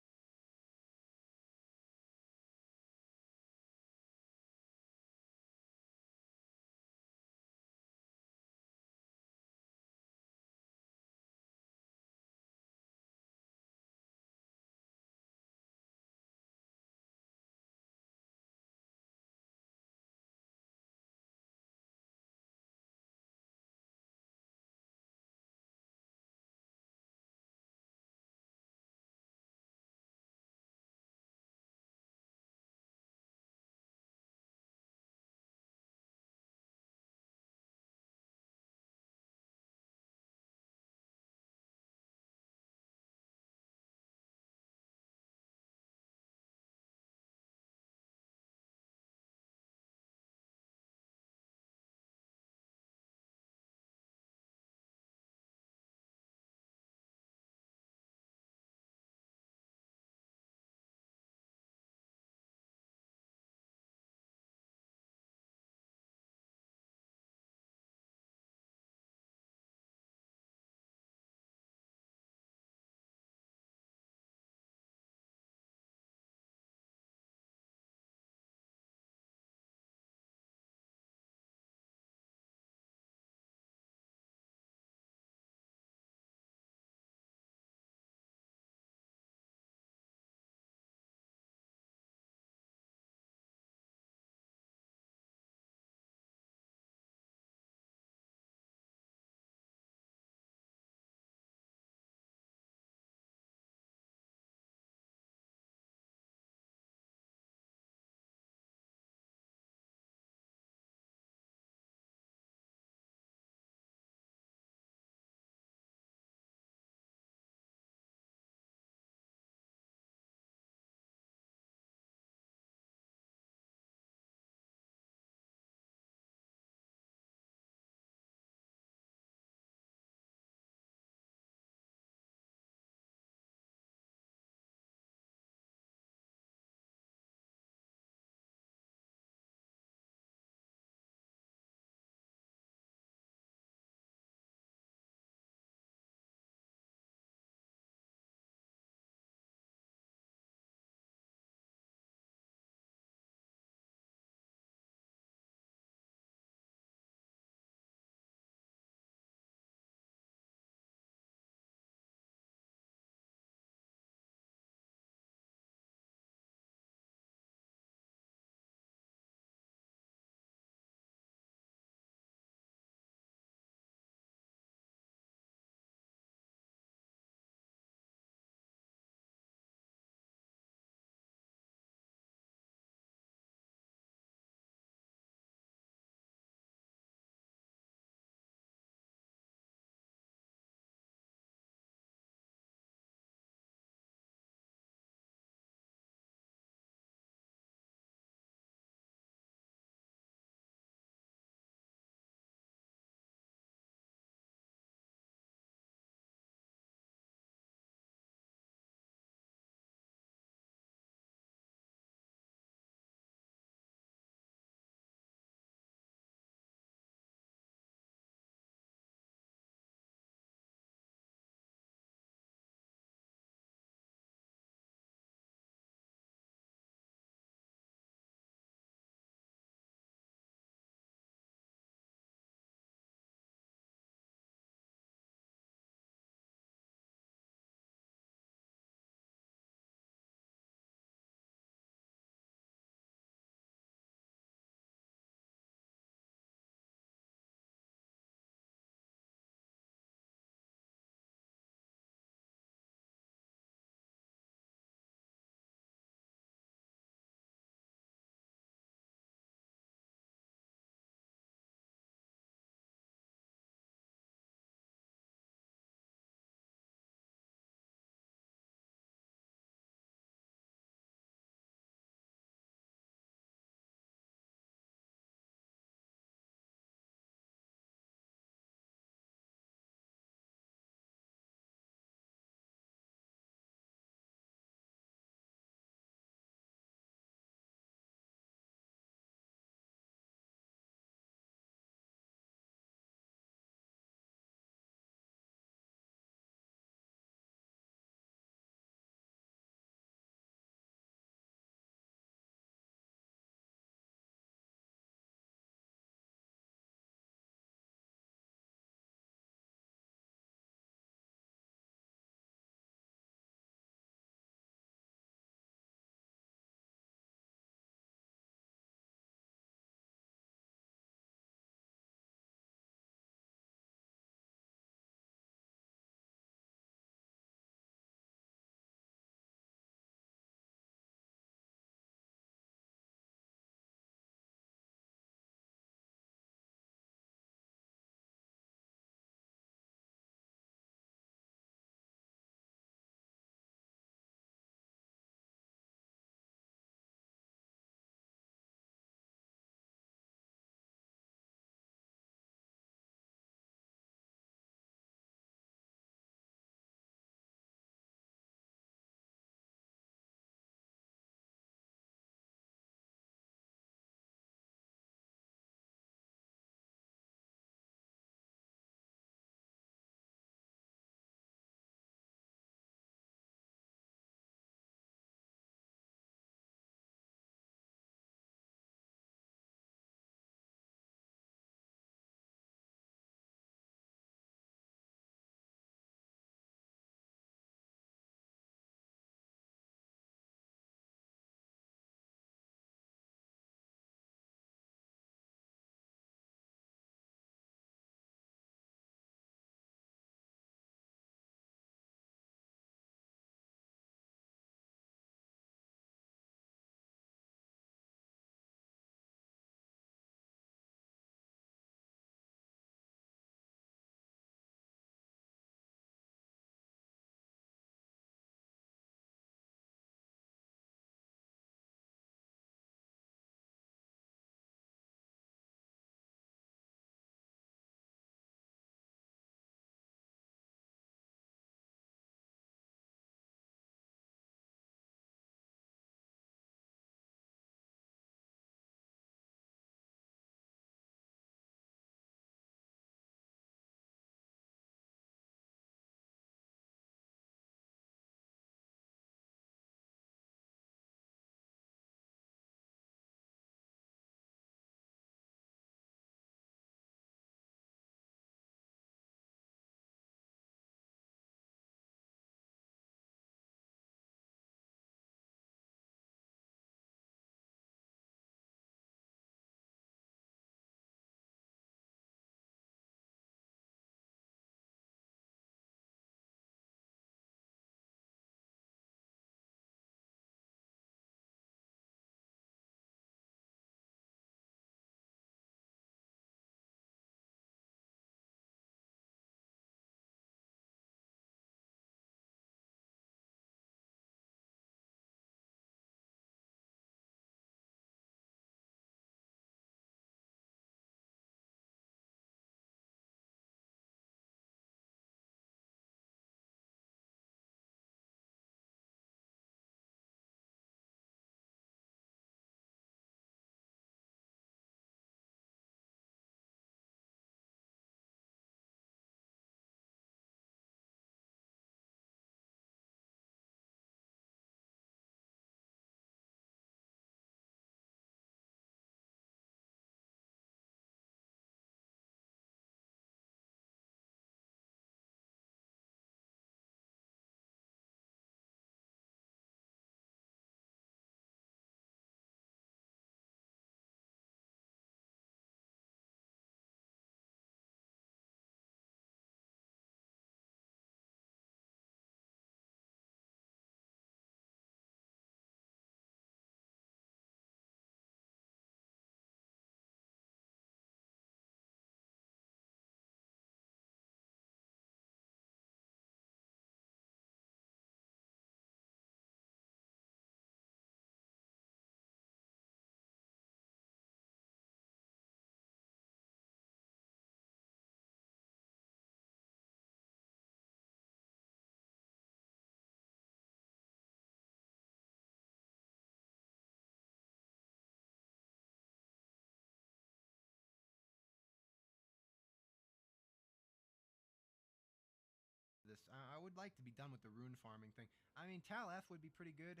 I would like to be done with the rune farming thing. I mean, Tal F would be pretty good.